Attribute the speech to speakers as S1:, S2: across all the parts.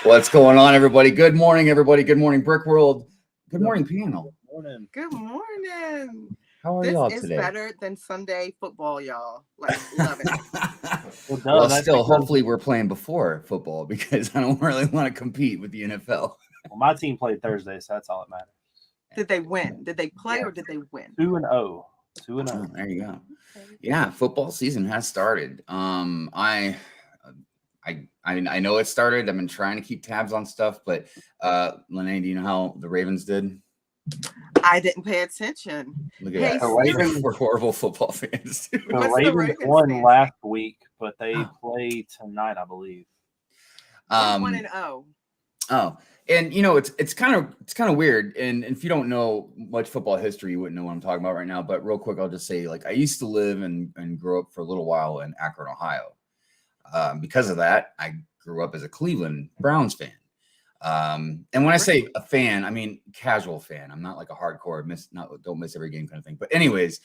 S1: What's going on, everybody? Good morning, everybody. Good morning, Brick World. Good morning, panel.
S2: Morning.
S3: Good morning.
S1: How are y'all
S3: This is
S1: today?
S3: better than Sunday football, y'all. Like, love it.
S1: Well, still, hopefully we're playing before football because I don't really want to compete with the NFL.
S2: Well, my team played Thursday, so that's all that matters.
S3: Did they win? Did they play or did they win?
S2: 2-0. 2-0.
S1: Oh, there you go. Yeah, football season has started. I know it started. I've been trying to keep tabs on stuff, but Lene, do you know how the Ravens did?
S3: I didn't pay attention.
S1: Look at that.
S2: Ravens
S1: were horrible football fans.
S2: The Ravens won last week, but they play tonight, I believe.
S3: 1-0.
S1: Oh, and you know it's kind of weird. And if you don't know much football history, you wouldn't know what I'm talking about right now. But real quick, I'll just say, like, I used to live and grow up for a little while in Akron, Ohio. Because of that, I grew up as a Cleveland Browns fan. And when I say a fan, I mean casual fan. I'm not like a hardcore don't miss every game kind of thing. But anyways,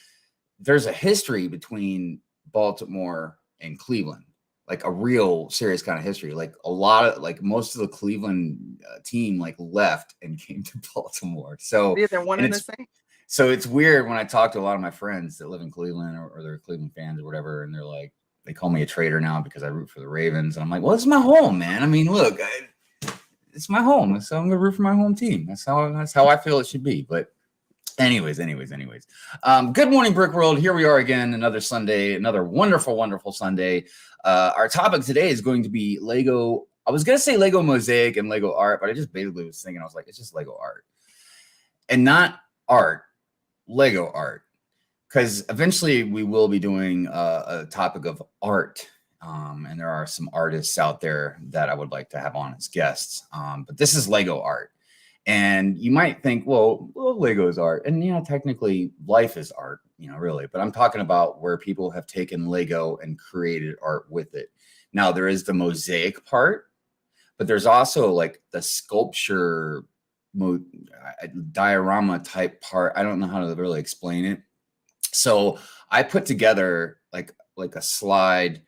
S1: there's a history between Baltimore and Cleveland, like a real serious kind of history. Like most of the Cleveland team like left and came to Baltimore. So
S3: they're one and the same.
S1: So it's weird when I talk to a lot of my friends that live in Cleveland or they're Cleveland fans or whatever, and they're like, they call me a traitor now because I root for the Ravens. And I'm like, well, it's my home, man. I mean, look, it's my home. So I'm going to root for my home team. That's how I feel it should be. But anyways. Good morning, Brick World. Here we are again, another Sunday, another wonderful, wonderful Sunday. Our topic today is going to be Lego. I was going to say Lego Mosaic and Lego art, but I just basically was thinking, I was like, it's just Lego art. And not art, Lego art. Because eventually we will be doing a topic of art. And there are some artists out there that I would like to have on as guests. But this is Lego art. And you might think, well, Lego is art. And, technically life is art, really. But I'm talking about where people have taken Lego and created art with it. Now, there is the mosaic part, but there's also like the sculpture diorama type part. I don't know how to really explain it. So I put together like a slide.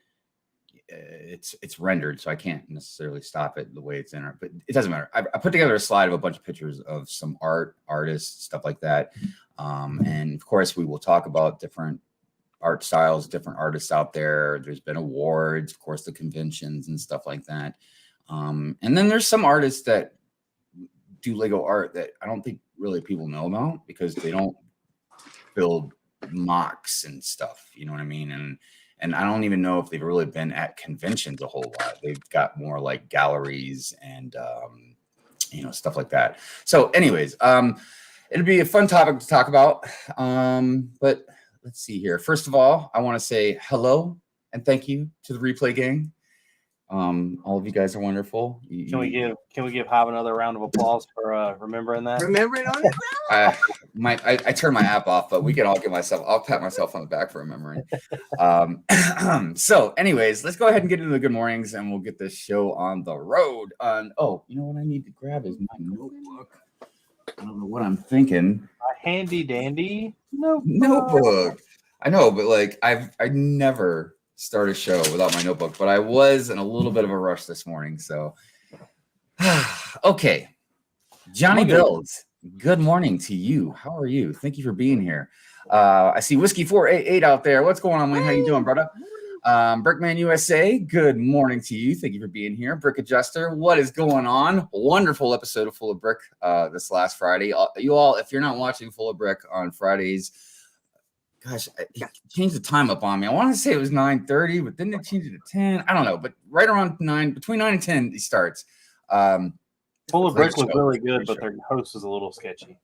S1: It's rendered, so I can't necessarily stop it the way it's in it, but it doesn't matter. I put together a slide of a bunch of pictures of some artists, stuff like that. And of course, we will talk about different art styles, different artists out there. There's been awards, of course, the conventions and stuff like that. And then there's some artists that do Lego art that I don't think really people know about because they don't build mocks and stuff, you know what I mean? And I don't even know if they've really been at conventions a whole lot. They've got more like galleries and stuff like that. So anyways, it'll be a fun topic to talk about. But let's see here. First of all, I want to say hello and thank you to the replay gang. All of you guys are wonderful.
S2: Can we give Hive another round of applause for remembering that?
S3: Remembering on it.
S1: I turned my app off, but we can all I'll pat myself on the back for remembering. So anyways, let's go ahead and get into the good mornings and we'll get this show on the road. You know what I need to grab is my notebook. I don't know what I'm thinking.
S2: A handy dandy
S1: notebook. I know, but like I never start a show without my notebook, but I was in a little bit of a rush this morning. So, okay. Johnny Bills, good morning to you. How are you? Thank you for being here. I see Whiskey 488 out there. What's going on, Wayne? How you doing, brother? Brickman USA, good morning to you. Thank you for being here. Brick Adjuster, what is going on? Wonderful episode of Full of Brick this last Friday. You all, if you're not watching Full of Brick on Fridays, gosh, it changed the time up on me. I want to say it was 9:30, but then they changed it to 10. I don't know, but right around 9, between 9 and 10, it starts.
S2: Full of Brick was really good, but their host was a little sketchy.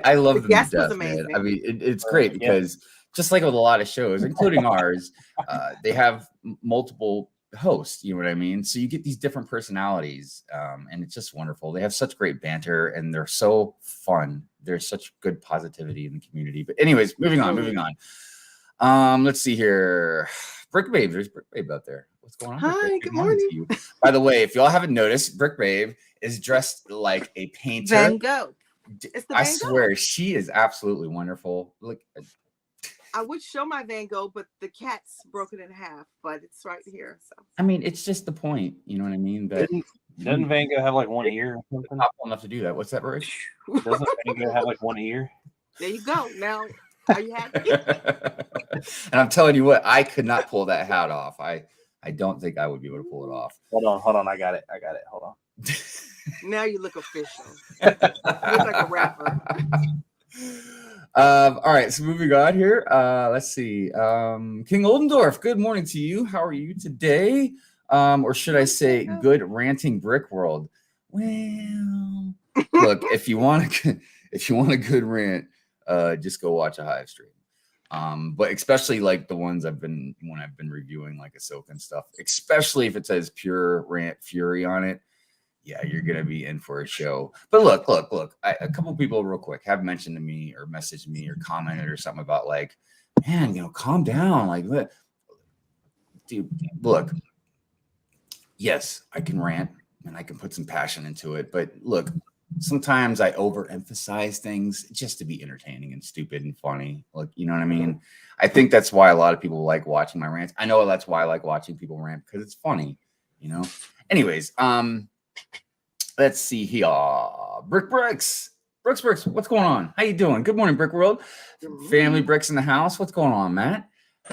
S1: I love them
S3: to
S1: death, man. I mean, it's great because just like with a lot of shows, including ours, they have multiple hosts, you know what I mean? So you get these different personalities, and it's just wonderful. They have such great banter, and they're so fun. There's such good positivity in the community. But anyways, moving on. Let's see here. Brick Babe, there's Brick Babe out there. What's going on?
S3: Hi, good morning
S1: to you. By the way, if y'all haven't noticed, Brick Babe is dressed like a painter.
S3: Van Gogh.
S1: I swear, she is absolutely wonderful. Look,
S3: I would show my Van Gogh, but the cat's broken in half. But it's right here. So
S1: I mean, it's just the point. You know what I mean? That
S2: Doesn't Van Gogh have like one ear or something?
S1: powerful enough to do that. What's that, Rick?
S2: Doesn't Van Gogh have like one ear?
S3: there you go. Now, are you happy?
S1: And I'm telling you what, I could not pull that hat off. I don't think I would be able to pull it off.
S2: Hold on. I got it. Hold on.
S3: Now you look official. You look like a rapper.
S1: All right, so moving on here. Let's see. King Oldendorf, good morning to you. How are you today? Or should I say good ranting brick world? Well, look, if you want a good rant, just go watch a Hive stream. But especially like the ones I've been reviewing, like Ahsoka and stuff, especially if it says pure rant fury on it. Yeah, you're gonna be in for a show. But look. A couple people real quick have mentioned to me or messaged me or commented or something about like, man, calm down. Like, dude, look. Yes, I can rant and I can put some passion into it. But look, sometimes I overemphasize things just to be entertaining and stupid and funny. Like, you know what I mean? I think that's why a lot of people like watching my rants. I know that's why I like watching people rant, because it's funny, Anyways, let's see here. Brick Brix. Bricks, what's going on? How you doing? Good morning, Brick World. Family Bricks in the house. What's going on, Matt?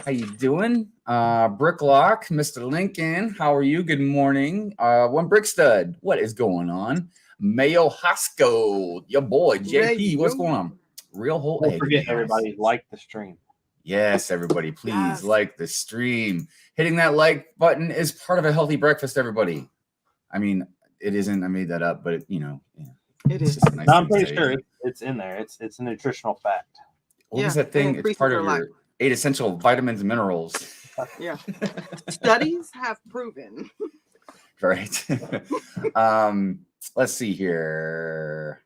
S1: How you doing? Bricklock, Mr. Lincoln. How are you? Good morning. One Brick Stud. What is going on? Mayo Hosco, your boy JP. What's going on? Real whole.
S2: Don't forget, everybody, like the stream.
S1: Yes, everybody, please like the stream. Hitting that like button is part of a healthy breakfast, everybody. I mean, it isn't. I made that up, but it is.
S2: Nice. I'm pretty sure it's in there. It's a nutritional fact.
S1: What is that thing? It's part of your 8 essential vitamins and minerals.
S3: Yeah. Studies have proven.
S1: Right. Let's see here.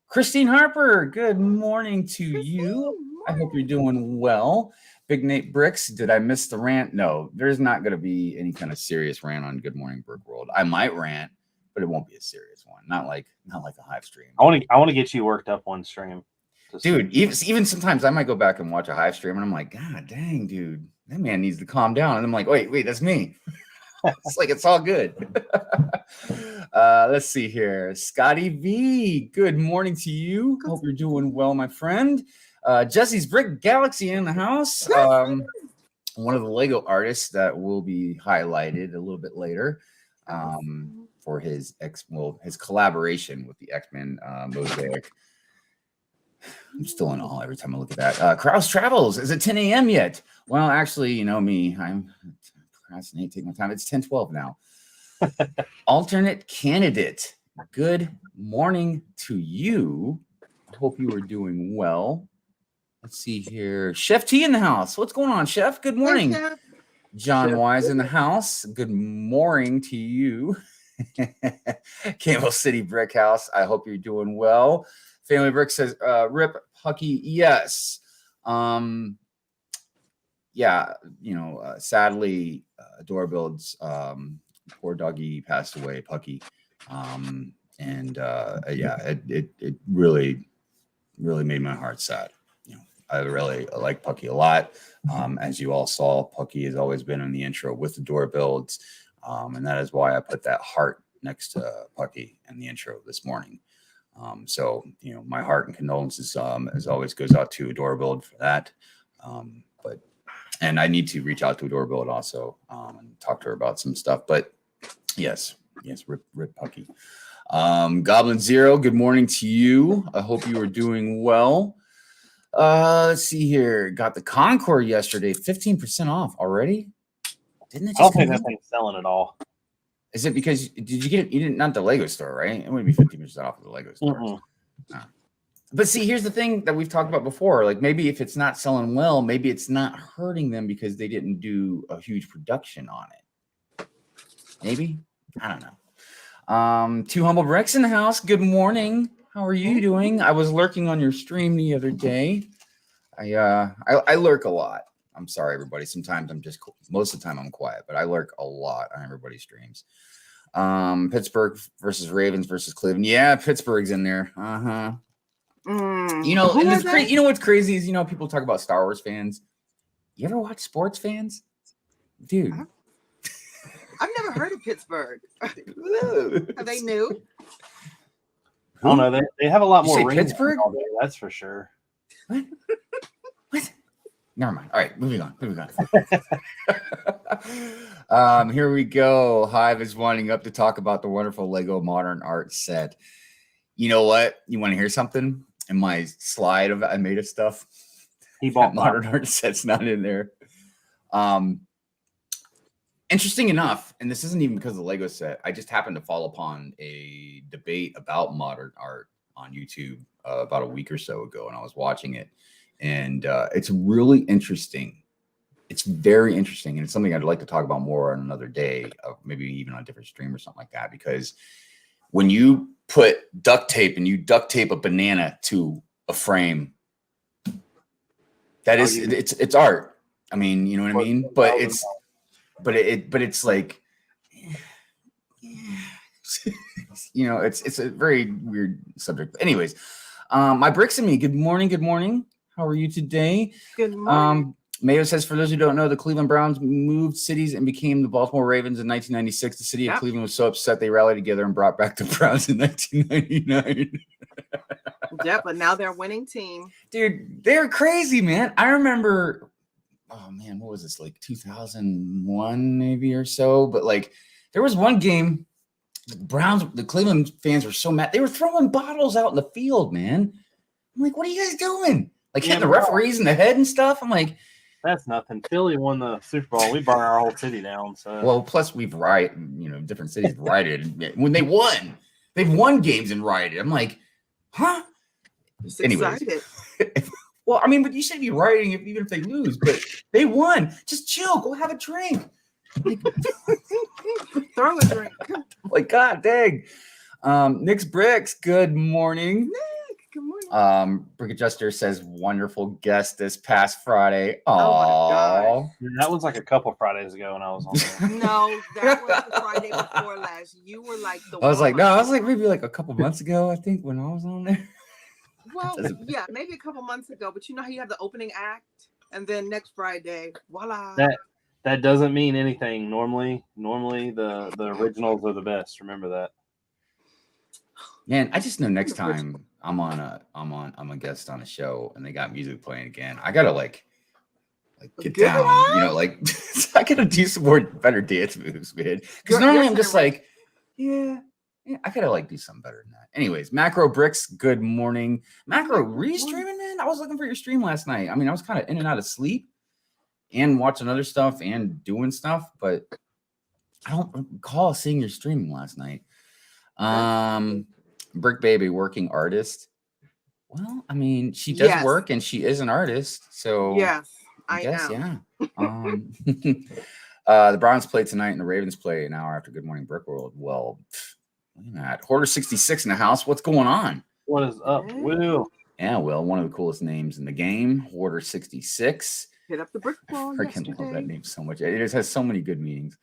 S1: Christine Harper, good morning to you. I hope you're doing well. Big Nate Bricks, did I miss the rant? No, there's not going to be any kind of serious rant on Good Morning Brick World. I might rant, but it won't be a serious one. Not like a Hive stream.
S2: I want to get you worked up one stream.
S1: Dude, even sometimes I might go back and watch a Hive stream and I'm like, God dang, dude, that man needs to calm down. And I'm like, wait, that's me. It's like, it's all good. Let's see here. Scotty V, good morning to you. Hope you're doing well, my friend. Jesse's Brick Galaxy in the house. One of the Lego artists that will be highlighted a little bit later for his collaboration with the X-Men Mosaic. I'm still in awe every time I look at that. Kraus Travels. Is it 10 a.m. yet? Well, actually, me. I'm procrastinate, take my time. It's 10:12 now. Alternate candidate. Good morning to you. I hope you are doing well. Let's see here. Chef T in the house. What's going on, Chef? Good morning. Hey, Chef. John Chef. Wise in the house. Good morning to you. Campbell City Brick House. I hope you're doing well. Family Brick says, Rip Pucky, yes. Sadly, Doorbuild's poor doggy passed away, Pucky. It really made my heart sad. I really like Pucky a lot. As you all saw, Pucky has always been in the intro with the Doorbuilds. And that is why I put that heart next to Pucky in the intro this morning. My heart and condolences as always goes out to Doorbuild for that. And I need to reach out to Doorbuild also and talk to her about some stuff. But yes, rip Pucky. Goblin Zero, good morning to you. I hope you are doing well. Let's see here. Got the Concord yesterday, 15% off already. Didn't it?
S2: I don't think that thing's selling at all.
S1: Is it because did you get it? You didn't, not the Lego store, right? It wouldn't be 50% off of the Lego store. No. But see, here's the thing that we've talked about before. Like maybe if it's not selling well, maybe it's not hurting them because they didn't do a huge production on it. Maybe, I don't know. Two Humble Bricks in the house. Good morning. How are you doing? I was lurking on your stream the other day. I lurk a lot. I'm sorry, everybody. Sometimes most of the time I'm quiet, but I lurk a lot on everybody's streams. Pittsburgh versus Ravens versus Cleveland. Yeah, Pittsburgh's in there. And it's crazy. You know what's crazy is people talk about Star Wars fans. You ever watch sports fans? Dude.
S3: I've never heard of Pittsburgh. Are they new?
S2: I don't know. They have a lot
S1: You
S2: more
S1: say
S2: rings
S1: Pittsburgh?
S2: all day, that's for sure.
S1: What? What? Never mind. All right, moving on. Here we go. Hive is winding up to talk about the wonderful Lego modern art set. You know what? You want to hear something? In my slide of I made of stuff,
S2: He bought
S1: modern art set's not in there. Interesting enough, and this isn't even because of the Lego set. I just happened to fall upon a debate about modern art on YouTube about a week or so ago, and I was watching it, and it's really interesting. It's very interesting, and it's something I'd like to talk about more on another day, maybe even on a different stream or something like that. Because when you put duct tape and you duct tape a banana to a frame, that is it's art. I mean, you know what I mean? But it's like, you know, it's a very weird subject. But anyways, my bricks and me. Good morning. How are you today?
S3: Good morning.
S1: Mayo says, for those who don't know, the Cleveland Browns moved cities and became the Baltimore Ravens in 1996. The city of Cleveland was so upset they rallied together and brought back the Browns in 1999.
S3: Yeah, but now they're a winning team.
S1: Dude, they're crazy, man. I remember, oh man, what was this, like 2001 maybe or so? But like, there was one game, the Cleveland fans were so mad. They were throwing bottles out in the field, man. I'm like, what are you guys doing? Like hitting the referees in the head and stuff. I'm like,
S2: that's nothing. Philly won the Super Bowl. We burned our whole city down. So
S1: well, plus we've different cities rioted when they won. They've won games and rioted. I'm like, huh?
S3: Just excited.
S1: Well, I mean, but you should be rioting even if they lose. But they won. Just chill. Go have a drink. Like,
S3: throw a drink.
S1: Like, God dang. Nick's Bricks. Good morning.
S3: Good morning.
S1: Brick Adjuster says wonderful guest this past Friday.
S3: Oh my God.
S2: That was like a couple Fridays ago when I was on there.
S3: No, that was the Friday before last. You were like the
S1: I was like maybe like a couple months ago, I think, when I was on there.
S3: Well, yeah, maybe a couple months ago, but you know how you have the opening act and then next Friday, voila.
S2: That doesn't mean anything. Normally the originals are the best. Remember that.
S1: Man, I just know next time I'm a guest on a show and they got music playing again, I gotta like get down, you know, like I gotta do some better dance moves, man. Because normally I'm just like, yeah, I gotta like do something better than that. Anyways, Macro Bricks, good morning. Macro, re-streaming, man. I was looking for your stream last night. I mean, I was kind of in and out of sleep and watching other stuff and doing stuff, but I don't recall seeing your streaming last night. Brick Baby, working artist. Well, I mean, she does work and she is an artist. So
S3: yes,
S1: I guess, yeah. The Browns play tonight and the Ravens play an hour after Good Morning Brick World. Well, look at that. Hoarder 66 in the house. What's going on?
S2: What is up, Will?
S1: Yeah, Will, one of the coolest names in the game. Hoarder 66.
S3: Hit up the brick wall.
S1: I freaking love that name so much. It just has so many good meanings.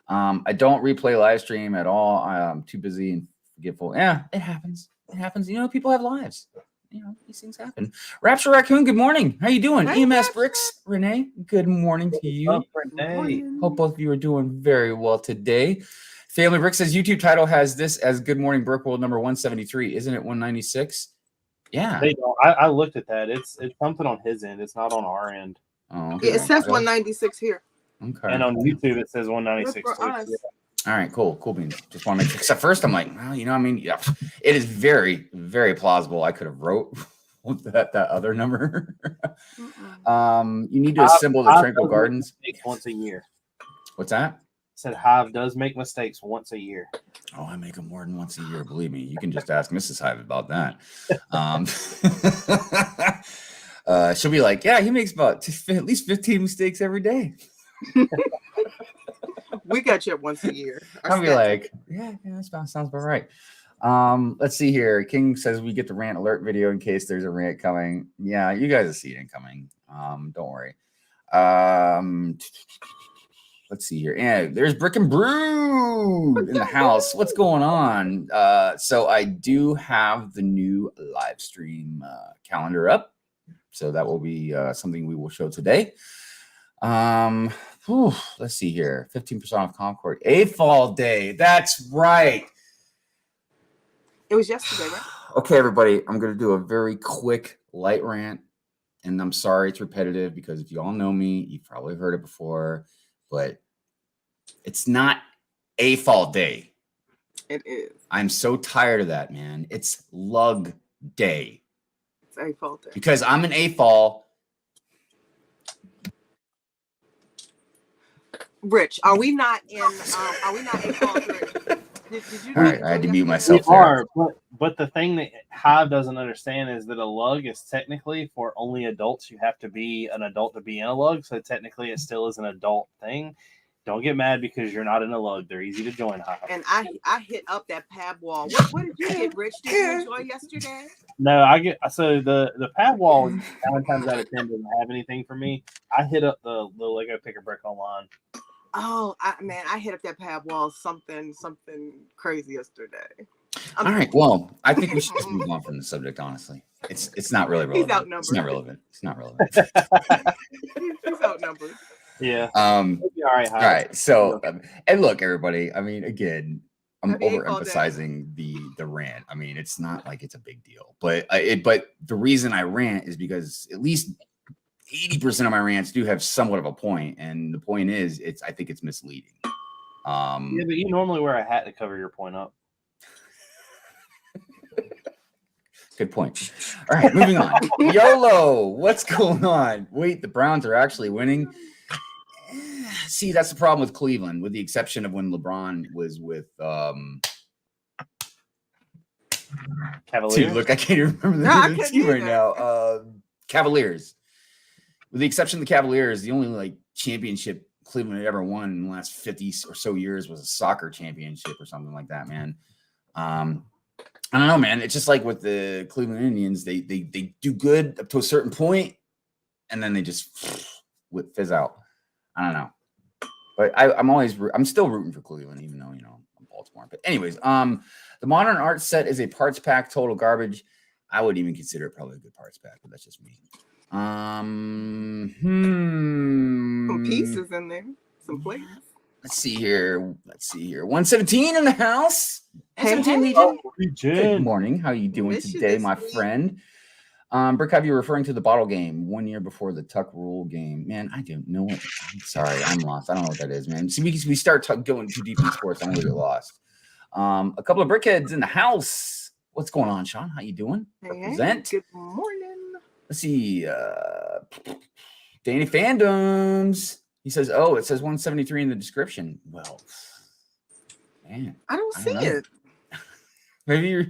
S1: I don't replay live stream at all. I'm too busy and forgetful. Yeah, it happens. It happens. You know, people have lives. You know, these things happen. Rapture Raccoon, good morning. How you doing?
S3: Hey,
S1: EMS
S3: Rapture.
S1: Bricks, Renee, good morning to you.
S2: Up, Renee.
S1: Hope both of you are doing very well today. Family Brick says YouTube title has this as Good Morning Brick World number 173. Isn't it 196? Yeah.
S2: They don't. I looked at that. It's something on his end. It's not on our end.
S1: Oh, okay.
S3: Yeah, it says 196 here.
S1: Okay.
S2: And on YouTube it says 196.
S3: Good for us.
S1: All right, cool beans. Just want to make sure. Because at first I'm like, well, you know, I mean, yeah, it is very, very plausible. I could have wrote that other number. You need to assemble the Tranquil Gardens
S2: once a year.
S1: What's that?
S2: Said Hive does make mistakes once a year.
S1: Oh, I make them more than once a year. Believe me, you can just ask Mrs. Hive about that. She'll be like, yeah, he makes about at least 15 mistakes every day.
S3: We got you once a year.
S1: I'll be like, yeah, that sounds about right. Let's see here. King says we get the rant alert video in case there's a rant coming. Yeah, you guys will see it incoming. Don't worry. Let's see here. Yeah, there's Brick and Brew in the house. What's going on? So I do have the new live stream calendar up. So that will be something we will show today. Let's see here. 15% off Concord. AFall Day. That's right.
S3: It was yesterday, right?
S1: Okay, everybody. I'm going to do a very quick light rant. And I'm sorry it's repetitive because if you all know me, you've probably heard it before. But it's not AFall Day.
S3: It is.
S1: I'm so tired of that, man. It's Lug Day.
S3: It's AFall Day.
S1: Because I'm an AFall.
S3: Rich, are we not AFall, Rich? Did you
S1: All right, I had to mute
S2: We
S1: myself.
S2: are, but the thing that Hive doesn't understand is that a lug is technically for only adults. You have to be an adult to be in a lug, so technically it still is an adult thing. Don't get mad because you're not in a lug. They're easy to join, Hive.
S3: And I hit up that pad wall. What did you get, Rich? Did you enjoy yesterday?
S2: No, I get so the pad wall 9 times out of 10 doesn't have anything for me. I hit up the Lego Pick a Brick online.
S3: Oh, I hit up that pad wall something crazy yesterday.
S1: All right. Well, I think we should just move on from the subject. Honestly, it's not really relevant.
S3: He's outnumbered.
S1: It's not relevant. It's not relevant.
S3: He's outnumbered.
S2: Yeah.
S1: All
S2: right.
S1: All right. So, and look, everybody. I mean, again, I'm
S3: Happy AFall
S1: overemphasizing the rant. I mean, it's not like it's a big deal, but the reason I rant is because at least 80% of my rants do have somewhat of a point, and the point is, I think it's misleading.
S2: Yeah, but you normally wear a hat to cover your point up.
S1: Good point. All right, moving on. YOLO, what's going on? Wait, the Browns are actually winning. See, that's the problem with Cleveland, with the exception of when LeBron was with
S2: Cavaliers.
S1: Dude, look, I can't even remember the team right now. Cavaliers. With the exception of the Cavaliers, the only like championship Cleveland had ever won in the last 50 or so years was a soccer championship or something like that, man. I don't know, man. It's just like with the Cleveland Indians, they do good up to a certain point, and then they just fizz out. I don't know, but I'm still rooting for Cleveland, even though I'm Baltimore. But anyways, the modern art set is a parts pack, total garbage. I would even consider it probably a good parts pack, but that's just me.
S3: Some pieces in there, some plates.
S1: Let's see here. 117 in the house.
S3: Hey,
S1: 117 Legion. Good morning. How are you doing today, my friend? Brick Hive, you're referring to the bottle game 1 year before the Tuck Rule game. Man, I don't know what. I'm sorry, I'm lost. I don't know what that is, man. See, we start going too deep in sports, I'm gonna get lost. A couple of brickheads in the house. What's going on, Sean? How you doing? Represent.
S3: Good morning.
S1: Let's see. Danny Fandoms. He says, "Oh, it says 173 in the description." Well, man,
S3: I don't see it.
S1: Maybe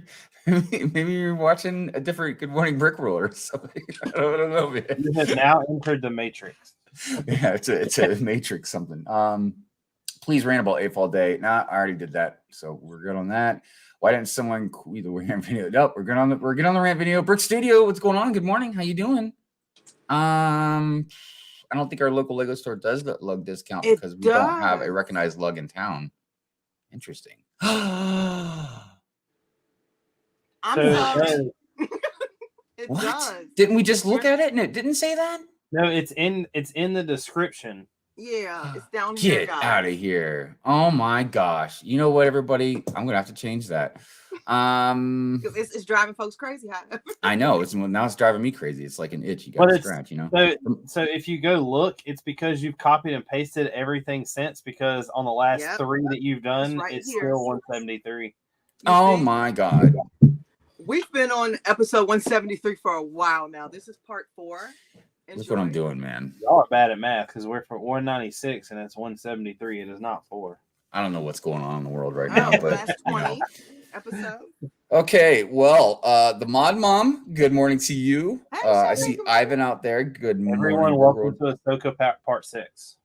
S1: you're watching a different Good Morning Brick Rule or something. I don't know, man.
S2: You have now entered the Matrix.
S1: Yeah, it's a Matrix something. Please rant about AFall Day. Nah, I already did that, so we're good on that. Why didn't someone either rant video? Nope, we're good on the rant video. Brick Studio, what's going on? Good morning. How you doing? I don't think our local Lego store does the lug discount because we don't have a recognized lug in town. Interesting.
S3: It
S1: what?
S3: does.
S1: Didn't we just look at it and it didn't say that?
S2: No, it's in the description.
S3: Yeah, it's down here.
S1: Get out of here. Oh my gosh. You know what, everybody? I'm gonna have to change that.
S3: It's driving folks crazy.
S1: I know. Now it's driving me crazy. It's like an itch you got to scratch,
S2: So if you go look, it's because you've copied and pasted everything since, because on the last 3 that you've done, it's still 173.
S1: Oh my God.
S3: We've been on episode 173 for a while now. This is part 4.
S1: That's what I'm doing, man.
S2: Y'all are bad at math because we're for 196 and it's 173. It is not 4.
S1: I don't know what's going on in the world right now, but
S3: last 20 episode.
S1: Okay, well, the Mod Mom, good morning to you.
S3: Hey,
S1: I see Ivan out there. Good morning.
S2: Everyone, welcome to Ahsoka Part 6.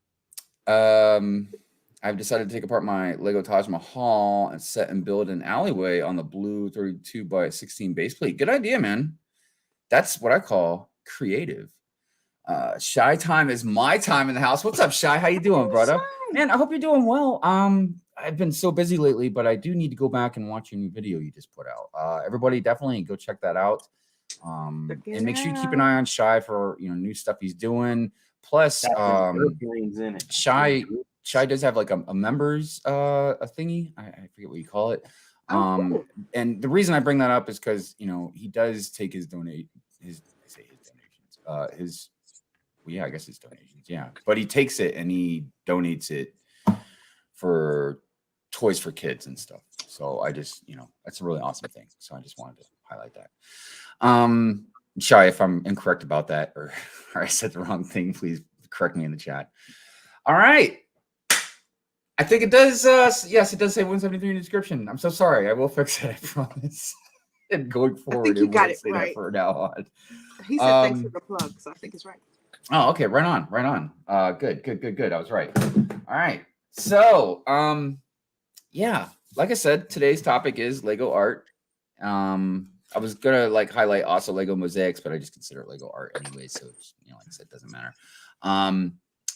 S1: I've decided to take apart my Lego Taj Mahal and set and build an alleyway on the blue 32 by 16 base plate. Good idea, man. That's what I call creative. Shy time is my time in the house. What's up, Shy? How you doing, brother? Man, I hope you're doing well. I've been so busy lately, but I do need to go back and watch your new video you just put out. Everybody definitely go check that out. And make sure you keep an eye on Shy for new stuff he's doing. Plus,
S2: Greens in it.
S1: Shy does have like a members a thingy. I forget what you call it.
S3: Cool.
S1: And the reason I bring that up is because he does take his donations. I guess his donations. Yeah, but he takes it and he donates it for toys for kids and stuff. So I just that's a really awesome thing. So I just wanted to highlight that. Shy, if I'm incorrect about that or I said the wrong thing, please correct me in the chat. All right. I think it does. Yes, it does say 173 in the description. I'm so sorry. I will fix it. I promise. And going forward,
S3: I think you got it right.
S1: For now on.
S3: He said thanks for the plug, so I think it's right.
S1: Oh, okay. Right on. Good. I was right. All right. So, yeah, like I said, today's topic is Lego art. I was gonna highlight also Lego mosaics, but I just consider it Lego art anyway. So like I said, it doesn't matter.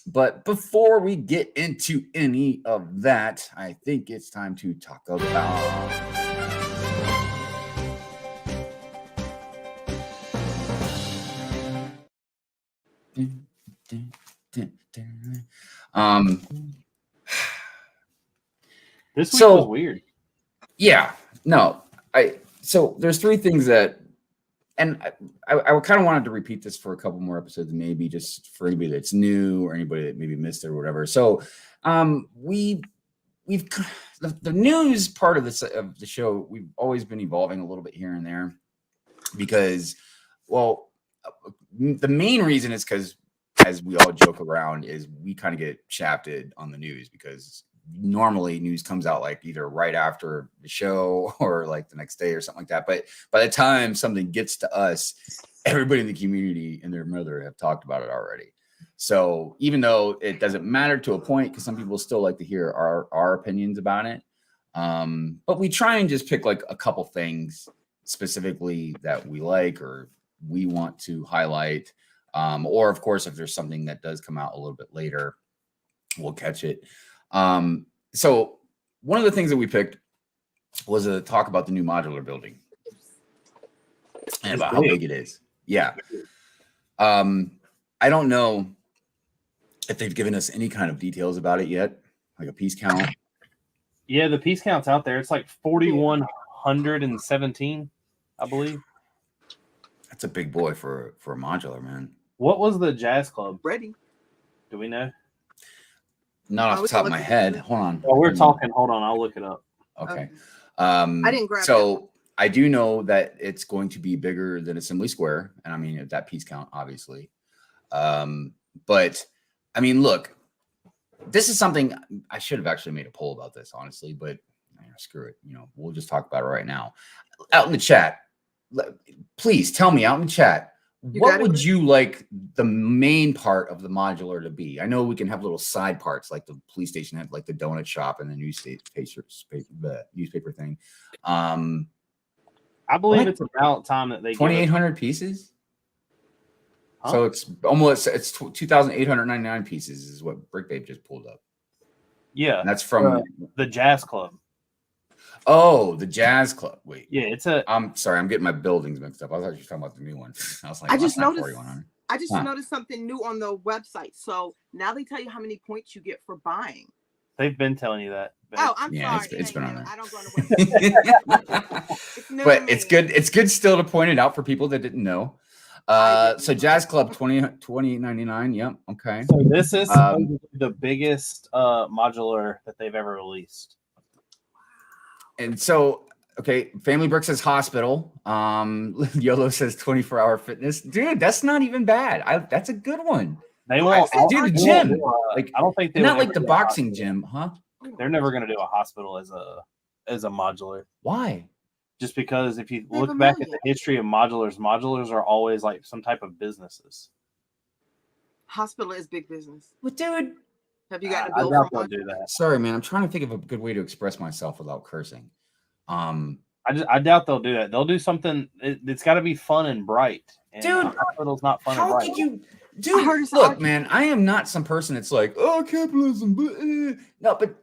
S1: But before we get into any of that, I think it's time to talk about
S2: this week was weird.
S1: Yeah, no, so there's three things that, and I kind of wanted to repeat this for a couple more episodes, maybe just for anybody that's new or anybody that maybe missed it or whatever. So, we've the news part of the show, we've always been evolving a little bit here and there because, well, the main reason is because, as we all joke around, is we kind of get shafted on the news because normally news comes out either right after the show or the next day or something like that. But by the time something gets to us, everybody in the community and their mother have talked about it already. So even though it doesn't matter to a point, because some people still like to hear our opinions about it, but we try and just pick a couple things specifically that we like or we want to highlight, or of course if there's something that does come out a little bit later, we'll catch it. So one of the things that we picked was a talk about the new modular building and about how big it is. Yeah. I don't know if they've given us any kind of details about it yet, like a piece count.
S2: Yeah, the piece count's out there. It's 4,117, I believe.
S1: That's a big boy for a modular, man.
S2: What was the Jazz Club?
S3: Ready?
S2: Do we know?
S1: Not off the top of my head. Hold on.
S2: Well, we're talking. Hold on. I'll look it up.
S1: Okay.
S3: I didn't grab
S1: so I do know that it's going to be bigger than Assembly Square. And I mean, that piece count, obviously. But I mean, look, this is something I should have actually made a poll about this, honestly, but screw it. We'll just talk about it right now. Out in the chat, please tell me out in the chat. What would you like the main part of the modular to be? I know we can have little side parts like the police station had the donut shop and the newspaper thing.
S2: I believe it's about time that they
S1: 2,800 pieces. Huh? So it's 2,899 pieces is what Brick Babe just pulled up.
S2: Yeah,
S1: and that's from
S2: the Jazz Club.
S1: Oh, the Jazz Club. Wait.
S2: Yeah,
S1: I'm sorry, I'm getting my buildings mixed up. I was actually talking about the new one. I was like,
S3: I just noticed something new on the website. So now they tell you how many points you get for buying.
S2: They've been telling you that.
S3: Oh, I'm sorry.
S1: It's been on there.
S3: I don't go on the website.
S1: But it's good. It's good still to point it out for people that didn't know. So Jazz Club 2099. Yep. Okay.
S2: So this is the biggest modular that they've ever released.
S1: And so, okay, Family Brick says hospital. YOLO says 24-hour fitness. Dude, that's not even bad. That's a good one.
S2: They won't.
S1: Dude, gym.
S2: I don't think they
S1: not like the boxing gym, huh?
S2: They're never going to do a hospital as a modular.
S1: Why?
S2: Just because if you look back at the history of modulars are always some type of businesses.
S3: Hospital is big business.
S1: Well, dude.
S3: Have you got to
S2: build from do that?
S1: Sorry, man. I'm trying to think of a good way to express myself without cursing.
S2: I doubt they'll do that. They'll do something. It's got to be fun and bright. And
S1: dude,
S2: hospital's not fun and bright.
S1: How could you? Dude, look, man. I am not some person that's like, oh, capitalism. But, no, but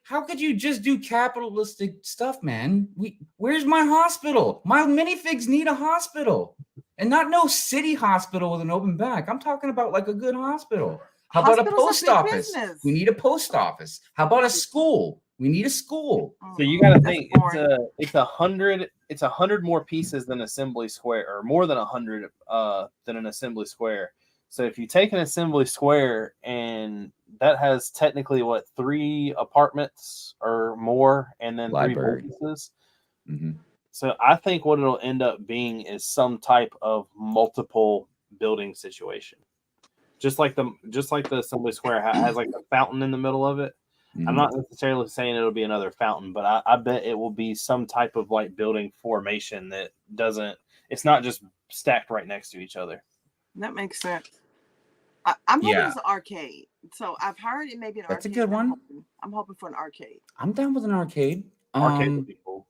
S1: how could you just do capitalistic stuff, man? Where's my hospital? My minifigs need a hospital. And not no city hospital with an open back. I'm talking about like a good hospital. How about a post office?
S3: Business.
S1: We need a post office. How about a school? We need a school.
S2: So you got to think it's 100 more pieces than assembly square, or more than 100 than an assembly square. So if you take an assembly square and that has technically 3 apartments or more, and then
S1: Library.
S2: 3 businesses.
S1: Mm-hmm.
S2: So I think what it'll end up being is some type of multiple building situation. Just like the assembly square has like a fountain in the middle of it.
S1: Mm-hmm.
S2: I'm not necessarily saying it'll be another fountain, but I bet it will be some type of like building formation that it's not just stacked right next to each other.
S3: That makes sense. I'm hoping it's an arcade. So I've heard it may be an arcade.
S1: That's a good one.
S3: I'm hoping for an arcade.
S1: I'm down with an arcade.
S2: Arcade would be cool.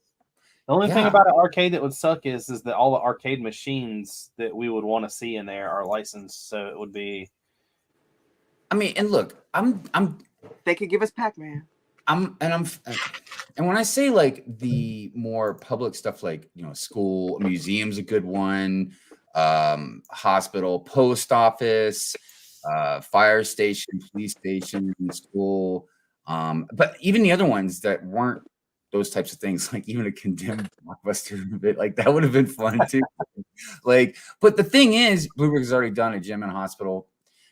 S2: The only thing about an arcade that would suck is that all the arcade machines that we would want to see in there are licensed, so it would be.
S1: I mean, and look,
S3: They could give us Pac-Man.
S1: And when I say like the more public stuff, like school, museum's a good one, hospital, post office, fire station, police station, school, but even the other ones that weren't those types of things, like even a condemned blockbuster bit, like that would have been fun too. But the thing is, Blue Brix has already done a gym and hospital.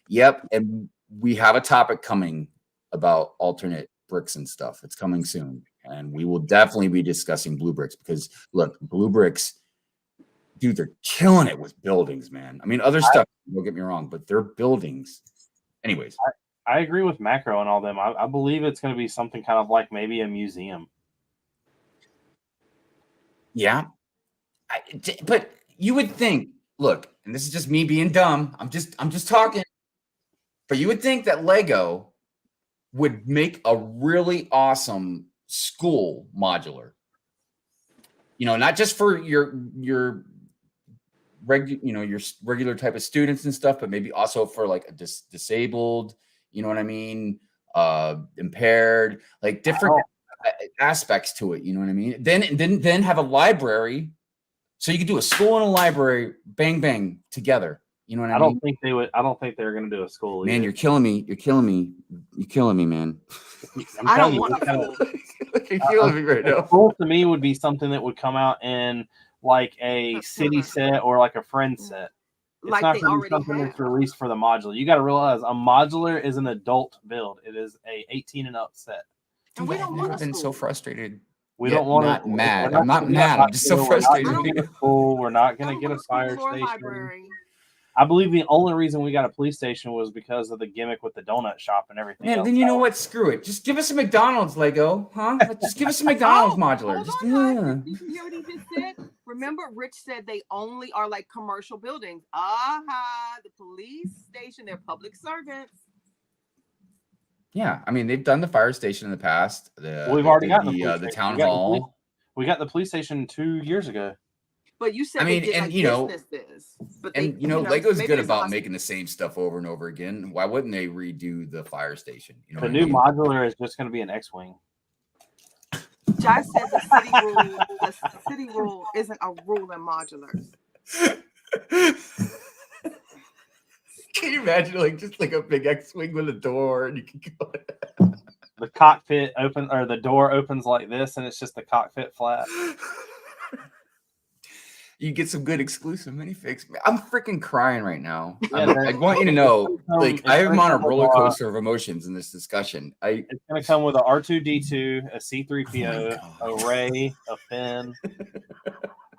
S1: Yep, and we have a topic coming about alternate bricks and stuff. It's coming soon, and we will definitely be discussing Blue Brix because look, Blue Brix, dude, they're killing it with buildings, man. I mean, other stuff, don't get me wrong, but they're buildings. Anyways,
S2: I agree with Macro and all them. I believe it's going to be something kind of like maybe a museum.
S1: Yeah, but you would think, look, and this is just me being dumb. I'm just talking, but you would think that Lego would make a really awesome school modular. Not just for your regular type of students and stuff, but maybe also for like a disabled, you know what I mean, impaired, like different aspects to it. You know what I mean? Then have a library, so you could do a school and a library, bang bang together. You know what I mean?
S2: I don't think they would. I don't think they're going to do a school.
S1: Man,
S2: either.
S1: you're killing me. You're killing me. You're killing me, man.
S3: I don't want a school.
S1: You're killing me right now.
S2: School to me would be something that would come out in like a city set or like a friend set. It's
S3: like
S2: not
S3: they
S2: going to be
S3: already
S2: something
S3: have.
S2: that's released for the modular. You got to realize a modular is an adult build. It is a 18 and up set.
S3: And we don't want
S1: I've been
S3: school.
S1: so frustrated.
S2: We don't want
S1: not
S2: to.
S1: mad. I'm not mad. I'm just so frustrated.
S2: We're not going to get a fire station.
S3: Library.
S2: I believe the only reason we got a police station was because of the gimmick with the donut shop and everything.
S1: Man,
S2: else.
S1: then you know what? Screw it. Just give us a McDonald's, Lego, huh? Just give us a McDonald's modular.
S3: Hold
S1: Just,
S3: on, Did you hear what he just said? Remember, Rich said they only are like commercial buildings. The police station, they're public servants.
S1: Yeah, I mean they've done the fire station in the past.
S2: We've already got
S1: the town hall.
S2: We got the police station 2 years ago.
S3: But you said,
S1: I mean,
S3: they did
S1: and
S3: like
S1: you know,
S3: businesses. But
S1: and
S3: they,
S1: Lego's
S3: maybe
S1: good
S3: there's
S1: about
S3: a
S1: making the same stuff over and over again. Why wouldn't they redo the fire station? You know,
S2: the new modular is just going to be an X-wing.
S3: Josh said the city rule isn't a rule in modulars.
S1: Can you imagine just like a big X-wing with a door and you can go?
S2: The cockpit the door opens like this, and it's just the cockpit flap.
S1: You get some good exclusive minifigs. I'm freaking crying right now.
S2: Yeah,
S1: I want you to know, I'm on a roller
S2: come
S1: coaster of emotions in this discussion.
S2: It's going to come with a R2-D2, a C-3PO, a Rey, a Finn,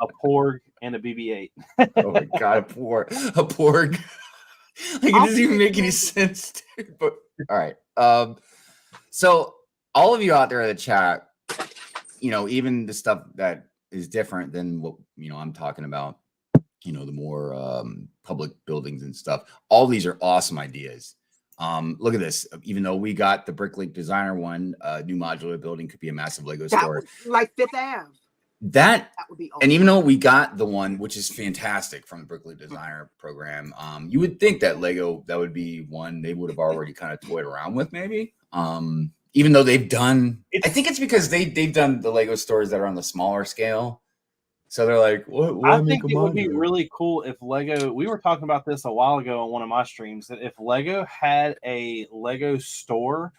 S2: a Porg, and a BB-8.
S1: Oh my god, a Porg. Like it doesn't even make any sense, dude. But all right. So all of you out there in the chat, even the stuff that is different than what I'm talking about, the more public buildings and stuff. All these are awesome ideas. Look at this. Even though we got the Bricklink Designer one, new modular building could be a massive Lego store.
S3: Like Fifth Ave.
S1: That
S3: would be awesome.
S1: And even though we got the one, which is fantastic from the Bricklink Designer program, you would think that Lego, that would be one they would have already kind of toyed around with, maybe. Even though they've done, I think it's because they've done the Lego stores that are on the smaller scale. So they're like, what?
S2: I think it would be really cool if Lego. We were talking about this a while ago on one of my streams. That if Lego had a Lego store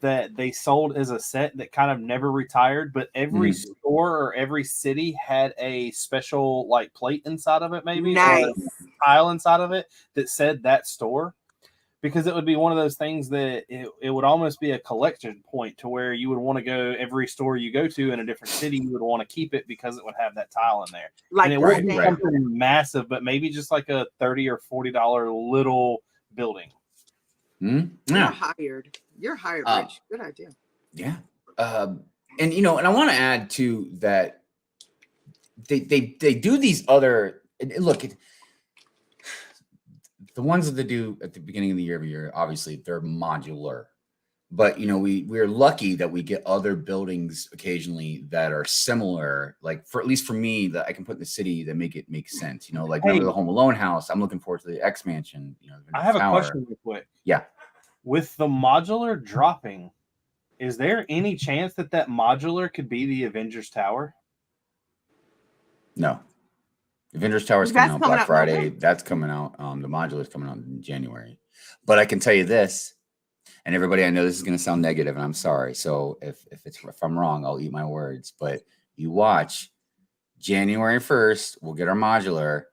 S2: that they sold as a set that kind of never retired, but every store or every city had a special like plate inside of it, maybe
S3: Nice.
S2: or a tile inside of it that said that store. Because it would be one of those things that it would almost be a collection point to where you would want to go every store you go to in a different city. You would want to keep it because it would have that tile in there.
S3: Like,
S2: and it wouldn't be something massive, but maybe just like a $30 or $40 little building.
S3: You're hired. You're hired, Rich. Good idea.
S1: Yeah. And you know, and I want to add to that they do these other look. The ones that they do at the beginning of the year every year, obviously they're modular, but you know, we're lucky that we get other buildings occasionally that are similar, like for at least for me that I can put in the city that make it make sense. You know, like remember the Home Alone house. I'm looking forward to the X Mansion. You know,
S2: I have a question real quick.
S1: Yeah,
S2: with the modular dropping, is there any chance that modular could be the Avengers Tower?
S1: No. Avengers Tower is coming out Black Friday. That's coming out. The modular is coming out in January. But I can tell you this, and everybody, I know this is going to sound negative, and I'm sorry. So if I'm wrong, I'll eat my words. But you watch January 1st, we'll get our modular.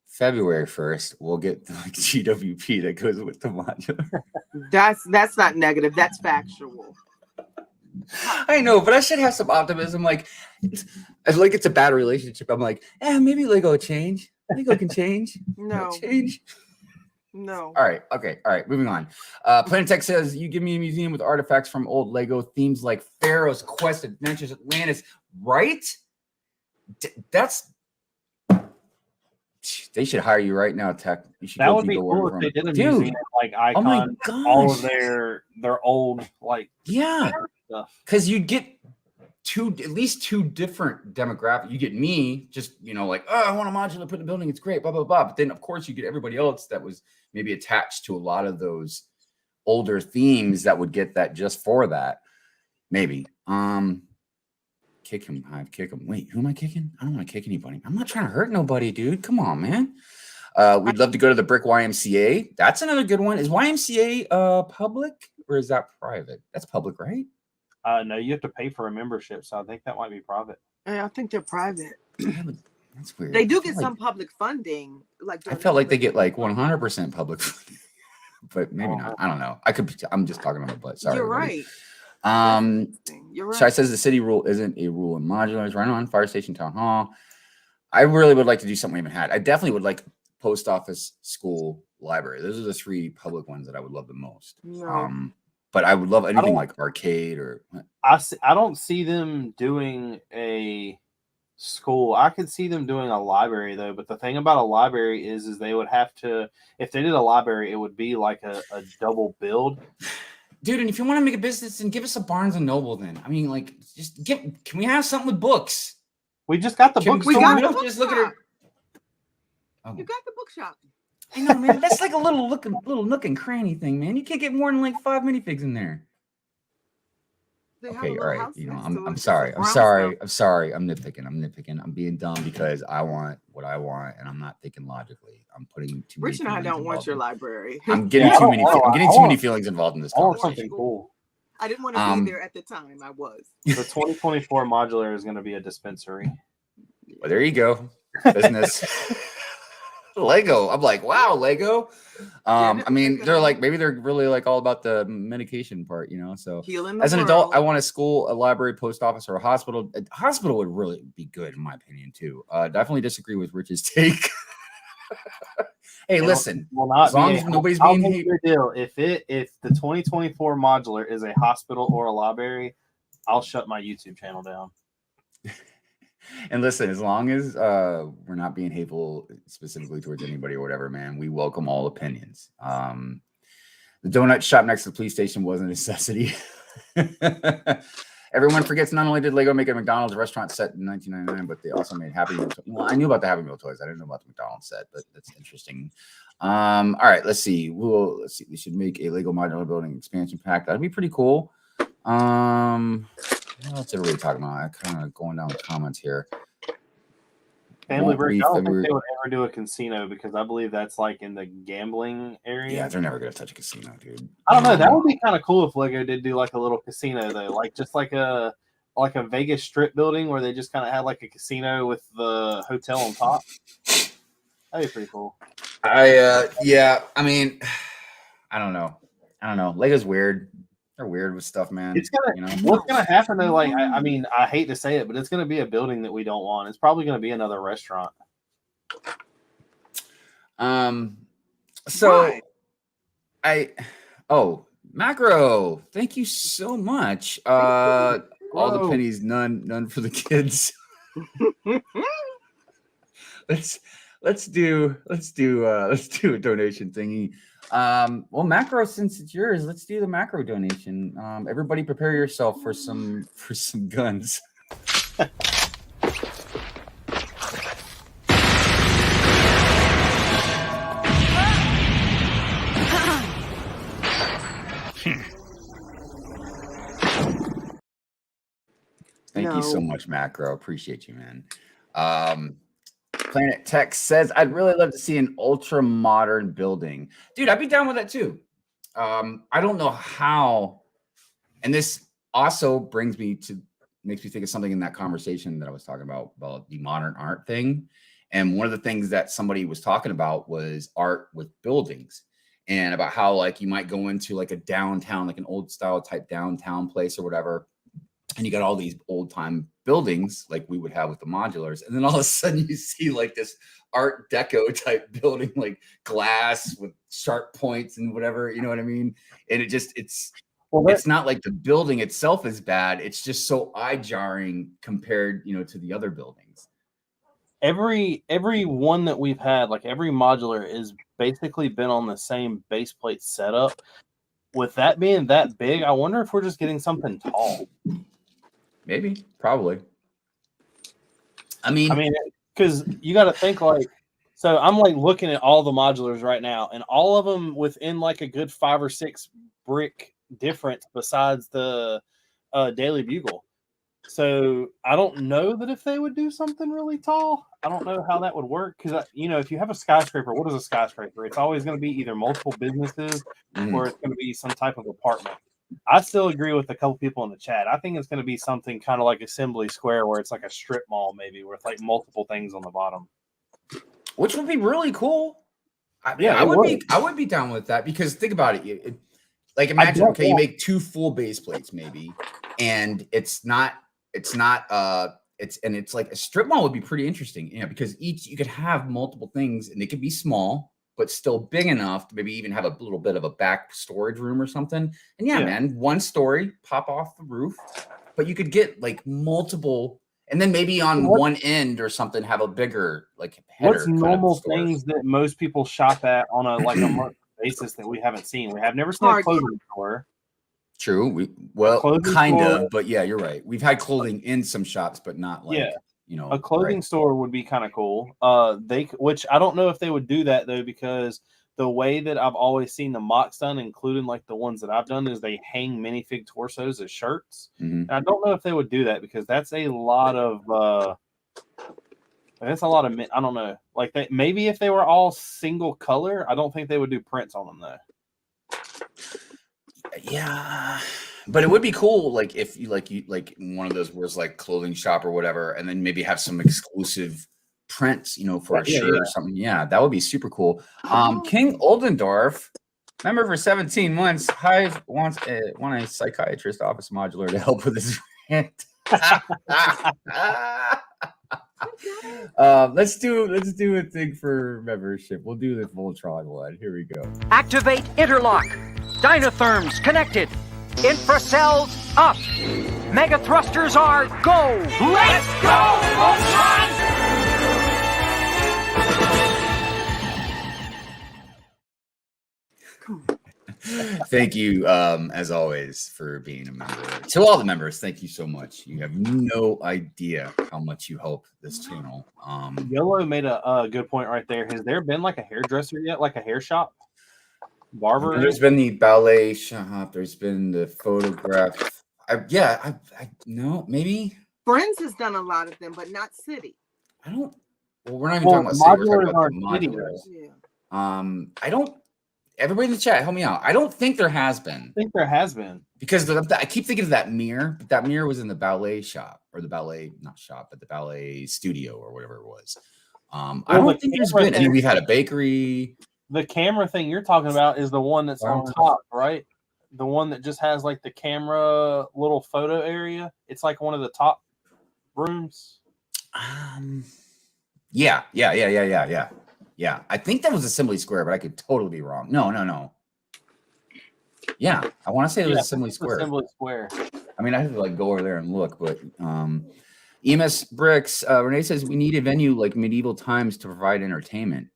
S1: February 1st, we'll get the like GWP that goes with the modular.
S3: That's not negative. That's factual.
S1: I know, but I should have some optimism. Like, it's a bad relationship. I'm like, maybe Lego will change. Lego can change.
S3: No.
S1: Change.
S3: No.
S1: All right. Okay. All right. Moving on. Planet Tech says, you give me a museum with artifacts from old Lego themes like Pharaoh's Quest, Adventures, Atlantis, right? They should hire you right now, Tech. You should
S2: that would be cool if they did a museum like icon, all of their old like stuff.
S1: Because you get at least two different demographics. You get me, just like, oh, I want a modular put in the building. It's great, blah blah blah. But then of course you get everybody else that was maybe attached to a lot of those older themes that would get that just for that. Maybe. Kick him, Hive. Kick him. Wait, who am I kicking? I don't want to kick anybody. I'm not trying to hurt nobody, dude. Come on, man. We'd love to go to the Brick YMCA. That's another good one. Is YMCA public or is that private? That's public, right?
S2: No, you have to pay for a membership, so I think that might be private.
S3: Yeah, I think they're private.
S1: That's weird.
S3: They do get some public funding. Like
S1: I felt like they get like 100% public funding, but maybe not. I don't know. I'm just talking on my butt. Sorry.
S3: You're right.
S1: You're right. Shai says the city rule isn't a rule in modulars. Right on Fire Station, Town Hall. I really would like to do something we haven't had. I definitely would like post office, school, library. Those are the three public ones that I would love the most.
S3: No.
S1: But I would love anything like arcade or.
S2: I don't see them doing a school. I could see them doing a library though. But the thing about a library is they would have to. If they did a library, it would be like a double build.
S1: Dude, and if you want to make a business, then give us a Barnes and Noble. Then I mean, like, just can we have something with books?
S2: We just got the books.
S3: We got the bookshop.
S1: Just look at it. Oh.
S3: You got the bookshop.
S1: I know, man. That's like a little nook and cranny thing, man. You can't get more than like 5 minifigs in there. Okay, all right. I'm sorry. I'm nitpicking. I'm being dumb because I want what I want, and I'm not thinking logically. I'm putting too many.
S3: Rich and I don't want your library.
S1: I'm getting too many. I'm getting too many feelings involved in this conversation.
S2: Cool.
S3: I didn't want to be there at the time. I was.
S2: The 2024 modular is going to be a dispensary.
S1: Well, there you go. Business. Lego. I'm like, wow, Lego. I mean, they're like, maybe they're really like all about the medication part, So as an adult, I want a school, a library, post office, or a hospital. A hospital would really be good, in my opinion, too. Definitely disagree with Rich's take. Hey, listen. As long as nobody's being
S2: your deal. If the 2024 modular is a hospital or a library, I'll shut my YouTube channel down.
S1: And listen, as long as we're not being hateful specifically towards anybody or whatever, man, we welcome all opinions. The donut shop next to the police station was a necessity. Everyone forgets not only did Lego make a McDonald's restaurant set in 1999, but they also made Happy Meal toys. Well, I knew about the Happy Meal toys. I didn't know about the McDonald's set, but that's interesting. All right, let's see. Let's see. We should make a Lego modular building expansion pack. That'd be pretty cool. What's everybody talking about? I'm kind of going down the comments here.
S2: Family Brick. I don't think
S1: February.
S2: they would ever do a casino because I believe that's like in the gambling area.
S1: Yeah, they're never gonna touch a casino, dude.
S2: I don't know. That would be kind of cool if Lego did do like a little casino though, like just like a Vegas strip building where they just kind of had like a casino with the hotel on top. That'd be pretty cool.
S1: Yeah, I mean, I don't know. Lego's weird. They're weird with stuff, man.
S2: It's gonna what's gonna happen though, like I mean, I hate to say it, but it's gonna be a building that we don't want. It's probably gonna be another restaurant.
S1: So Macro, thank you so much. All the pennies, none for the kids. let's do a donation thingy. Well, Macro, since it's yours, let's do the Macro donation. Everybody prepare yourself for some guns. Thank you so much, Macro. Appreciate you, man. Planet Tech says, I'd really love to see an ultra modern building. Dude, I'd be down with that too. I don't know how. And this also makes me think of something in that conversation that I was talking about the modern art thing. And one of the things that somebody was talking about was art with buildings and about how like you might go into like a downtown, like an old style type downtown place or whatever. And you got all these old time buildings like we would have with the modulars. And then all of a sudden you see like this art deco type building, like glass with sharp points and whatever, you know what I mean? And it's not like the building itself is bad. It's just so eye jarring compared, to the other buildings.
S2: Every one that we've had, like every modular is basically been on the same base plate setup. With that being that big, I wonder if we're just getting something tall.
S1: Maybe, probably. I mean,
S2: because you got to think like, so I'm like looking at all the modulars right now, and all of them within like a good 5 or 6 brick difference besides the Daily Bugle. So I don't know that if they would do something really tall, I don't know how that would work. Because if you have a skyscraper, what is a skyscraper? It's always going to be either multiple businesses or it's going to be some type of apartment. I still agree with a couple people in the chat. I think it's going to be something kind of like Assembly Square, where it's like a strip mall, maybe with like multiple things on the bottom,
S1: which would be really cool. I would be down with that because think about it. Like imagine, you make 2 full base plates maybe, and it's like a strip mall would be pretty interesting, because each you could have multiple things and they could be small but still big enough to maybe even have a little bit of a back storage room or something. And man, 1 story, pop off the roof, but you could get like multiple, and then maybe on one end or something have a bigger like header.
S2: What's normal things that most people shop at on a monthly basis that we haven't seen? We have never seen a clothing store.
S1: True. Kind of, but yeah, you're right. We've had clothing in some shops, but not like a
S2: clothing store would be kind of cool. Which I don't know if they would do that though, because the way that I've always seen the mocks done, including like the ones that I've done, is they hang minifig torsos as shirts. And I don't know if they would do that because that's a lot of I don't know. Like that, maybe if they were all single color, I don't think they would do prints on them though.
S1: Yeah, but it would be cool, like if you like one of those was like clothing shop or whatever, and then maybe have some exclusive prints, for a shirt or something. Yeah, that would be super cool. King Oldendorf, member for 17 months. Hive wants a psychiatrist office modular to help with his rant. Let's do a thing for membership. We'll do the Voltron one. Here we go.
S4: Activate interlock. Dynatherms connected. Infracells up. Mega thrusters are go. Let's go, Voltron!
S1: Thank you, as always, for being a member. To all the members, thank you so much. You have no idea how much you help this channel.
S2: Yellow made a good point right there. Has there been like a hairdresser yet, like a hair shop? Barber?
S1: There's been the ballet shop. There's been the photograph. No, maybe.
S3: Friends has done a lot of them, but not City.
S1: I don't Well, we're not even talking about city. We're talking
S2: modulars
S1: about the
S2: aren't city,
S1: modulars.
S3: Yeah.
S1: I don't. Everybody in the chat, help me out. I don't think there has been.
S2: I think there has been.
S1: Because I keep thinking of that mirror, but that mirror was in the ballet shop or the ballet, not shop, but the ballet studio or whatever it was. I don't think there's been. I mean, we've had a bakery.
S2: The camera thing you're talking about is the one that's on top, right? The one that just has like the camera little photo area. It's like one of the top rooms.
S1: Yeah. I think that was Assembly Square, but I could totally be wrong. No. Yeah, I want to say it was Assembly Square.
S2: Assembly Square.
S1: I mean, I have to like go over there and look, but EMS Bricks, Renee says we need a venue like medieval times to provide entertainment.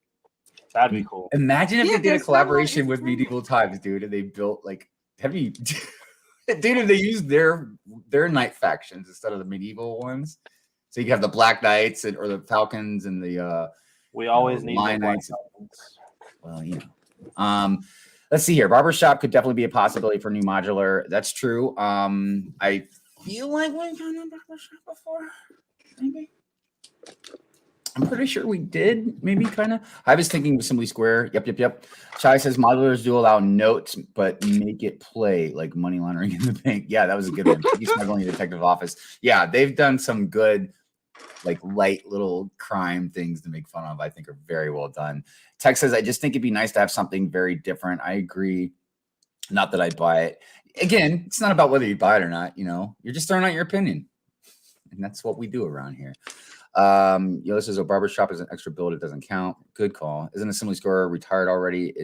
S2: That'd be cool.
S1: Imagine if they did a collaboration with medieval times, dude, and they built like heavy dude, if they used their knight factions instead of the medieval ones. So you have the Black Knights or the Falcons and the
S2: we always need
S1: Lion Knights. Well, let's see here. Barbershop could definitely be a possibility for new modular. That's true. I feel like we've done a barbershop before. Maybe. I'm pretty sure we did. Maybe kind of. I was thinking Assembly Square. Yep. Shai says modulars do allow notes, but make it play like money laundering in the bank. Yeah, that was a good one. Smuggling in the detective office. Yeah, they've done some good, like light little crime things to make fun of. I think are very well done. Tech says, I just think it'd be nice to have something very different. I agree. Not that I'd buy it. Again, it's not about whether you buy it or not. You're just throwing out your opinion. And that's what we do around here. This says a barbershop is an extra build. It doesn't count. Good call. Isn't Assembly Square retired already?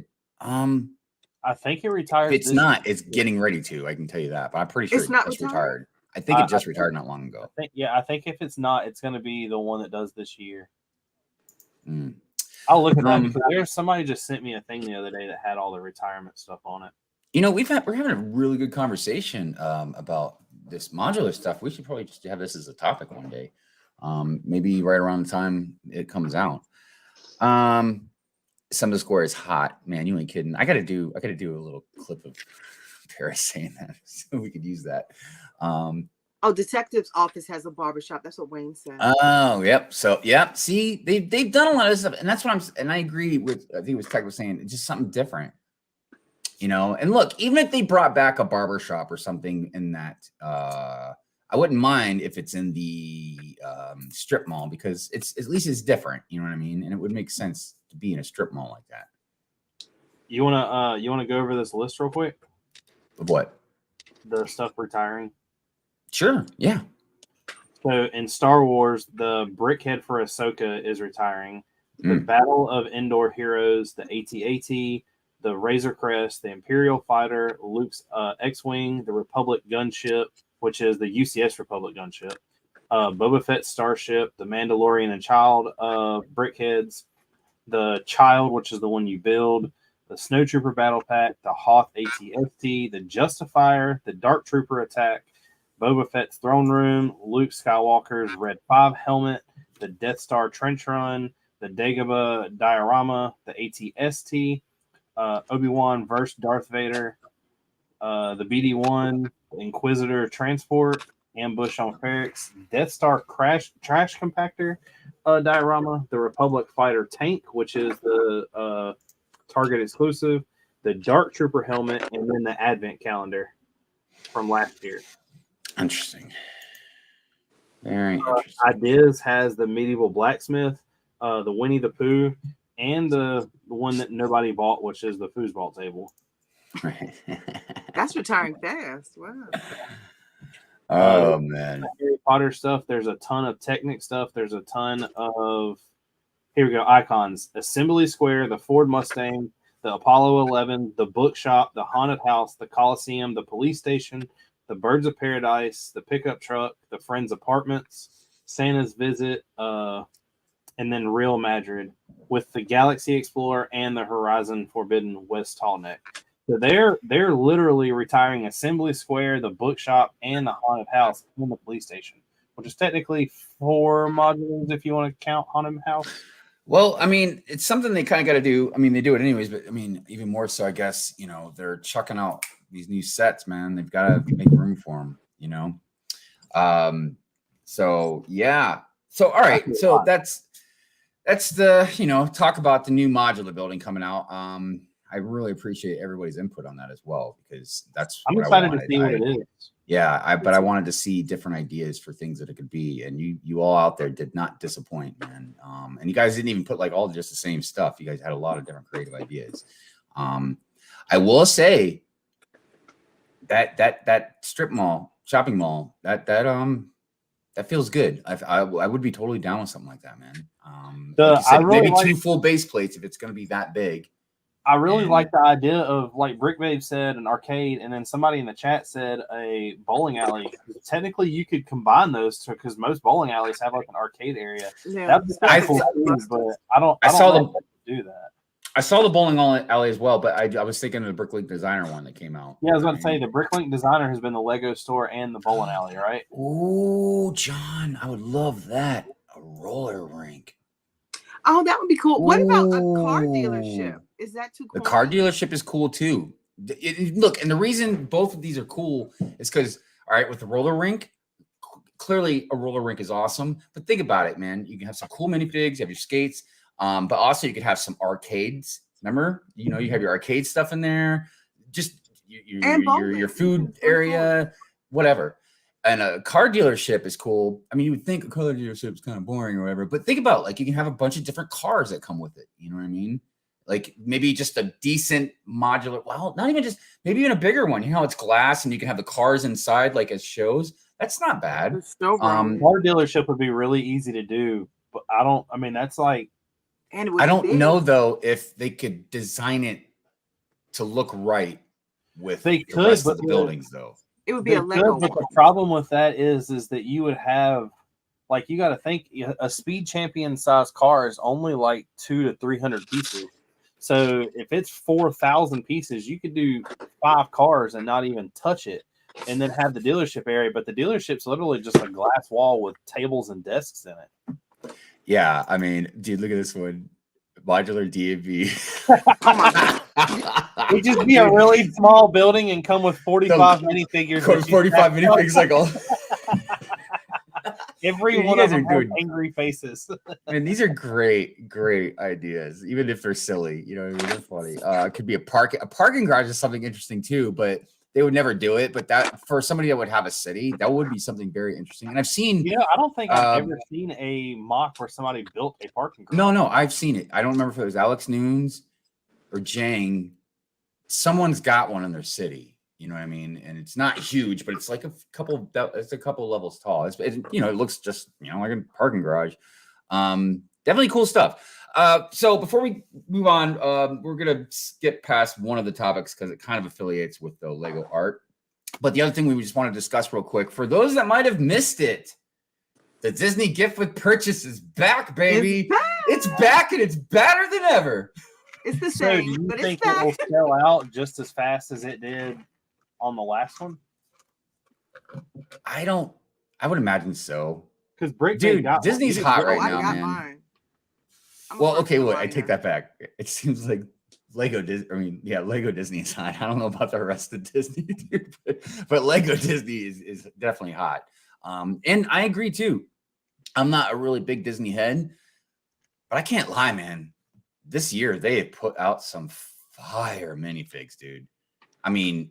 S2: I think it retired.
S1: It's not. It's getting ready to. I can tell you that. But I'm pretty sure
S3: it's not
S1: just retired. I think it just retired not long ago.
S2: I think if it's not, it's going to be the one that does this year. I'll look at that because there's somebody just sent me a thing the other day that had all the retirement stuff on it.
S1: We're having a really good conversation about this modular stuff. We should probably just have this as a topic one day. Maybe right around the time it comes out. Some of the score is hot, man. You ain't kidding. I gotta do a little clip of Paris saying that so we could use that.
S3: Detective's office has a barbershop. That's what Wayne said.
S1: Oh, yep. So, yep. See, they've done a lot of stuff, and that's what and I agree with. I think it was Tech was saying just something different, And look, even if they brought back a barbershop or something in that, I wouldn't mind if it's in the strip mall because it's at least it's different. You know what I mean? And it would make sense to be in a strip mall like that.
S2: You wanna go over this list real quick?
S1: Of what?
S2: The stuff retiring.
S1: Sure. Yeah.
S2: So in Star Wars, the Brickhead for Ahsoka is retiring. The Battle of Endor Heroes, the AT-AT, the Razor Crest, the Imperial Fighter, Luke's X-Wing, the Republic Gunship, which is the UCS Republic Gunship, Boba Fett's Starship, the Mandalorian and Child Brickheads, the Child, which is the one you build, the Snowtrooper Battle Pack, the Hoth AT-ST, the Justifier, the Dark Trooper Attack, Boba Fett's Throne Room, Luke Skywalker's Red 5 Helmet, the Death Star Trench Run, the Dagobah Diorama, the AT-ST, Obi-Wan vs. Darth Vader, the BD-1, Inquisitor Transport, Ambush on Ferrix, Death Star Trash Compactor Diorama, the Republic Fighter Tank, which is the Target exclusive, the Dark Trooper Helmet, and then the Advent Calendar from last year.
S1: Interesting. Very interesting.
S2: Ideas has the Medieval Blacksmith, the Winnie the Pooh, and the one that nobody bought, which is the foosball table.
S3: That's retiring fast. Wow.
S1: Oh man.
S2: Harry Potter stuff. There's a ton of Technic stuff. There's a ton of here we go. Icons. Assembly Square, the Ford Mustang, the Apollo 11, the bookshop, the haunted house, the Coliseum, the police station, the Birds of Paradise, the pickup truck, the Friends Apartments, Santa's Visit, and then Real Madrid with the Galaxy Explorer and the Horizon Forbidden West Tallneck. So they're literally retiring Assembly Square, the bookshop, and the haunted house and the police station, which is technically 4 modules if you want to count haunted house.
S1: Well, I mean, it's something they kind of got to do. I mean, they do it anyways, but I mean, even more so, I guess, they're chucking out these new sets, man. They've got to make room for them, So, yeah. So, all right. So that's the, talk about the new modular building coming out. I really appreciate everybody's input on that as well, because that's
S2: I'm
S1: what
S2: excited
S1: I
S2: to
S1: wanted.
S2: see what it is.
S1: Yeah, but I wanted to see different ideas for things that it could be, and you all out there did not disappoint, man. And you guys didn't even put like all just the same stuff. You guys had a lot of different creative ideas. I will say that strip mall, shopping mall, that feels good. I would be totally down with something like that, man. Like you said, maybe 2 full base plates if it's going to be that big.
S2: I really like the idea of, like Brick Babe said, an arcade, and then somebody in the chat said a bowling alley. Technically, you could combine those two, because most bowling alleys have like an arcade area.
S3: Yeah.
S2: That's cool, but I don't know if they do that.
S1: I saw the bowling alley as well, but I was thinking of the Bricklink Designer one that came out.
S2: Yeah, I was about to say the Bricklink Designer has been the Lego store and the bowling alley, right?
S1: Oh, John, I would love that. A roller rink.
S3: Oh, that would be cool. What about a car dealership? Is that too cool?
S1: The car dealership is cool too. Look, and the reason both of these are cool is because, all right, with the roller rink, clearly a roller rink is awesome. But think about it, man. You can have some cool minifigs, you have your skates, but also you could have some arcades. Remember, you have your arcade stuff in there, just your food area, whatever. And a car dealership is cool. I mean, you would think a car dealership is kind of boring or whatever, but think about it. Like, you can have a bunch of different cars that come with it. You know what I mean? Like maybe just a decent modular, well, not even just, maybe even a bigger one. It's glass and you can have the cars inside like as shows. That's not bad.
S2: Car dealership would be really easy to do, but that's like,
S3: and
S1: I don't know though if they could design it to look right with the rest of the buildings though.
S3: It would be a Lego.
S2: But the problem with that is that you would have, like, you got to think a Speed Champion size car is only like 200 to 300 pieces. So if it's 4,000 pieces, you could do 5 cars and not even touch it, and then have the dealership area. But the dealership's literally just a glass wall with tables and desks in it.
S1: Yeah, I mean, dude, look at this one. Modular DAV.
S2: Oh my God. It'd just be a really small building and come with 45 minifigures.
S1: 45 minifigs, like all.
S2: Every one of them has angry faces.
S1: Man, these are great ideas, even if they're silly. You know what I mean? They're funny. It could be a parking garage is something interesting too, but they would never do it. But that, for somebody that would have a city, that would be something very interesting. And I've seen,
S2: I don't think I've ever seen a mock where somebody built a parking garage.
S1: No, I've seen it. I don't remember if it was Alex Nunes or Jang. Someone's got one in their city. You know what I mean? And it's not huge, but it's like a couple levels tall. It looks just, like a parking garage. Definitely cool stuff. So before we move on, we're going to skip past one of the topics because it kind of affiliates with the Lego art. But the other thing we just want to discuss real quick, for those that might have missed it, the Disney gift with purchase is back, baby. It's back and it's better than ever.
S3: It's the same.
S2: So do you think it will sell out just as fast as it did on the last one?
S1: I would imagine so.
S2: Because Brick,
S1: dude, Disney's hot right now, man.
S3: Mine.
S1: Well, okay, look, I take that back. It seems like Lego Disney is hot. I don't know about the rest of Disney, dude, but Lego Disney is definitely hot. And I agree too. I'm not a really big Disney head, but I can't lie, man. This year they have put out some fire minifigs, dude. I mean,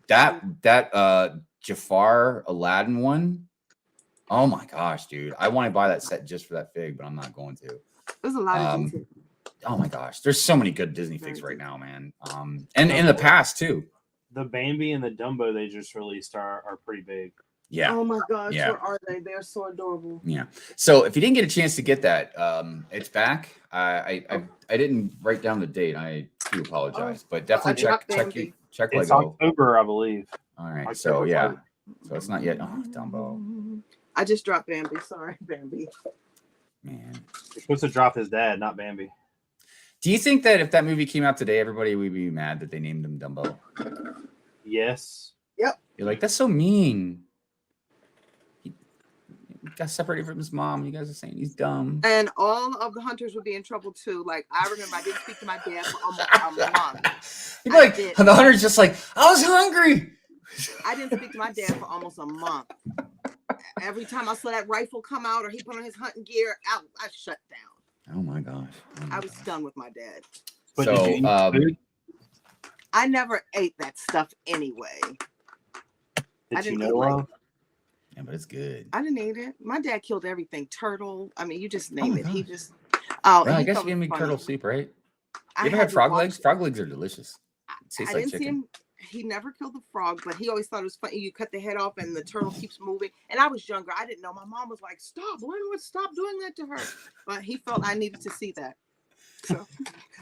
S1: that Jafar Aladdin one. Oh my gosh, dude. I want to buy that set just for that fig, but I'm not going to.
S3: There's a lot of things.
S1: Oh my gosh. There's so many good Disney figs right now, man. And in the past too.
S2: The Bambi and the Dumbo they just released are pretty big.
S1: Yeah.
S3: Oh my gosh,
S1: yeah.
S3: Where are they? They're so adorable.
S1: Yeah. So if you didn't get a chance to get that, it's back. I didn't write down the date. I do apologize, but definitely check
S2: It's
S1: Lego.
S2: October, I believe.
S1: All right. So yeah. So it's not yet. Oh, Dumbo.
S3: I just dropped Bambi. Sorry, Bambi.
S1: Man.
S2: You're supposed to drop his dad, not Bambi.
S1: Do you think that if that movie came out today, everybody would be mad that they named him Dumbo?
S2: Yes.
S3: Yep.
S1: You're like, that's so mean. He got separated from his mom. You guys are saying he's dumb.
S3: And all of the hunters would be in trouble too. Like, I remember I didn't speak to my dad for almost a month.
S1: You'd be like, and the hunter's just like, I was hungry.
S3: I didn't speak to my dad for almost a month. Every time I saw that rifle come out or he put on his hunting gear, I shut down.
S1: Oh my gosh.
S3: I was done with my dad.
S2: But
S1: So,
S2: did you eat food?
S3: I never ate that stuff anyway. I
S2: That you
S3: didn't
S2: know
S3: eat like
S2: of?
S1: Yeah, but it's good.
S3: I didn't eat it. My dad killed everything. Turtle. I mean, you just name
S1: my
S3: it. He
S1: gosh.
S3: just.
S1: Well, I
S3: he
S1: guess
S3: thought
S1: you
S3: it
S1: gave me
S3: was
S1: turtle
S3: funny.
S1: soup, right?
S3: I
S1: You ever
S3: had
S1: had
S3: to
S1: frog
S3: watch
S1: legs?
S3: it.
S1: Frog legs are delicious. It tastes
S3: I
S1: like
S3: didn't see
S1: chicken.
S3: him. He never killed the frog, but he always thought it was funny. You cut the head off and the turtle keeps moving. And I was younger. I didn't know. My mom was like, "Stop! When would stop doing that to her?" But he felt I needed to see that. So,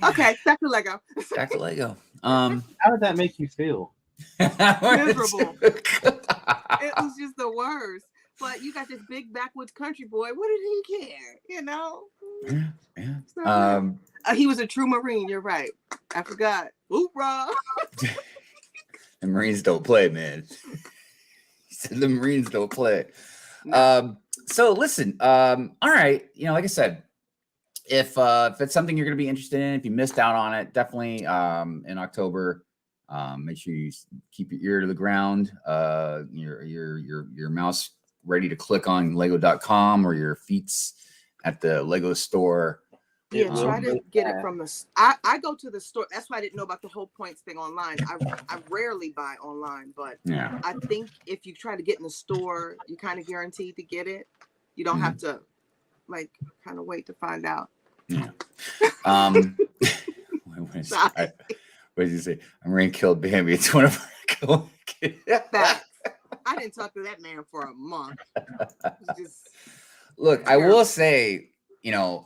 S3: okay, back to Lego.
S1: Back to Lego.
S2: How did that make you feel?
S3: Miserable. It was just the worst. But you got this big backwoods country boy. What did he care? You know?
S1: Yeah.
S3: So, he was a true Marine. You're right. I forgot. Hoorah!
S1: The Marines don't play, man. He said the Marines don't play.
S3: No.
S1: So listen, all right. You know, like I said, if it's something you're going to be interested in, if you missed out on it, definitely in October, make sure you keep your ear to the ground, your mouse ready to click on lego.com or your feet's at the Lego store.
S3: Yeah, try to get it from the. I go to the store. That's why I didn't know about the whole points thing online. I rarely buy online, but
S1: Yeah.
S3: I think if you try to get in the store, you kind of guaranteed to get it. You don't have to like kind of wait to find out.
S1: Yeah. What did you say? I'm Marine killed Bambi. It's one of our
S3: Facts. I didn't talk to that man for a month. Just
S1: Look, I will say, you know,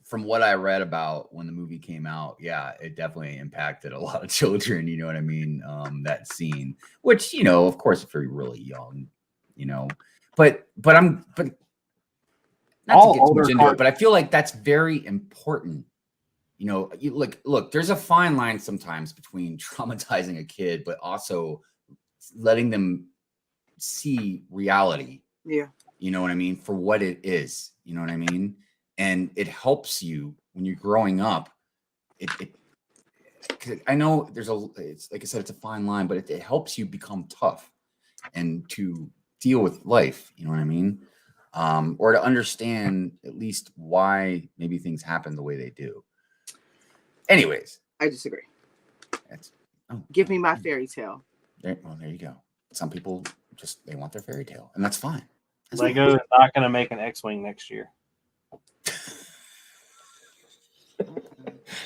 S1: from what I read about when the movie came out, yeah, it definitely impacted a lot of children. You know what I mean? That scene, which, you know, of course, if you're really young, you know, but not to get too much into it, but I feel like that's very important. You know, look, there's a fine line sometimes between traumatizing a kid, but also letting them see reality.
S3: Yeah.
S1: You know what I mean? For what it is. You know what I mean? And it helps you when you're growing up. I know it's like I said, it's a fine line, but it helps you become tough and to deal with life. You know what I mean? Or to understand at least why maybe things happen the way they do. Anyways,
S3: I disagree. Give me my fairy tale.
S1: There you go. Some people they want their fairy tale, and that's fine.
S2: Lego is not going to make an X-Wing next year.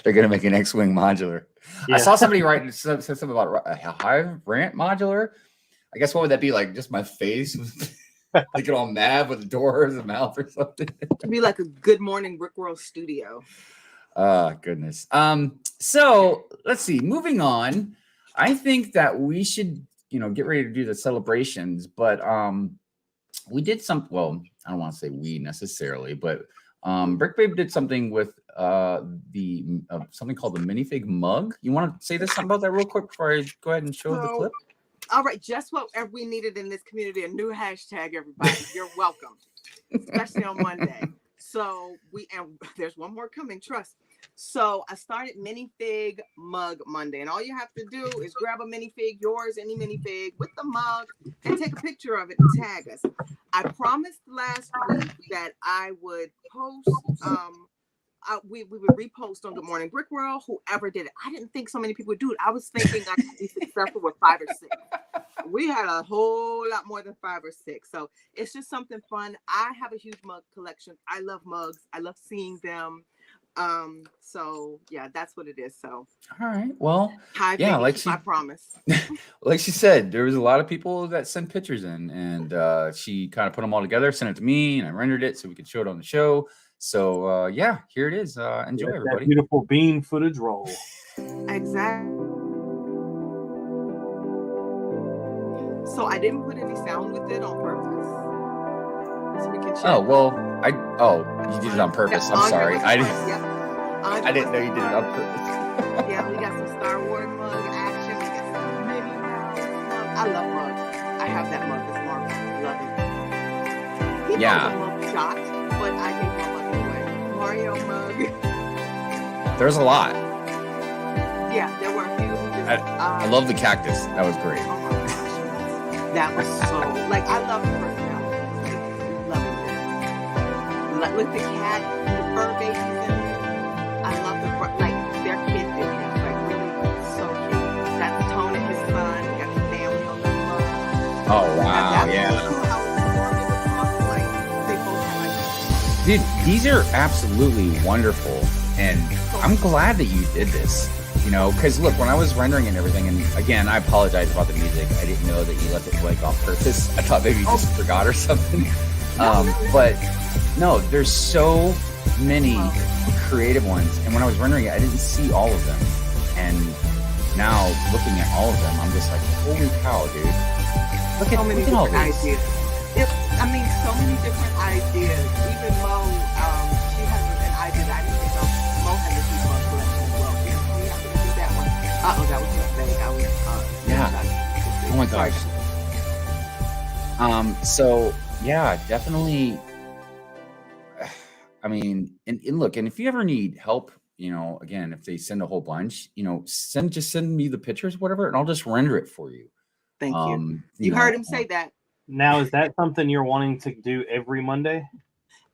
S1: They're going to make an X-Wing modular. Yeah. I saw somebody said something about a Hive rant modular. I guess what would that be like? Just my face, like it all mad with the doors and mouth or something.
S3: It'd be like a Good Morning Brickworld studio.
S1: Oh goodness. So let's see. Moving on. I think that we should, get ready to do the celebrations, but we did some. Well, I don't want to say we necessarily, but Brick Babe did something with something called the minifig mug. You want to say something about that real quick before I go ahead and show the clip?
S3: All right, just what we needed in this community, a new hashtag, everybody. You're welcome, especially on Monday. So there's one more coming, trust. So I started minifig mug Monday, and all you have to do is grab a minifig, yours, any minifig, with the mug, and take a picture of it and tag us. I promised last week that I would post, we would repost on Good Morning Brick World, whoever did it. I didn't think so many people would do it. I was thinking I could be successful with 5 or 6. We had a whole lot more than 5 or 6. So it's just something fun. I have a huge mug collection. I love mugs. I love seeing them. So yeah, that's what it is. So
S1: all right. Well,
S3: yeah, like I promise.
S1: Like she said, there was a lot of people that sent pictures in, and she kind of put them all together, sent it to me, and I rendered it so we could show it on the show. So yeah, here it is. Enjoy, everybody.
S2: That beautiful bean footage roll.
S3: Exactly. So I didn't put any sound with it on purpose. So we can check.
S1: Oh well, you did it on purpose. I'm sorry. I didn't know you did it on purpose.
S3: Yeah, we got some Star Wars mug action. We got some Minnie Mouse mug. I love mugs. I have that mug this morning. Love it. He knows a mug shot, but I gave him a mug anyway. Mario mug.
S1: There's a lot.
S3: Yeah, there were a few.
S1: I love the cactus. That was great.
S3: Oh my gosh. That was so, I love the personality. Love it. With the cat, fur babies in there. I love their kid videos, like really so cute. That's Tone and his son. They got the family on the front.
S1: Oh wow,
S3: That's
S1: yeah.
S3: really cool how they were talking, like they both have like
S1: Dude, these are absolutely wonderful, and I'm glad that you did this. You know, because look, when I was rendering and everything, and again, I apologize about the music. I didn't know that you left it blank on purpose. I thought maybe you just forgot or something. But no, there's so many creative ones, and when I was rendering it, I didn't see all of them. And now, looking at all of them, I'm just like, holy cow, dude! Look
S3: so many
S1: at all
S3: different
S1: these.
S3: ideas. I mean, so many different ideas. Even Mo, she has an idea that I didn't think of. Mo has a huge one collection as well. Yeah, we have to do that one. That was mistake. I was
S1: Yeah. Oh my gosh. So yeah, definitely. I mean, and look, and if you ever need help, you know, again, if they send a whole bunch, you know, send me the pictures, whatever, and I'll just render it for you.
S3: Thank you.
S1: You
S3: heard
S1: know,
S3: him say that.
S2: Now, is that something you're wanting to do every Monday?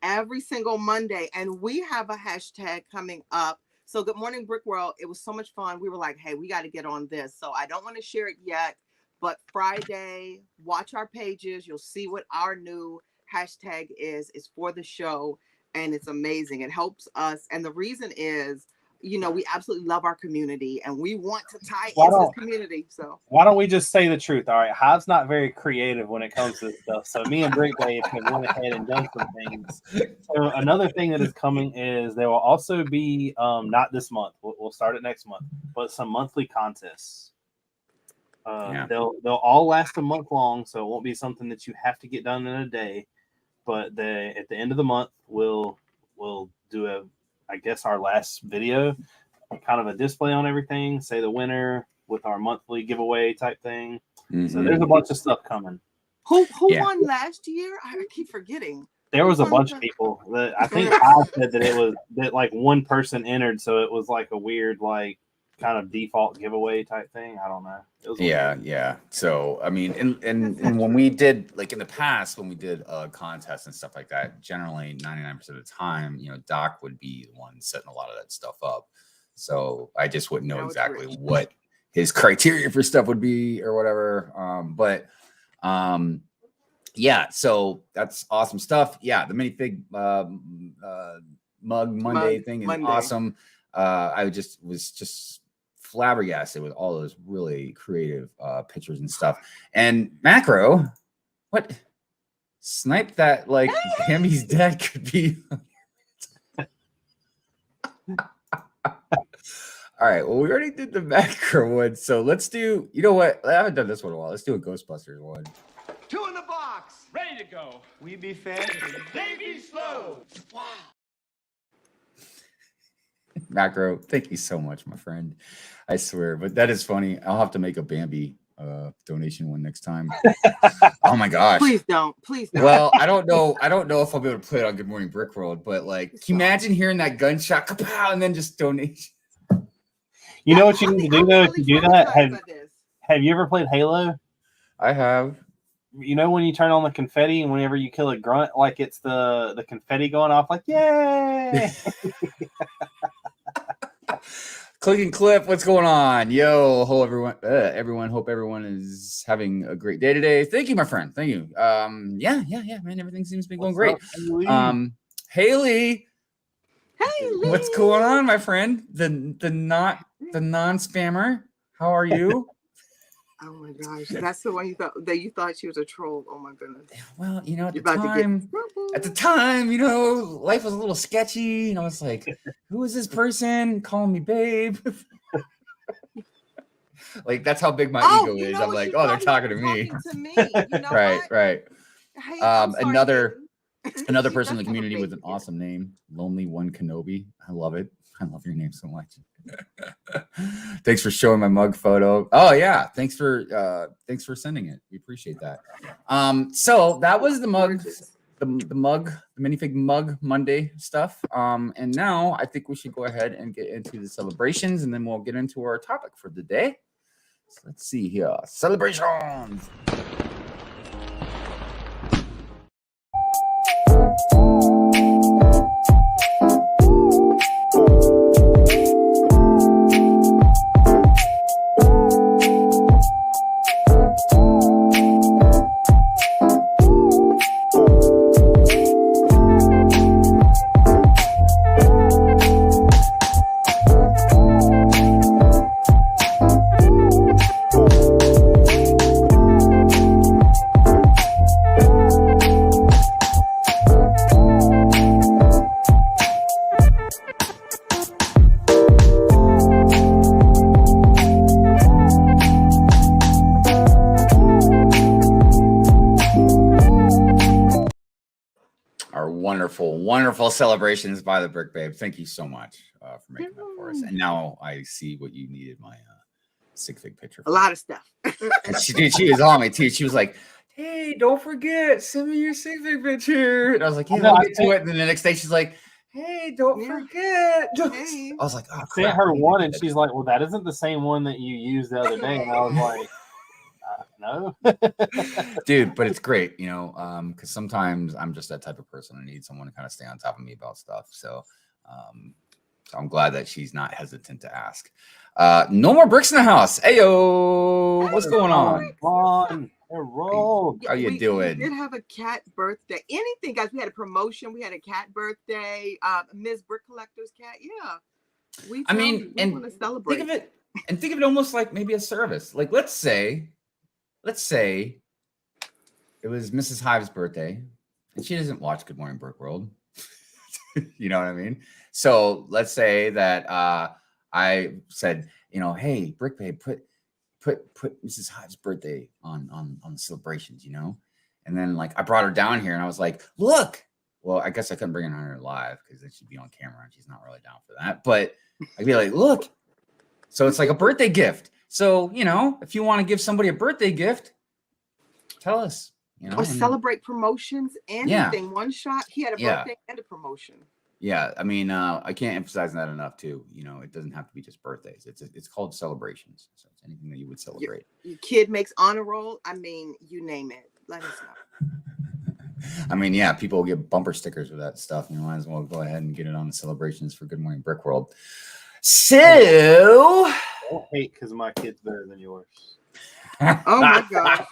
S3: Every single Monday. And we have a hashtag coming up. So Good Morning Brick World. It was so much fun. We were like, hey, we got to get on this. So I don't want to share it yet, but Friday, watch our pages. You'll see what our new hashtag is. It's for the show. And it's amazing. It helps us. And the reason is, you know, we absolutely love our community and we want to tie into this community. So
S2: why don't we just say the truth? All right, Hive's not very creative when it comes to this stuff. So me and Brick Dave have went ahead and done some things. So another thing that is coming is there will also be not this month. We'll start it next month, but some monthly contests. They'll all last a month long, so it won't be something that you have to get done in a day. But at the end of the month, we'll do I guess our last video, kind of a display on everything, say the winner with our monthly giveaway type thing. Mm-hmm. So there's a bunch of stuff coming.
S3: Who won last year? I keep forgetting.
S2: There was a bunch of people that I think I said that like one person entered, so it was like a weird like kind of default giveaway type thing. I don't know. It was
S1: yeah. So I mean, and when we did like in the past when we did contests and stuff like that, generally 99% of the time, you know, Doc would be the one setting a lot of that stuff up. So I just wouldn't know exactly what his criteria for stuff would be or whatever. Yeah. So that's awesome stuff. Yeah, the minifig mug Monday thing is awesome. I was just flabbergasted with all those really creative pictures and stuff. And Macro, what snipe that like Bambi's dad could be. All right, well, we already did the Macro one, so let's do, you know what, I haven't done this one in a while. Let's do a Ghostbusters one.
S5: 2 in the box, ready to go. We be fast, they be slow. Wow.
S1: Macro, thank you so much, my friend. I swear, but that is funny. I'll have to make a Bambi donation one next time. Oh my gosh.
S3: Please don't.
S1: Well, I don't know if I'll be able to play it on Good Morning Brick World, but like, can you imagine hearing that gunshot, kapow, and then just donation?
S2: You know what you need to do though if you do that? Have you ever played Halo?
S1: I have.
S2: You know when you turn on the confetti and whenever you kill a grunt, like it's the confetti going off, like yay!
S1: Click and Clip, what's going on? Yo, hello everyone. Hope everyone is having a great day today. Thank you, my friend. Thank you. Yeah, man. Everything seems to be going great. Haley.
S3: Hey,
S1: what's going on, my friend? The non-spammer. How are you?
S3: Oh my gosh, that's the one you thought she was a troll. Oh my goodness.
S1: Well, you know, at the time, you know, life was a little sketchy. You know, it's like, who is this person calling me babe? Like that's how big my ego is. I'm like, they're talking to me.
S3: You know
S1: right.
S3: Hey,
S1: another person in the community with an awesome name, Lonely One Kenobi. I love it. I love your name so much. Thanks for showing my mug photo. Oh yeah, thanks for sending it. We appreciate that. So that was the mug, the minifig mug Monday stuff. And now I think we should go ahead and get into the celebrations, and then we'll get into our topic for the day. So let's see here, celebrations. Wonderful celebrations by the Brick Babe. Thank you so much for making that for us. And now I see what you needed my sigfig picture for.
S3: A lot of stuff.
S1: And she was on me too. She was like, hey, don't forget, send me your sigfig picture. And I was like, yeah, I'll get to it. And then the next day she's like, hey, don't forget.
S3: Hey.
S1: I was like, oh,
S2: I sent her one and she's like, well, that isn't the same one that you used the other day. And I was like, no.
S1: Dude, but it's great, you know, because sometimes I'm just that type of person. I need someone to kind of stay on top of me about stuff. So I'm glad that she's not hesitant to ask. No more bricks in the house. Ayo, what's going on?
S2: How
S1: you doing?
S3: We did have a cat birthday. Anything, guys. We had a promotion. We had a cat birthday. Ms. Brick Collector's cat. Yeah. We want to celebrate.
S1: Think of it almost like maybe a service. Like let's say it was Mrs. Hive's birthday, and she doesn't watch Good Morning Brick World. You know what I mean? So let's say that I said, you know, hey, Brick Babe, put Mrs. Hive's birthday on the celebrations, you know? And then like I brought her down here and I was like, look. Well, I guess I couldn't bring her on here live because then she'd be on camera and she's not really down for that. But I'd be like, look. So it's like a birthday gift. So, you know, if you want to give somebody a birthday gift, tell us. You know,
S3: or celebrate promotions, anything. Yeah. One shot. He had a birthday and a promotion.
S1: Yeah, I mean, I can't emphasize that enough too. You know, it doesn't have to be just birthdays. It's called celebrations. So it's anything that you would celebrate.
S3: Your kid makes honor roll. I mean, you name it. Let us know.
S1: I mean, yeah, people get bumper stickers with that stuff. You might as well go ahead and get it on the celebrations for Good Morning Brick World. So,
S2: don't hate because my kid's better than yours.
S3: Oh my God.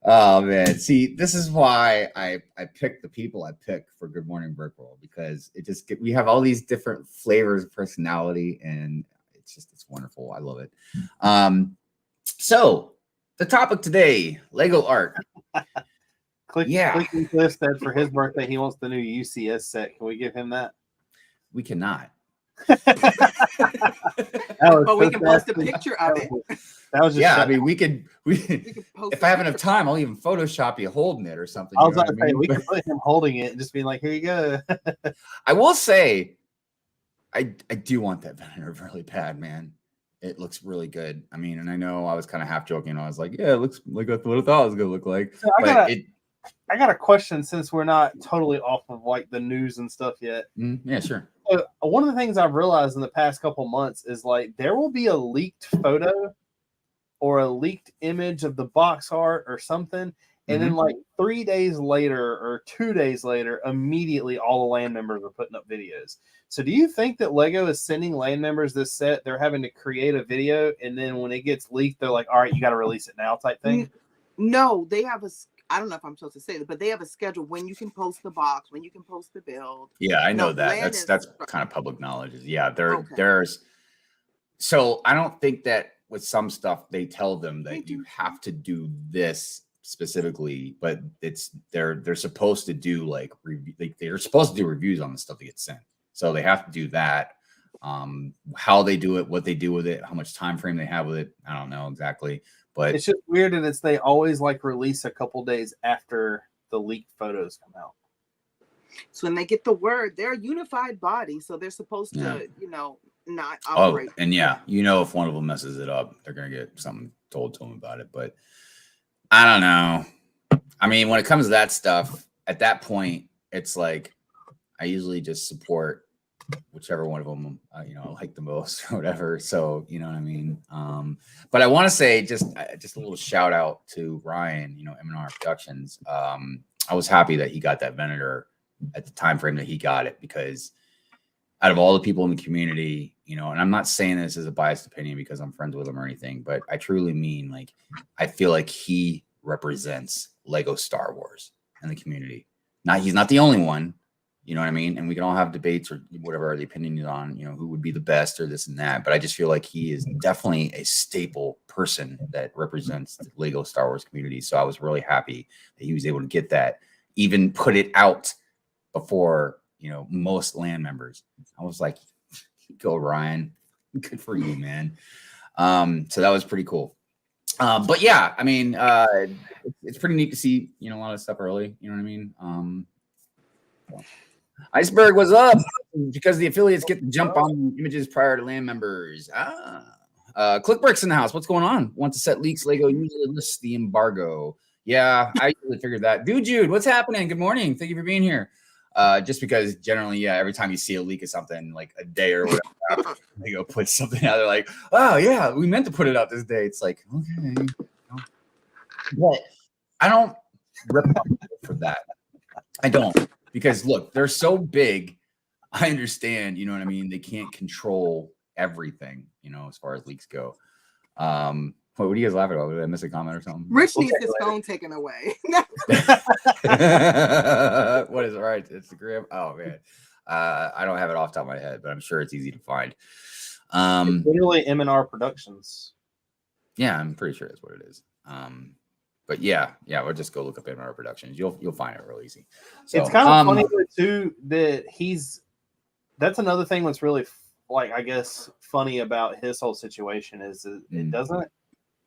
S1: Oh man, see, this is why I pick the people I pick for Good Morning Brick World, because it just we have all these different flavors of personality, and it's wonderful. I love it. So the topic today, Lego art.
S2: Click Cliff said for his birthday he wants the new UCS set. Can we give him that?
S1: We cannot.
S3: But we can post a picture of it.
S2: That was just
S1: I mean, we could if I have enough time, I'll even Photoshop you holding it or something.
S2: I was about to say we could put him holding it and just be like, here you go.
S1: I will say, I do want that banner really bad, man. It looks really good. I mean, and I know I was kind of half joking. I was like, yeah, it looks like what I thought it was gonna look like.
S2: So I got a question, since we're not totally off of like the news and stuff yet.
S1: Yeah, sure.
S2: One of the things I've realized in the past couple months is like there will be a leaked photo or a leaked image of the box art or something, and then like 3 days later or 2 days later, immediately all the land members are putting up videos. So do you think that Lego is sending land members this set? They're having to create a video, and then when it gets leaked, they're like, all right, you got to release it now type thing?
S3: No, they have I don't know if I'm supposed to say it, but they have a schedule when you can post the box, when you can post the build.
S1: Yeah, I know that. That's kind of public knowledge. Yeah, there's. So I don't think that with some stuff they tell them that you have to do this specifically, but they're supposed to do like they're supposed to do reviews on the stuff that gets sent. So they have to do that. How they do it, what they do with it, how much time frame they have with it, I don't know exactly. But
S2: it's just weird, and they always like release a couple days after the leaked photos come out.
S3: So when they get the word, they're a unified body, so they're supposed to, not operate.
S1: Oh, and if one of them messes it up, they're gonna get something told to them about it. But I don't know. I mean, when it comes to that stuff, at that point, it's like I usually just support whichever one of them I like the most or whatever. So you know what I mean. But I want to say just a little shout out to Ryan, M&R Productions. I was happy that he got that Venator at the time frame that he got it, because out of all the people in the community, you know, and I'm not saying this as a biased opinion because I'm friends with him or anything, but I truly mean, like, I feel like he represents Lego Star Wars in the community. He's not the only one, you know what I mean? And we can all have debates or whatever the opinion is on, you know, who would be the best or this and that. But I just feel like he is definitely a staple person that represents the Lego Star Wars community. So I was really happy that he was able to get that, even put it out before, you know, most land members. I was like, go Ryan, good for you, man. So that was pretty cool. But yeah, I mean, it's pretty neat to see, you know, a lot of stuff early, you know what I mean? Iceberg was up because the affiliates get to jump on images prior to land members. Click Bricks in the house. What's going on? Want to set leaks? Lego usually lists the embargo. Yeah, I usually figured that. Dude, Jude, what's happening? Good morning. Thank you for being here. Just because generally, yeah, every time you see a leak of something, like a day or whatever, Lego puts something out. They're like, oh yeah, we meant to put it out this day. It's like, okay, but I don't rip on for that. I don't, because look, they're so big. I understand, you know what I mean? They can't control everything, you know, as far as leaks go. What are you guys laughing about? Did I miss a comment or something?
S3: Rich needs his phone taken away.
S1: What is it? Right? Instagram? Oh man. I don't have it off the top of my head, but I'm sure it's easy to find.
S2: It's literally M&R Productions.
S1: Yeah, I'm pretty sure that's what it is. But yeah, we'll just go look up M&R Productions. You'll find it real easy. So,
S2: it's kind of funny too that that's another thing that's really like, I guess, funny about his whole situation is that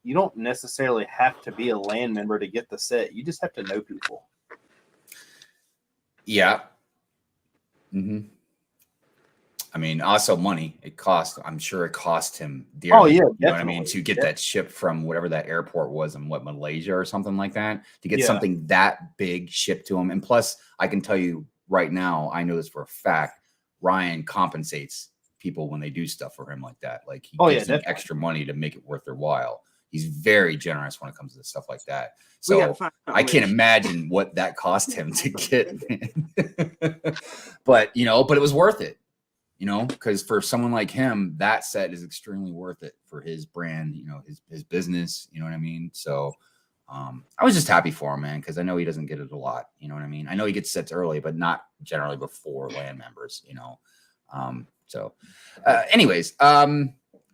S2: you don't necessarily have to be a land member to get the set. You just have to know people.
S1: Yeah. Mm-hmm. I mean, also money. It cost. I'm sure it cost him dearly.
S2: Oh yeah,
S1: you know what I mean? To get that ship from whatever that airport was in Malaysia or something like that, to get something that big shipped to him. And plus, I can tell you right now, I know this for a fact. Ryan compensates people when they do stuff for him like that. Like he gives them extra money to make it worth their while. He's very generous when it comes to stuff like that. So I can't imagine what that cost him to get. But it was worth it, because for someone like him, that set is extremely worth it for his brand, his business, you know what I mean? So I was just happy for him, man, because I know he doesn't get it a lot. You know what I mean? I know he gets sets early, but not generally before land members, anyways,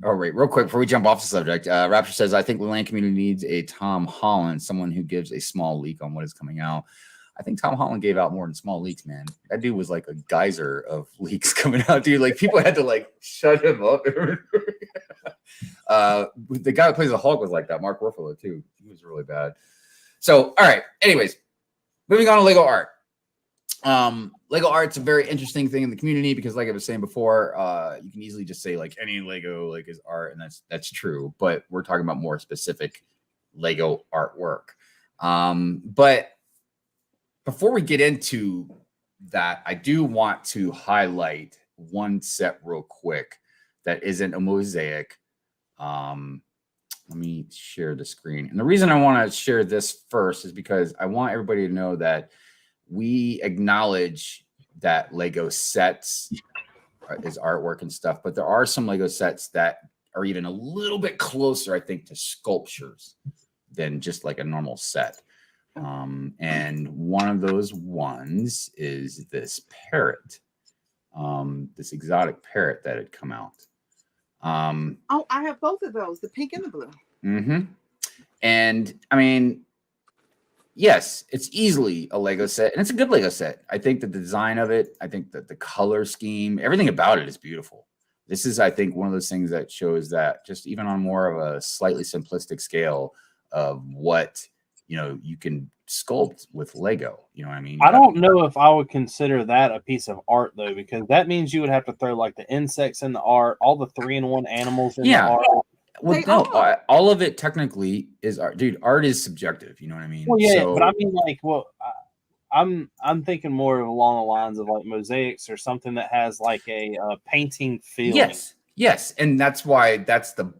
S1: all right, real quick before we jump off the subject, Rapture says, I think the land community needs a Tom Holland, someone who gives a small leak on what is coming out. I think Tom Holland gave out more than small leaks, man. That dude was like a geyser of leaks coming out, dude. Like people had to like shut him up. The guy that plays the Hulk was like that, Mark Ruffalo too. He was really bad. So, all right. Anyways, moving on to Lego art. Lego art's a very interesting thing in the community because, like I was saying before, you can easily just say like any Lego like is art, and that's true. But we're talking about more specific Lego artwork. But before we get into that, I do want to highlight one set real quick that isn't a mosaic. Let me share the screen. And the reason I want to share this first is because I want everybody to know that we acknowledge that Lego sets is artwork and stuff, but there are some Lego sets that are even a little bit closer, I think, to sculptures than just like a normal set. And one of those ones is this parrot, this exotic parrot that had come out.
S3: I have both of those, the pink and the blue.
S1: Mm-hmm. And I mean, yes, it's easily a Lego set, and it's a good Lego set. I think the design of it, I think that the color scheme, everything about it is beautiful. This is, I think, one of those things that shows that just even on more of a slightly simplistic scale of what, you can sculpt with Lego. You know what I mean?
S2: I don't know if I would consider that a piece of art, though, because that means you would have to throw like the insects in the art, all the 3-in-1 animals in the art.
S1: Well, no, all of it technically is art. Dude, art is subjective. You know what I mean?
S2: Well, yeah, but I mean, like, I'm thinking more along the lines of like mosaics or something that has like a painting feel.
S1: Yes, and that's why that's the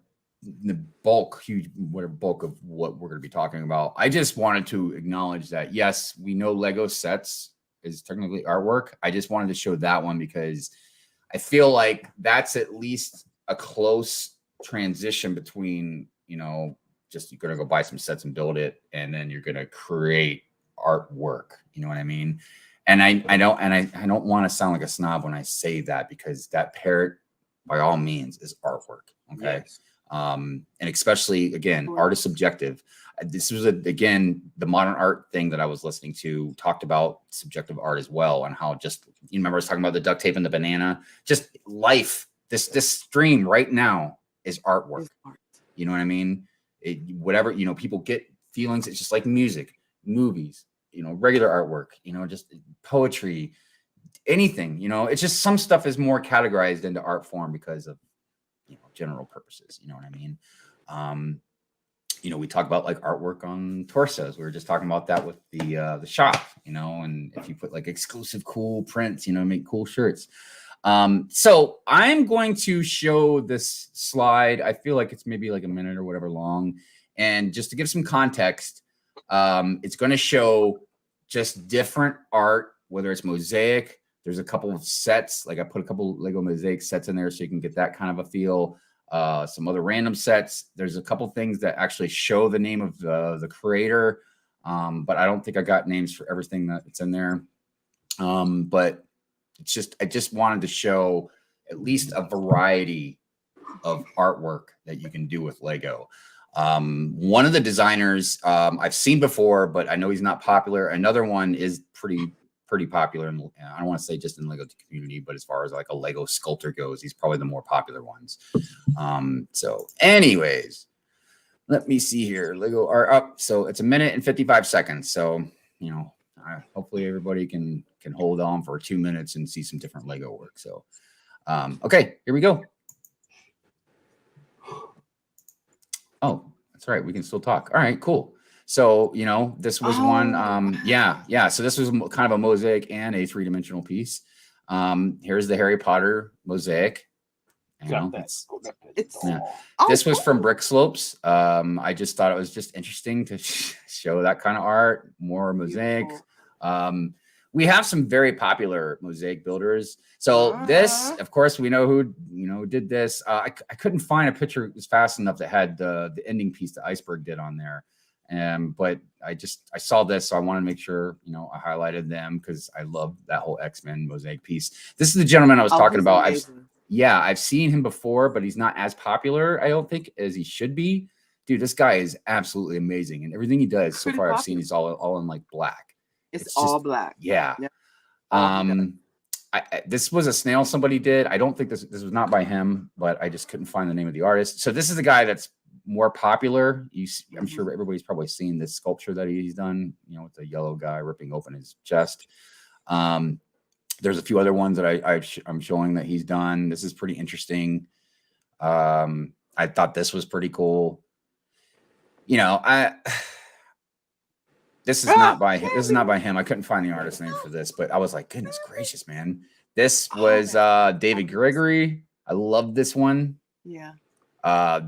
S1: bulk of what we're going to be talking about. I just wanted to acknowledge that yes, we know Lego sets is technically artwork. I just wanted to show that one because I feel like that's at least a close transition between, you know, just you're gonna go buy some sets and build it, and then you're gonna create artwork. You know what I mean? And I don't want to sound like a snob when I say that, because that parrot, by all means, is artwork. Okay.
S3: Yes.
S1: And especially, again, art is subjective. This was again, the modern art thing that I was listening to talked about subjective art as well, and how just, you remember I was talking about the duct tape and the banana, just life. This stream right now is artwork. You know what I mean? Whatever, you know, people get feelings. It's just like music, movies, you know, regular artwork, you know, just poetry, anything, you know, it's just some stuff is more categorized into art form because of, you know, general purposes. You know what I mean? You know, we talk about like artwork on torsos. We were just talking about that with the shop, you know, and if you put like exclusive cool prints, you know, make cool shirts. So I'm going to show this slide. I feel like it's maybe like a minute or whatever long. And just to give some context, it's going to show just different art, whether it's mosaic. There's a couple of sets, like I put a couple Lego mosaic sets in there so you can get that kind of a feel. Some other random sets. There's a couple things that actually show the name of the creator. But I don't think I got names for everything that's in there. But it's just, I just wanted to show at least a variety of artwork that you can do with Lego. One of the designers I've seen before, but I know he's not popular. Another one is pretty popular. And I don't want to say just in Lego community, but as far as like a Lego sculptor goes, he's probably the more popular ones. So anyways, let me see here. Lego are up. So it's 1 minute and 55 seconds. So, you know, hopefully everybody can hold on for 2 minutes and see some different Lego work. So, okay, here we go. Oh, that's right. We can still talk. All right, cool. So, you know, this was one. Yeah. So this was kind of a mosaic and a 3-dimensional piece. Here's the Harry Potter mosaic. You know, this was from Brick Slopes. I just thought it was just interesting to show that kind of art, more mosaic. We have some very popular mosaic builders. So this, of course, we know who, you know, did this. I couldn't find a picture that was fast enough that had the ending piece that Iceberg did on there. But I saw this, so I want to make sure, you know, I highlighted them because I love that whole X-Men mosaic piece. This is the gentleman I was talking about. I've seen him before, but he's not as popular, I don't think, as he should be. Dude, this guy is absolutely amazing, and everything he does so far, I've seen he's all in like black.
S3: It's all just, black.
S1: Yeah. This was a snail somebody did. I don't think this was not by him, but I just couldn't find the name of the artist. So this is the guy that's more popular. I'm sure everybody's probably seen this sculpture that he's done, you know, with the yellow guy ripping open his chest. There's a few other ones that I'm showing that he's done. This is pretty interesting. I thought this was pretty cool. You know, this is not by him. This is not by him. I couldn't find the artist name for this, but I was like, goodness gracious, man. This was David Gregory. I love this one.
S3: Yeah.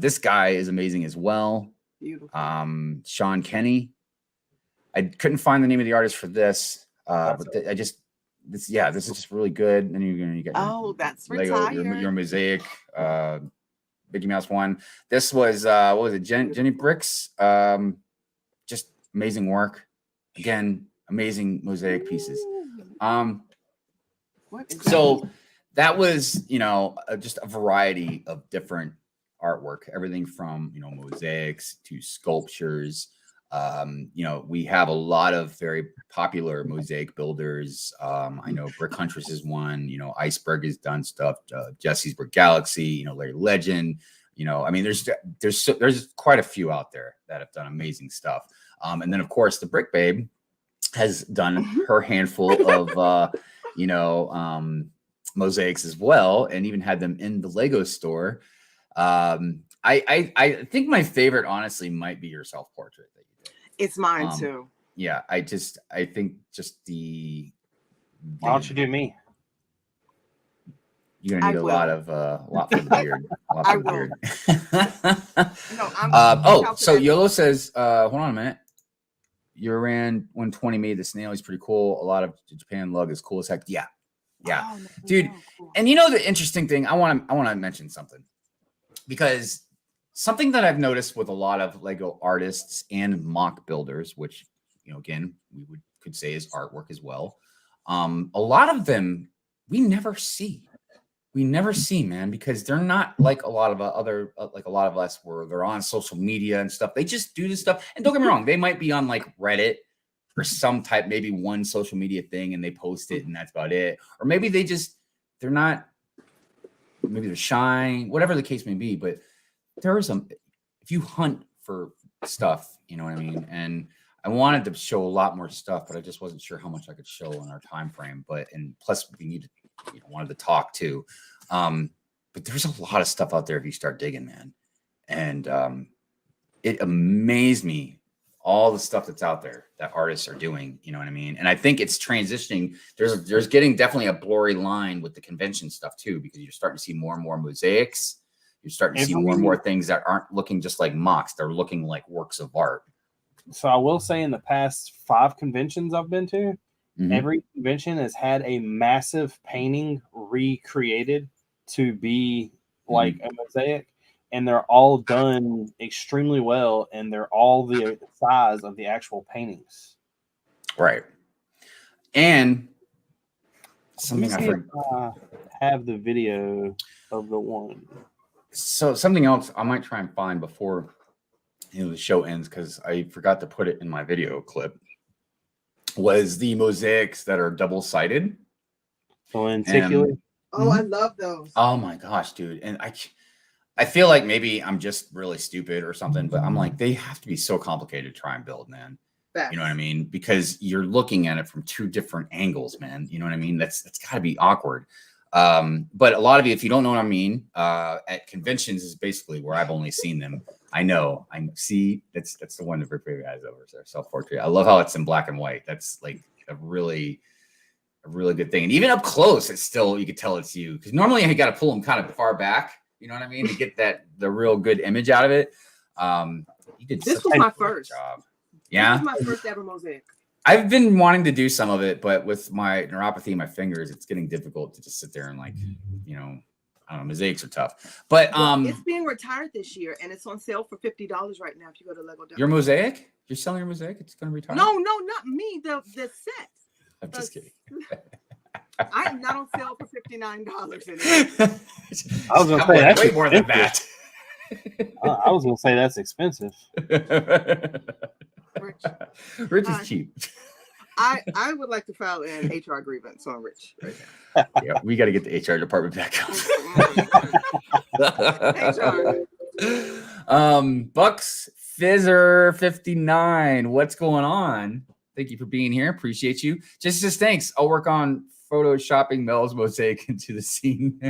S1: This guy is amazing as well.
S3: Beautiful.
S1: Sean Kenny. I couldn't find the name of the artist for this. But this is just really good. And you get
S3: that's
S1: Lego, your mosaic, Mickey Mouse one. This was what was it? Jenny Bricks. Just amazing work. Again, amazing mosaic pieces. So that was, you know, just a variety of different artwork, everything from, you know, mosaics to sculptures. You know, we have a lot of very popular mosaic builders. I know Brick Huntress is one, you know, Iceberg has done stuff, Jesse's Brick Galaxy, you know, Larry Legend, you know, I mean, there's quite a few out there that have done amazing stuff. And then of course the Brick Babe has done her handful of, you know, mosaics as well, and even had them in the Lego store. I think my favorite, honestly, might be your self-portrait that you did.
S3: It's mine too.
S1: Yeah, I think just the
S2: why don't you do me?
S1: You're gonna need a lot for the beard.
S3: I will.
S1: So Yolo says, hold on a minute. You ran 120 made the snail. He's pretty cool. A lot of Japan lug is cool as heck. Yeah. Yeah,
S3: Oh, no,
S1: dude.
S3: no, cool.
S1: And you know the interesting thing, I want to mention something, because something that I've noticed with a lot of Lego artists and mock builders, which, you know, again, could say is artwork as well. A lot of them we never see. Man, because they're not like a lot of like a lot of us where they're on social media and stuff. They just do this stuff. And don't get me wrong, they might be on like Reddit or some type, maybe one social media thing, and they post it and that's about it. Or maybe they're not, maybe they're shy, whatever the case may be. But there is if you hunt for stuff, you know what I mean? And I wanted to show a lot more stuff, but I just wasn't sure how much I could show in our time frame. And plus we needed, wanted to talk too. But there's a lot of stuff out there if you start digging, man. And it amazed me, all the stuff that's out there that artists are doing, you know what I mean? And I think it's transitioning. There's getting definitely a blurry line with the convention stuff too, because you're starting to see more and more mosaics. You're starting to see more and more things that aren't looking just like mocks. They're looking like works of art.
S2: So I will say, in the past 5 conventions I've been to, every convention has had a massive painting recreated to be like a mosaic, and they're all done extremely well, and they're all the size of the actual paintings.
S1: Right. And something
S2: I have the video of the one.
S1: So something else I might try and find before the show ends, because I forgot to put it in my video clip, was the mosaics that are double-sided.
S2: Lenticular.
S3: Oh, I love those.
S1: Oh my gosh, dude. And I feel like maybe I'm just really stupid or something, but I'm like, they have to be so complicated to try and build, man. You know what I mean? Because you're looking at it from 2 different angles, man. You know what I mean? That's got to be awkward. But a lot of you, if you don't know what I mean, at conventions is basically where I've only seen them. I see that's the one that Brick Hive has over there. Self-portrait. I love how it's in black and white. That's like a really good thing. And even up close, it's still, you could tell it's you. Because normally I got to pull them kind of far back, you know what I mean, to get the real good image out of it. You did
S3: This was my first
S1: job. Yeah.
S3: This was my first ever mosaic.
S1: I've been wanting to do some of it, but with my neuropathy in my fingers, it's getting difficult to just sit there and like, I don't know, mosaics are tough. But
S3: it's being retired this year, and it's on sale for $50 right now if you go to Lego.
S1: Your mosaic? You're selling your mosaic? It's going to retire?
S3: No, not me. The set.
S1: I'm just kidding.
S3: I am not on sale for $59 anymore.
S2: I was gonna say that's
S1: way more than that.
S2: I was gonna say that's expensive.
S1: Rich is cheap.
S3: I would like to file an HR grievance on Rich right now.
S1: Yeah, we got to get the HR department back
S3: HR.
S1: Bucks Fizzer 59. What's going on? Thank you for being here. Appreciate you. Just says thanks. I'll work on photoshopping Mel's mosaic into the scene.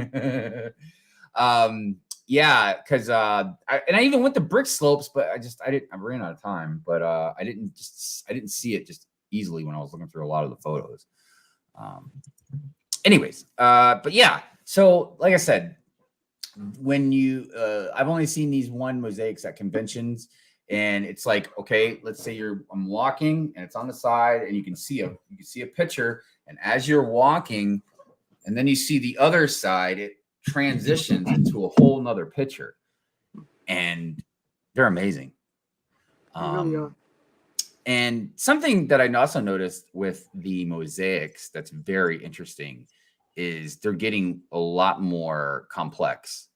S1: Yeah, because I even went to brick slopes, but I ran out of time. But I didn't see it just easily when I was looking through a lot of the photos. Anyways, but yeah. So like I said, when I've only seen these one mosaics at conventions, and it's like, okay, let's say I'm walking and it's on the side, and you can see a picture, and as you're walking, and then you see the other side, it transitions into a whole nother picture, and they're amazing.
S3: Really are.
S1: And something that I also noticed with the mosaics that's very interesting is they're getting a lot more complex.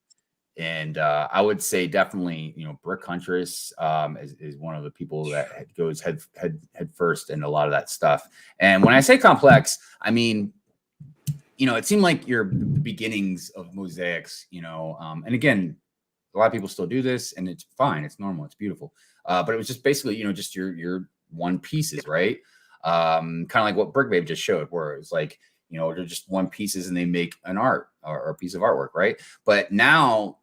S1: And I would say definitely, Brick Huntress is one of the people that goes head first in a lot of that stuff. And when I say complex, I mean, it seemed like your beginnings of mosaics, and again, a lot of people still do this, and it's fine. It's normal. It's beautiful. But it was just basically, just your one pieces, right? Kind of like what Brick Hive just showed, where it's like, they're just one pieces and they make an art or a piece of artwork, right? But now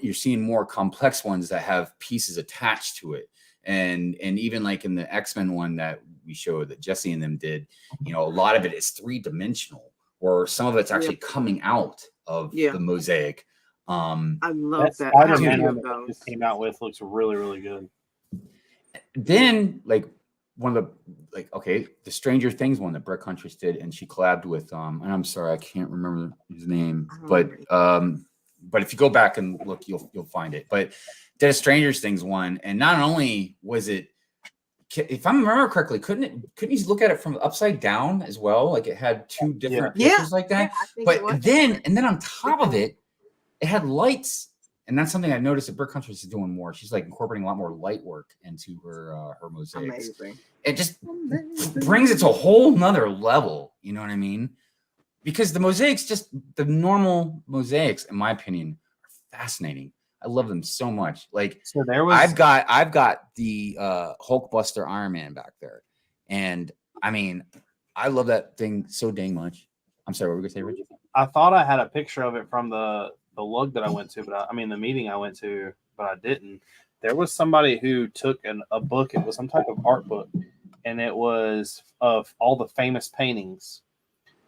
S1: you're seeing more complex ones that have pieces attached to it. And even like in the X-Men one that we showed that Jesse and them did, a lot of it is 3-dimensional, or some of it's actually coming out of the mosaic.
S3: I love that.
S2: Spider-Man that just came out with looks really, really good.
S1: Then, like, one of the the Stranger Things one that Brick Huntress did, and she collabed with and I'm sorry, I can't remember his name, but if you go back and look, you'll find it. But did a Stranger Things one, and not only was it, if I remember correctly, couldn't you look at it from upside down as well? Like it had two different pictures like that. But then on top of it, it had lights. And that's something I've noticed that Brick Huntress is doing more. She's like incorporating a lot more light work into her mosaics.
S3: Amazing.
S1: It just brings it to a whole nother level. You know what I mean? Because the mosaics, just the normal mosaics, in my opinion, are fascinating. I love them so much. Like,
S2: so there was,
S1: I've got the Hulkbuster Iron Man back there, and I mean, I love that thing so dang much. I'm sorry, what were we gonna say, Richard?
S2: I thought I had a picture of it from the lug that I went to, but the meeting I went to, but I didn't. There was somebody who took a book. It was some type of art book, and it was of all the famous paintings,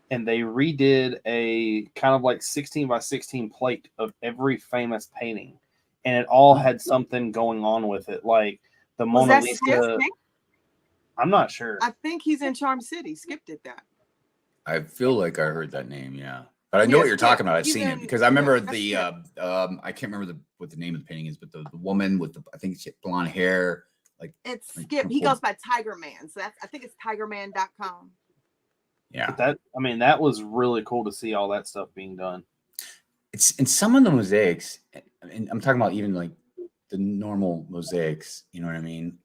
S2: and they redid a kind of like 16 by 16 plate of every famous painting, and it all had something going on with it, like the Mona Lisa. I'm not sure.
S3: I think he's in Charm City. Skip did that.
S1: I feel like I heard that name, yeah. But I know what you're talking about. I've seen it because I remember the I can't remember what the name of the painting is, but the woman with the, I think she had blonde hair. Like
S3: it's Skip. He goes by Tiger Man. So I think it's tigerman.com.
S1: Yeah.
S2: But that was really cool to see all that stuff being done.
S1: It's in some of the mosaics, and I'm talking about even like the normal mosaics, you know what I mean?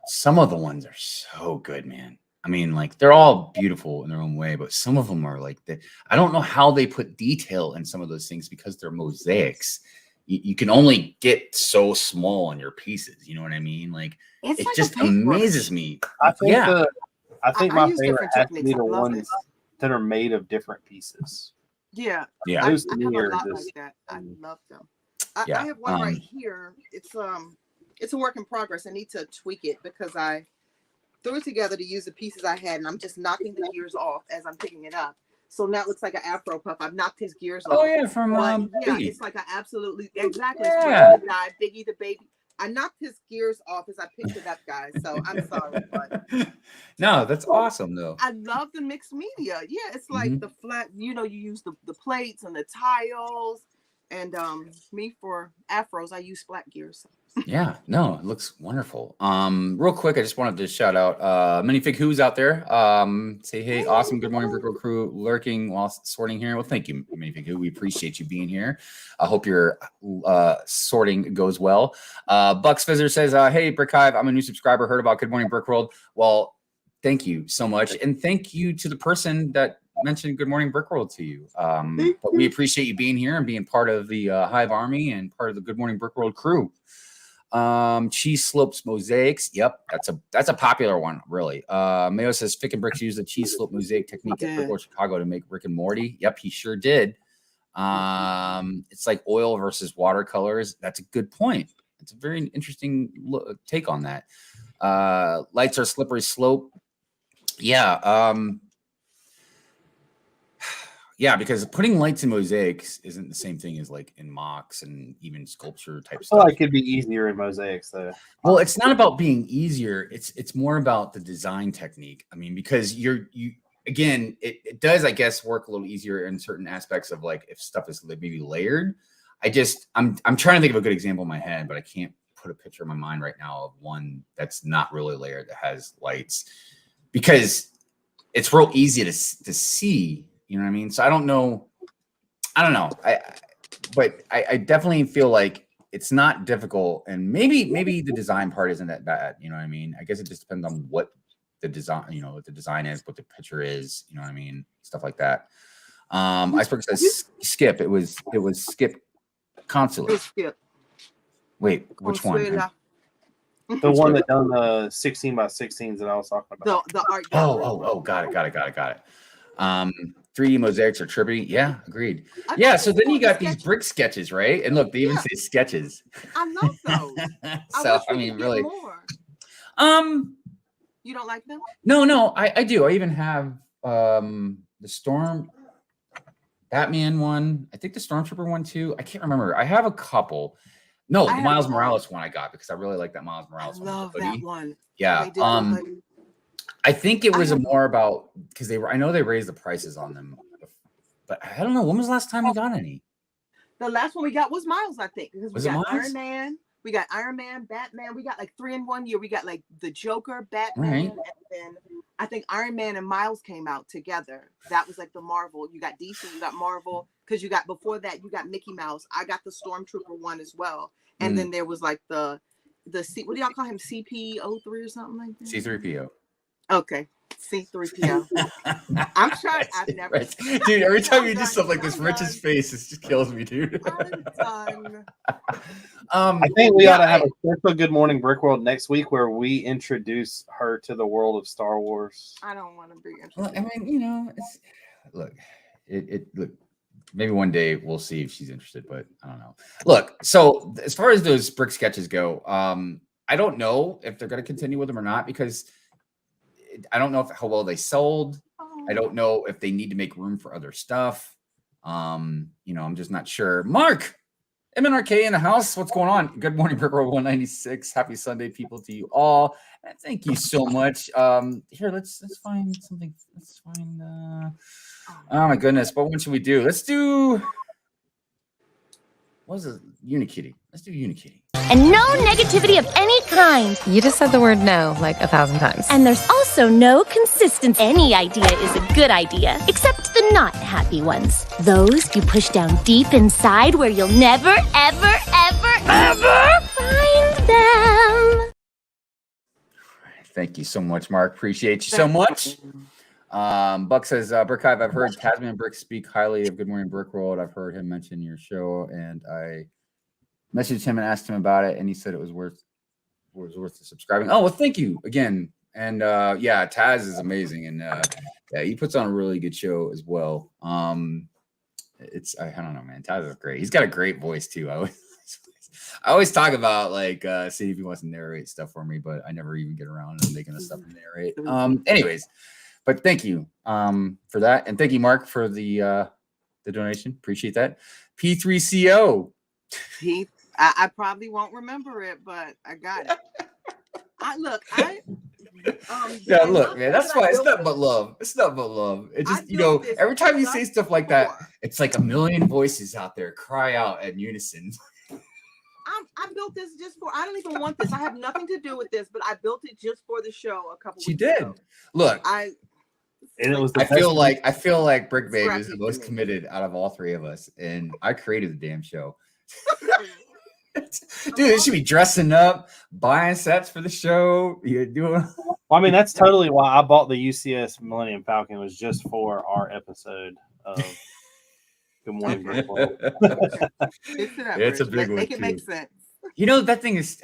S1: Some of the ones are so good, man. I mean, like they're all beautiful in their own way, but some of them are like that. I don't know how they put detail in some of those things because they're mosaics. You can only get so small in your pieces. You know what I mean? Like it like just amazes me.
S2: I think my favorite has to be the ones that are made of different pieces.
S3: Yeah.
S1: Yeah.
S3: I have a lot like that. I love them. I have one right here. It's a work in progress. I need to tweak it because I threw it together to use the pieces I had, and I'm just knocking the gears off as I'm picking it up. So now it looks like an Afro puff. I've knocked his gears off.
S1: Oh yeah, from
S3: yeah, it's like exactly.
S1: Yeah.
S3: It's guy, Biggie the Baby. I knocked his gears off as I picked it up, guys. So I'm sorry, but
S1: no, that's awesome though.
S3: I love the mixed media. Yeah, it's like the flat. You use the plates and the tiles, and me for afros, I use flat gears.
S1: Yeah, no, it looks wonderful. Real quick, I just wanted to shout out Minifig Who's out there. Say hey, awesome. Good morning, Brick Road crew, lurking while sorting here. Well, thank you, Minifig Who. We appreciate you being here. I hope your sorting goes well. Bucks Fizzer says, hey, Brick Hive, I'm a new subscriber. Heard about Good Morning Brick World. Well, thank you so much, and thank you to the person that mentioned Good Morning Brick World to you. But we appreciate you being here and being part of the Hive Army and part of the Good Morning Brick World crew. Cheese slopes mosaics. Yep, that's a popular one, really. Mayo says Fick and Bricks used the cheese slope mosaic technique at Brick World Chicago to make Rick and Morty. Yep, he sure did. It's like oil versus watercolors. That's a good point. It's a very interesting take on that. Lights are slippery slope. Yeah. Yeah, because putting lights in mosaics isn't the same thing as like in mocks and even sculpture type stuff.
S2: It could be easier in mosaics though.
S1: Well, it's not about being easier. It's more about the design technique. I mean, because you again, it does, I guess, work a little easier in certain aspects of like if stuff is maybe layered. I'm trying to think of a good example in my head, but I can't put a picture in my mind right now of one that's not really layered that has lights, because it's real easy to see. You know what I mean? So I don't know. But I definitely feel like it's not difficult, and maybe the design part isn't that bad. You know what I mean? I guess it just depends on what the design, what the design is, what the picture is. You know what I mean? Stuff like that. Iceberg says Skip. It was Skip Consulate.
S3: Skip.
S1: Wait, which one?
S2: The one that done the 16 by 16s that I was talking about.
S3: The art.
S1: Oh, got it. 3D mosaics are trippy. Yeah, agreed. Yeah, so then you got these brick sketches, right? And look, they even say sketches.
S3: I love those.
S1: So I mean, really.
S3: More. You don't like them?
S1: No, I do. I even have the Storm Batman one. I think the Stormtrooper one too. I can't remember. I have a couple. No, the Miles Morales one I got because I really like that Miles Morales one.
S3: I love that one.
S1: Yeah. I think it was more about because I know they raised the prices on them, but I don't know when was the last time we got any.
S3: The last one we got was Miles, I think, because
S1: Was
S3: we
S1: it
S3: got
S1: Miles?
S3: Iron Man, we got Iron Man, Batman, we got like 3 in 1 year. We got like the Joker, Batman,
S1: Right.
S3: and then I think Iron Man and Miles came out together. That was like the Marvel. You got DC, you got Marvel, because you got before that you got Mickey Mouse. I got the Stormtrooper one as well, and then there was like the what do y'all call him, CP03 or something like that?
S1: C3PO.
S3: Okay. C3PO. I'm trying. I've never.
S1: Right. Dude, every time you do stuff like this, Rich's face just kills me, dude.
S3: I'm done.
S2: I think we ought to have a special Good Morning Brick World next week where we introduce her to the world of Star Wars.
S3: I don't want to be interested.
S1: Well, I mean, you know, look, maybe one day we'll see if she's interested, but I don't know. Look, so as far as those brick sketches go, I don't know if they're going to continue with them or not because I don't know how well they sold. I don't know if they need to make room for other stuff. You know, I'm just not sure. Mark, MNRK in the house. What's going on? Good morning, Brick World 196. Happy Sunday, people, to you all. And thank you so much. Here, let's find something. Let's find. Oh my goodness, what one should we do? Let's do. What is it? Unikitty. Let's do Unikitty.
S6: And no negativity of any kind.
S7: You just said the word no like 1,000 times.
S6: And there's also no consistency. Any idea is a good idea, except the not happy ones. Those you push down deep inside where you'll never, ever, ever, ever find them.
S1: Thank you so much, Mark. Appreciate you so much. Buck says, Brick Hive, I've heard Tasman Brick speak highly of Good Morning Brick World. I've heard him mention your show, and I messaged him and asked him about it, and he said it was worth subscribing. Oh, well, thank you again. And yeah, Taz is amazing, and yeah, he puts on a really good show as well. I don't know, man. Taz is great. He's got a great voice too. I always talk about like see if he wants to narrate stuff for me, but I never even get around to making the stuff to narrate. Anyways, but thank you for that, and thank you, Mark, for the donation. Appreciate that. P3CO.
S3: I probably won't remember it, but I got it.
S1: Yeah, look, man, that's why it's not but love. It's not but love. It just, you know, every time you say stuff like that, it's like a million voices out there cry out in unison.
S3: I built this just for. I don't even want this. I have nothing to do with this, but I built it just for the show a couple.
S1: She
S3: weeks
S1: did.
S3: ago.
S1: Look,
S2: And it was
S1: I feel like Brick Babe is the most committed out of all three of us, and I created the damn show. Dude, they should be dressing up, buying sets for the show. You're doing.
S2: Well, I mean, that's totally why I bought the UCS Millennium Falcon, was just for our episode of Good Morning Brick World.
S1: It's a big one.
S3: Make it make sense.
S1: You know, that thing is.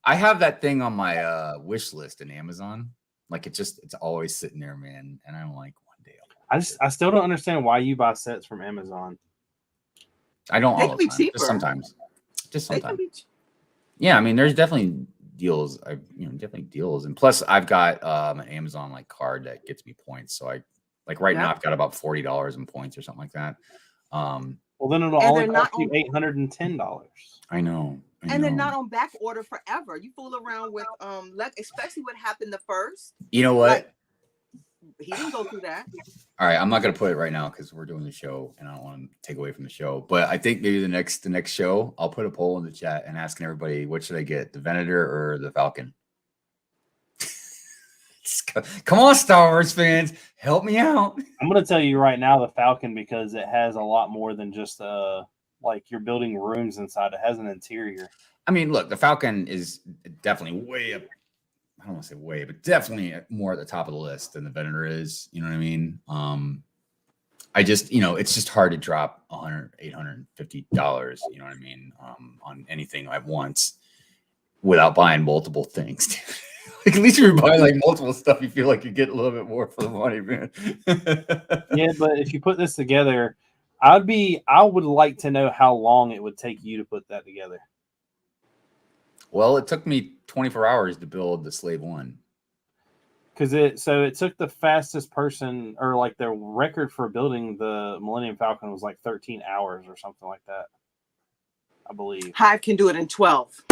S1: I have that thing on my wish list in Amazon. Like it's always sitting there, man. And I'm like, one day.
S2: I still don't understand why you buy sets from Amazon.
S1: I don't.
S3: They can be cheaper.
S1: Just sometimes.
S3: They can be
S1: Yeah, I mean, there's definitely deals. Definitely deals, and plus, I've got an Amazon like card that gets me points. So I like right now, I've got about $40 in points or something like that.
S2: Well, then it'll only cost you $810.
S1: I know.
S3: And they're not on back order forever. You fool around with especially what happened the first.
S1: You know what?
S3: Like, he didn't go through that.
S1: All right, I'm not gonna put it right now because we're doing the show and I don't want to take away from the show. But I think maybe the next show, I'll put a poll in the chat and asking everybody what should I get, the Venator or the Falcon? Come on, Star Wars fans, help me out.
S2: I'm gonna tell you right now, the Falcon, because it has a lot more than just like you're building rooms inside. It has an interior.
S1: I mean, look, the Falcon is definitely way up. I don't want to say way, but definitely more at the top of the list than the Venator is. You know what I mean? I just, it's just hard to drop $100, $850, you know what I mean, on anything at once without buying multiple things. Like, at least if you're buying like multiple stuff, you feel like you get a little bit more for the money, man.
S2: Yeah, but if you put this together, I would like to know how long it would take you to put that together.
S1: Well, it took me 24 hours to build the Slave One.
S2: Because it took the fastest person, or like the record for building the Millennium Falcon was like 13 hours or something like that, I believe.
S3: Hive can do it in 12.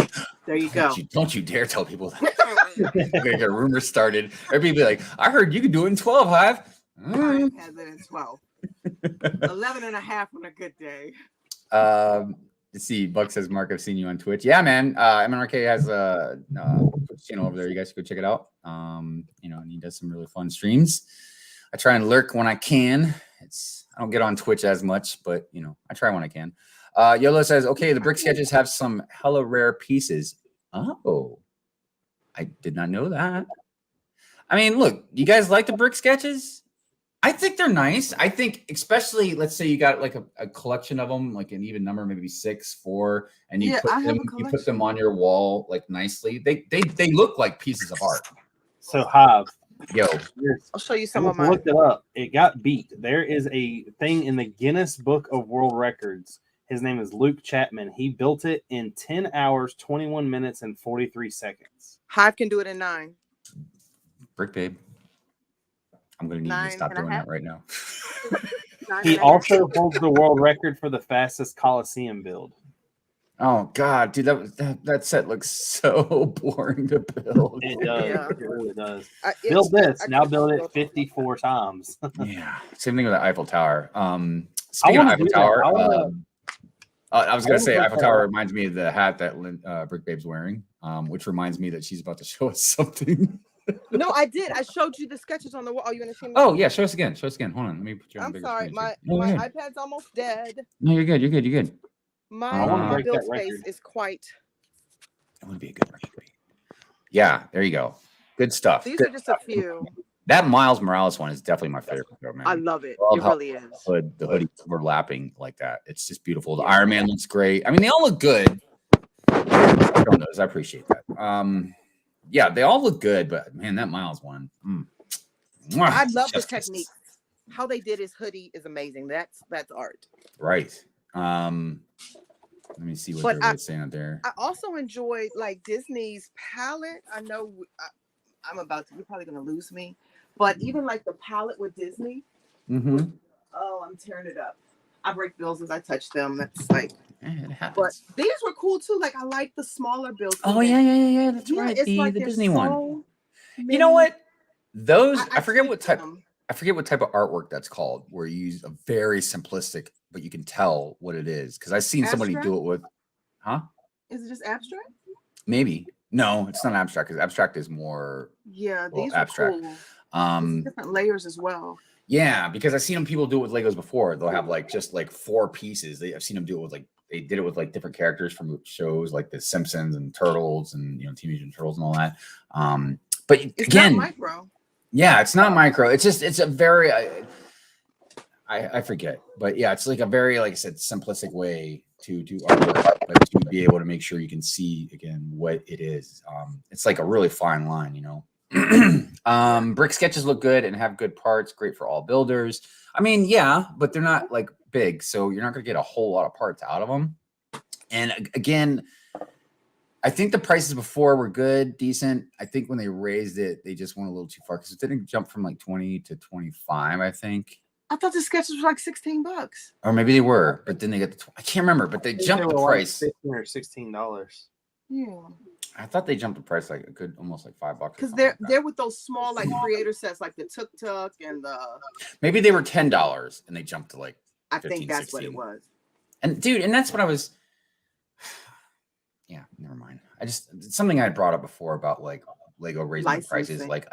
S3: There you go.
S1: Don't you dare tell people that. Like a rumor started. Everybody be like, I heard you could do it in 12, Hive.
S3: Mine has it in 12. 11 and a half on a good day.
S1: Let's see. Buck says, Mark, I've seen you on Twitch. Yeah, man. MNRK has a Twitch channel over there. You guys go check it out. And he does some really fun streams. I try and lurk when I can. I don't get on Twitch as much, but I try when I can. Yolo says, okay, the brick sketches have some hella rare pieces. Oh, I did not know that. I mean, look, you guys like the brick sketches? I think they're nice. I think, especially, let's say you got like a collection of them, like an even number, maybe 6, 4, and you put them on your wall like nicely. They look like pieces of art.
S2: So Hive,
S1: yo,
S3: I'll show you some of mine.
S2: Looked it up. It got beat. There is a thing in the Guinness Book of World Records. His name is Luke Chapman. He built it in 10 hours, 21 minutes, and 43 seconds.
S3: Hive can do it in 9.
S1: Brick Babe. I'm going to need you to stop doing that right now.
S2: He also holds the world record for the fastest Coliseum build.
S1: Oh, God, dude, that set looks so boring to build.
S2: It does. Yeah. It really does. Build this. Now build it 54 times.
S1: Yeah. Same thing with the Eiffel Tower. Speaking of Eiffel Tower, I was going to say Eiffel Tower reminds me of the hat that Brick Babe's wearing, which reminds me that she's about to show us something.
S3: No, I did. I showed you the sketches on the wall. Are you going to see me?
S1: Oh, yeah. Show us again. Hold on. Let me put you on.
S3: I'm sorry. My iPad's almost dead.
S1: No, you're good. You're good.
S3: My build space is quite.
S1: That would be a good record. Yeah, there you go. Good stuff.
S3: These are just a few.
S1: That Miles Morales one is definitely my favorite, though, man.
S3: I love it. It really is.
S1: The hoodie overlapping like that. It's just beautiful. The Iron Man looks great. I mean, they all look good. I don't know. I appreciate that. Yeah, they all look good, but man, that Miles one.
S3: I love the technique. How they did his hoodie is amazing. That's art.
S1: Right. Let me see what they're saying out there.
S3: I also enjoyed like Disney's palette. I know you're probably gonna lose me, but even like the palette with Disney.
S1: Mm-hmm.
S3: Oh, I'm tearing it up. I break bills as I touch them. That's like. But these were cool too. Like I like the smaller bills.
S1: Oh yeah. That's right. The Disney one. You know what? Those I forget what type. I forget what type of artwork that's called, where you use a very simplistic, but you can tell what it is. Because I've seen somebody do it with, huh?
S3: Is it just abstract?
S1: Maybe. No, it's not abstract, because abstract is more
S3: these
S1: abstract.
S3: Cool. Different layers as well.
S1: Yeah, because I've seen people do it with Legos before. They'll have like just like 4 pieces. I've seen them do it with like they did it with like different characters from shows like the Simpsons and Turtles and Teenage Mutant Turtles and all that. But
S3: it's
S1: again,
S3: not micro.
S1: Yeah, it's not micro. It's a very I forget, but yeah, it's like a very, like I said, simplistic way to do artwork, but to be able to make sure you can see again what it is. It's like a really fine line, Brick sketches look good and have good parts, great for all builders. I mean, yeah, but they're not like big, so you're not gonna get a whole lot of parts out of them. And again, I think the prices before were good, decent. I think when they raised it, they just went a little too far because it didn't jump from like 20 to 25, I think.
S3: I thought the sketches were like $16.
S1: Or maybe they were, but then they got I can't remember, but they jumped the price.
S2: Like $15 or $16.
S3: Yeah.
S1: I thought they jumped the price like a good almost like $5.
S3: Because they're with those small like creator sets like the Tuk Tuk and the
S1: maybe they were $10 and they jumped to like 15,
S3: I think that's
S1: 16.
S3: what it was.
S1: And dude, and that's what I was yeah, never mind. It's something I had brought up before about like Lego raising the prices. Like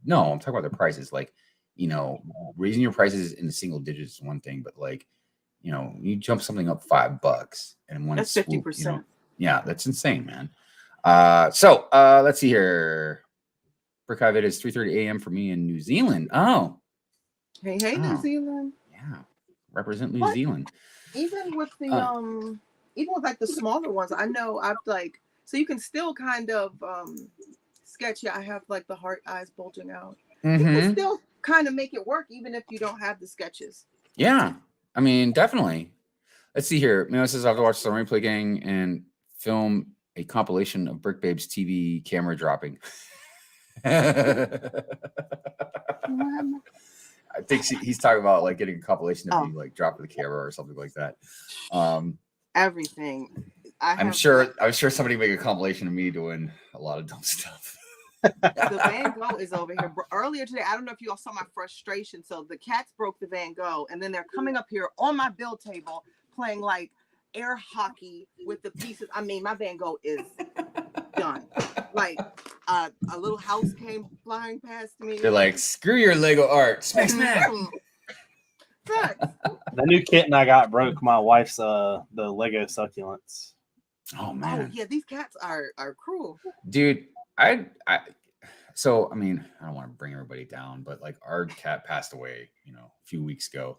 S1: no, I'm talking about the prices. Like, raising your prices in the single digits is one thing, but like, you jump something up $5 and when
S3: that's
S1: it's
S3: 50%.
S1: Yeah, that's insane, man. So let's see here. Brick Hive, it is 3:30 a.m. for me in New Zealand. Oh.
S3: Hey, New Zealand.
S1: Yeah. Represent New Zealand.
S3: Even with the even with like the smaller ones, I know I've like so you can still kind of sketch. Yeah, I have like the heart eyes bulging out. You can still kind of make it work even if you don't have the sketches.
S1: Yeah, I mean, definitely. Let's see here. Mino says I have to watch the Replay Gang and film a compilation of Brick Babe's TV camera dropping. I think he's talking about like getting a compilation of you like dropping the camera or something like that.
S3: Everything.
S1: I'm sure somebody make a compilation of me doing a lot of dumb stuff.
S3: The Van Gogh is over here. Earlier today, I don't know if you all saw my frustration. So the cats broke the Van Gogh, and then they're coming up here on my build table playing like air hockey with the pieces. I mean, my Van Gogh is done. Like a little house came flying past me.
S1: They're like, screw your Lego art. Smack, smack.
S2: The new kitten I got broke my wife's the Lego succulents.
S1: Oh
S3: Oh
S1: man,
S3: yeah, these cats are cruel.
S1: dude. So I mean, I don't want to bring everybody down, but like our cat passed away, a few weeks ago.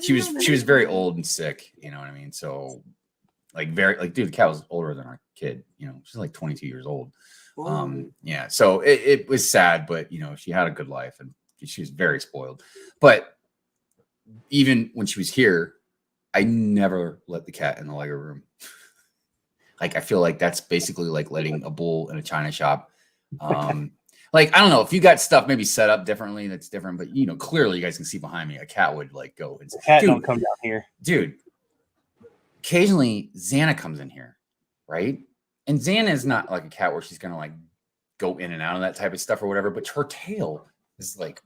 S1: She was very old and sick, you know what I mean? So dude, the cat was older than our kid, she's like 22 years old. Yeah, so it was sad, but she had a good life and she was very spoiled. But even when she was here, I never let the cat in the Lego room. Like, I feel like that's basically like letting a bull in a china shop. Like, I don't know if you got stuff maybe set up differently, that's different, but clearly you guys can see behind me, a cat would like go and
S2: Cat don't come down here.
S1: Dude, occasionally Xana comes in here, right? And Xana is not like a cat where she's gonna like go in and out of that type of stuff or whatever, but her tail is like,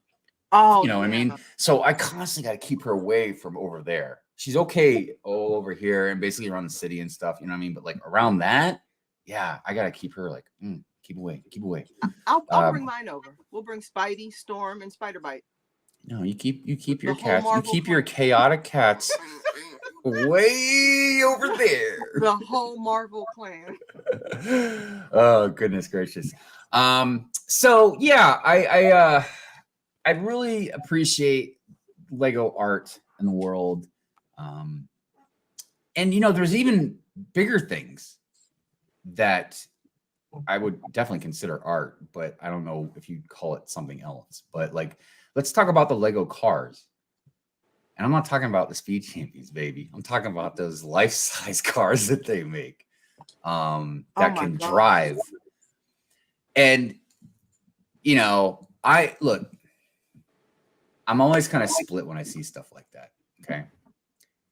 S1: what I mean? So I constantly got to keep her away from over there. She's okay over here and basically around the city and stuff, you know what I mean? But like around that, yeah, I gotta keep her like, keep away.
S3: I'll bring mine over. We'll bring Spidey, Storm, and Spider Bite.
S1: No, you keep your
S3: The whole
S1: cats. You
S3: Marvel
S1: keep your chaotic cats way over there.
S3: The whole Marvel clan.
S1: Oh goodness gracious. So yeah, I really appreciate Lego art in the world. And there's even bigger things that I would definitely consider art, but I don't know if you'd call it something else. But like, let's talk about the Lego cars. And I'm not talking about the Speed Champions, baby. I'm talking about those life-size cars that they make that can drive. And I'm always kind of split when I see stuff like that. Okay.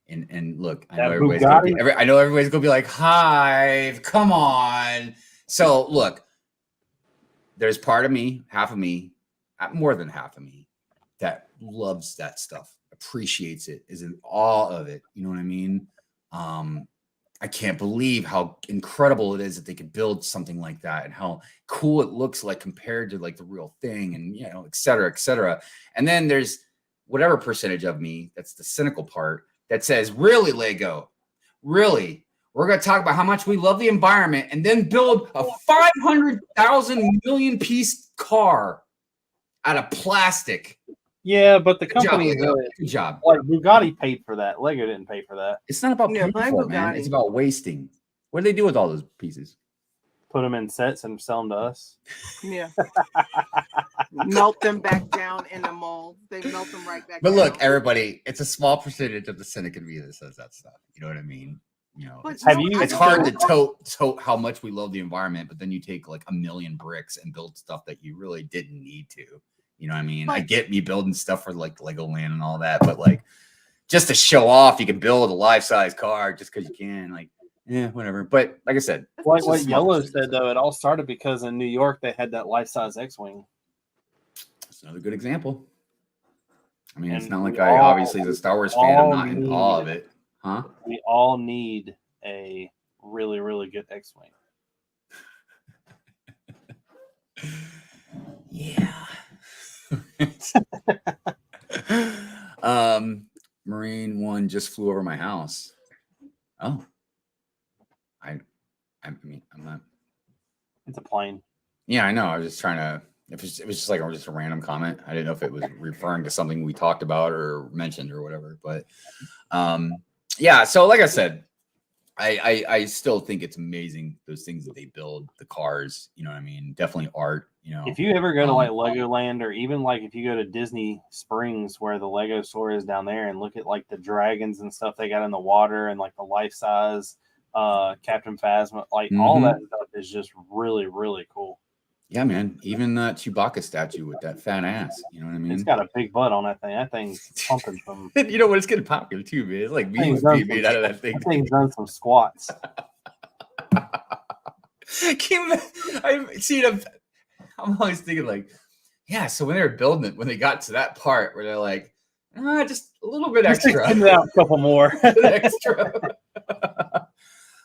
S1: And look, I know everybody's gonna be like, Hive, come on. So look, there's part of me, half of me, more than half of me, that loves that stuff, appreciates it, is in awe of it. You know what I mean? I can't believe how incredible it is that they could build something like that and how cool it looks like compared to like the real thing, and et cetera, et cetera. And then there's whatever percentage of me, that's the cynical part, that says, really, Lego, really? We're going to talk about how much we love the environment and then build a 500,000 million piece car out of plastic.
S2: Yeah, but the company,
S1: good job.
S2: Like Bugatti paid for that. Lego didn't pay for that.
S1: It's not about paying for it, man. It's about wasting. What do they do with all those pieces?
S2: Put them in sets and sell them to us.
S3: Yeah. Melt them back down in the mold. They melt them right back
S1: But
S3: down.
S1: look, everybody, it's a small percentage of the cynic in me that says that stuff. You know what I mean?
S3: But
S1: it's hard to tote how much we love the environment, but then you take like 1 million bricks and build stuff that you really didn't need to. You know what I mean? I get me building stuff for like Legoland and all that, but like just to show off, you can build a life-size car just because you can. Like, yeah, whatever. But like I said,
S2: like what Yellow said though, it all started because in New York they had that life-size X-wing.
S1: That's another good example. I mean, it's
S2: And
S1: not like
S2: we
S1: I
S2: all-
S1: obviously as a Star Wars fan, I'm not in awe of it, huh?
S2: We all need a really, really good X-wing.
S1: Yeah. Marine one just flew over my house. Oh, I mean, I'm not.
S2: It's a plane.
S1: Yeah, I know. I was just trying to. It was just like just a random comment. I didn't know if it was referring to something we talked about or mentioned or whatever. But yeah. So like I said, I still think it's amazing those things that they build, the cars. You know what I mean? Definitely art.
S2: If you ever go to like Legoland, or even like if you go to Disney Springs where the Lego store is down there, and look at like the dragons and stuff they got in the water, and like the life size Captain Phasma, like all that stuff is just really, really cool.
S1: Yeah, man. Even the Chewbacca statue with that fat ass. You know what I mean?
S2: It's got a big butt on that thing. That thing's pumping some.
S1: You know what? It's getting popular too, man. It's like memes being made out of that thing.
S2: That thing's done some squats.
S1: I've seen I'm always thinking like, yeah. So when they were building it, when they got to that part where they're like, just a little bit extra,
S2: out a couple more.
S1: extra.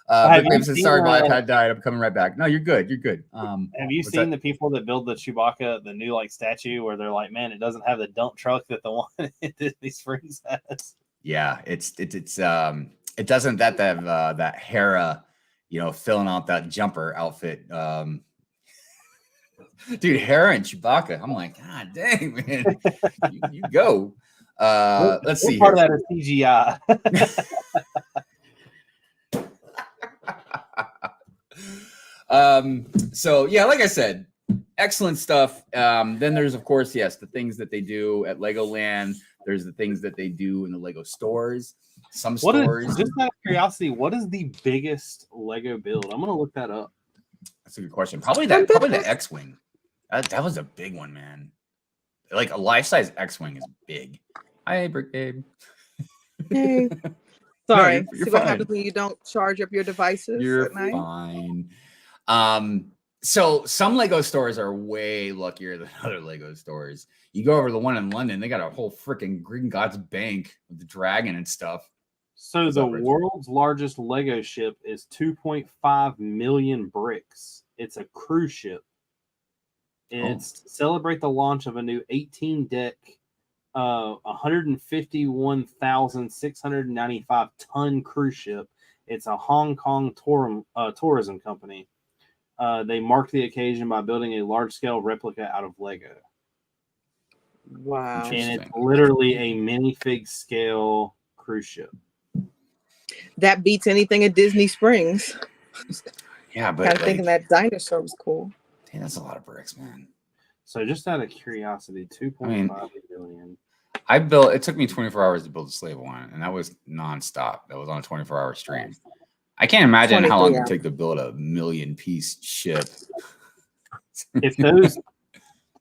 S1: Sorry, my iPad died. I'm coming right back. No, you're good. You're good.
S2: Have you seen the people that build the Chewbacca, the new like statue, where they're like, man, it doesn't have the dump truck that the one in Disney Springs has.
S1: Yeah, it doesn't that Hera, filling out that jumper outfit. Dude, Hera and Chewbacca. I'm like, God dang, man, you go. Let's see.
S2: Part of that is CGI.
S1: So yeah, like I said, excellent stuff. Then there's of course, yes, the things that they do at Legoland. There's the things that they do in the Lego stores. Some stores.
S2: Just out of curiosity, what is the biggest Lego build? I'm gonna look that up.
S1: That's a good question. Probably the X-Wing. That was a big one, man. Like a life-size X-Wing is big. Hi, Brick Babe.
S3: Hey. Sorry.
S1: You're
S3: See what
S1: fine.
S3: happens when you don't charge up your devices
S1: You're
S3: at night?
S1: fine. So some Lego stores are way luckier than other Lego stores. You go over to the one in London, they got a whole freaking Green God's Bank with the dragon and stuff.
S2: So the world's largest Lego ship is 2.5 million bricks. It's a cruise ship. It's to celebrate the launch of a new 18-deck, 151,695 ton cruise ship. It's a Hong Kong tourism company. They marked the occasion by building a large-scale replica out of Lego.
S3: Wow.
S2: And it's literally a minifig scale cruise ship.
S3: That beats anything at Disney Springs.
S1: Yeah, but
S3: Kind of thinking that dinosaur was cool.
S1: Damn, that's a lot of bricks, man.
S2: So just out of curiosity, 2.5 million.
S1: It took me 24 hours to build a slave one, and that was nonstop. That was on a 24-hour stream. I can't imagine how long it would take to build a 1,000,000-piece ship.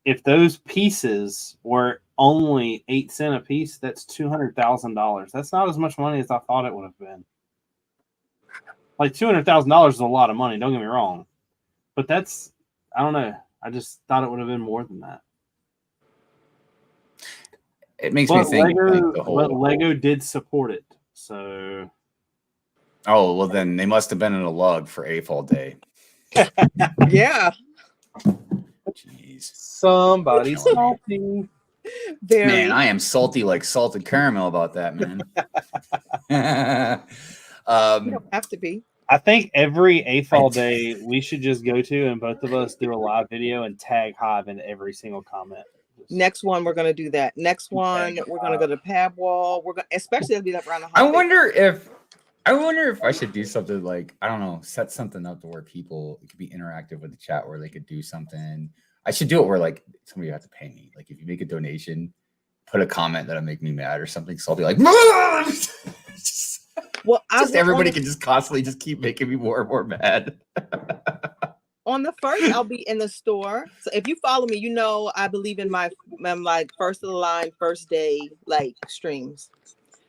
S2: If those pieces were only 8 cents a piece, that's $200,000. That's not as much money as I thought it would have been. Like $200,000 is a lot of money. Don't get me wrong, but I don't know. I just thought it would have been more than that.
S1: It makes me think.
S2: Lego did support it, so.
S1: Oh well, then they must have been in a lug for AFOL Day.
S3: Yeah.
S1: Jeez.
S2: Somebody's salty.
S1: Man, I am salty like salted caramel about that, man.
S3: You don't have to be.
S2: I think every AFOL Day we should just go to, and both of us do a live video and tag Hive in every single comment.
S3: Next one, we're gonna do that. Next one, we're gonna go to Pab Wall. We're gonna, especially as we up around the holiday.
S1: I wonder if I should do something like, I don't know, set something up to where people could be interactive with the chat, where they could do something. I should do it where like somebody has to pay me. Like if you make a donation, put a comment that'll make me mad or something. So I'll be like,
S3: well,
S1: everybody can just constantly just keep making me more and more mad.
S3: On the first, I'll be in the store. So if you follow me, you know I believe in my like first of the line, first day like streams.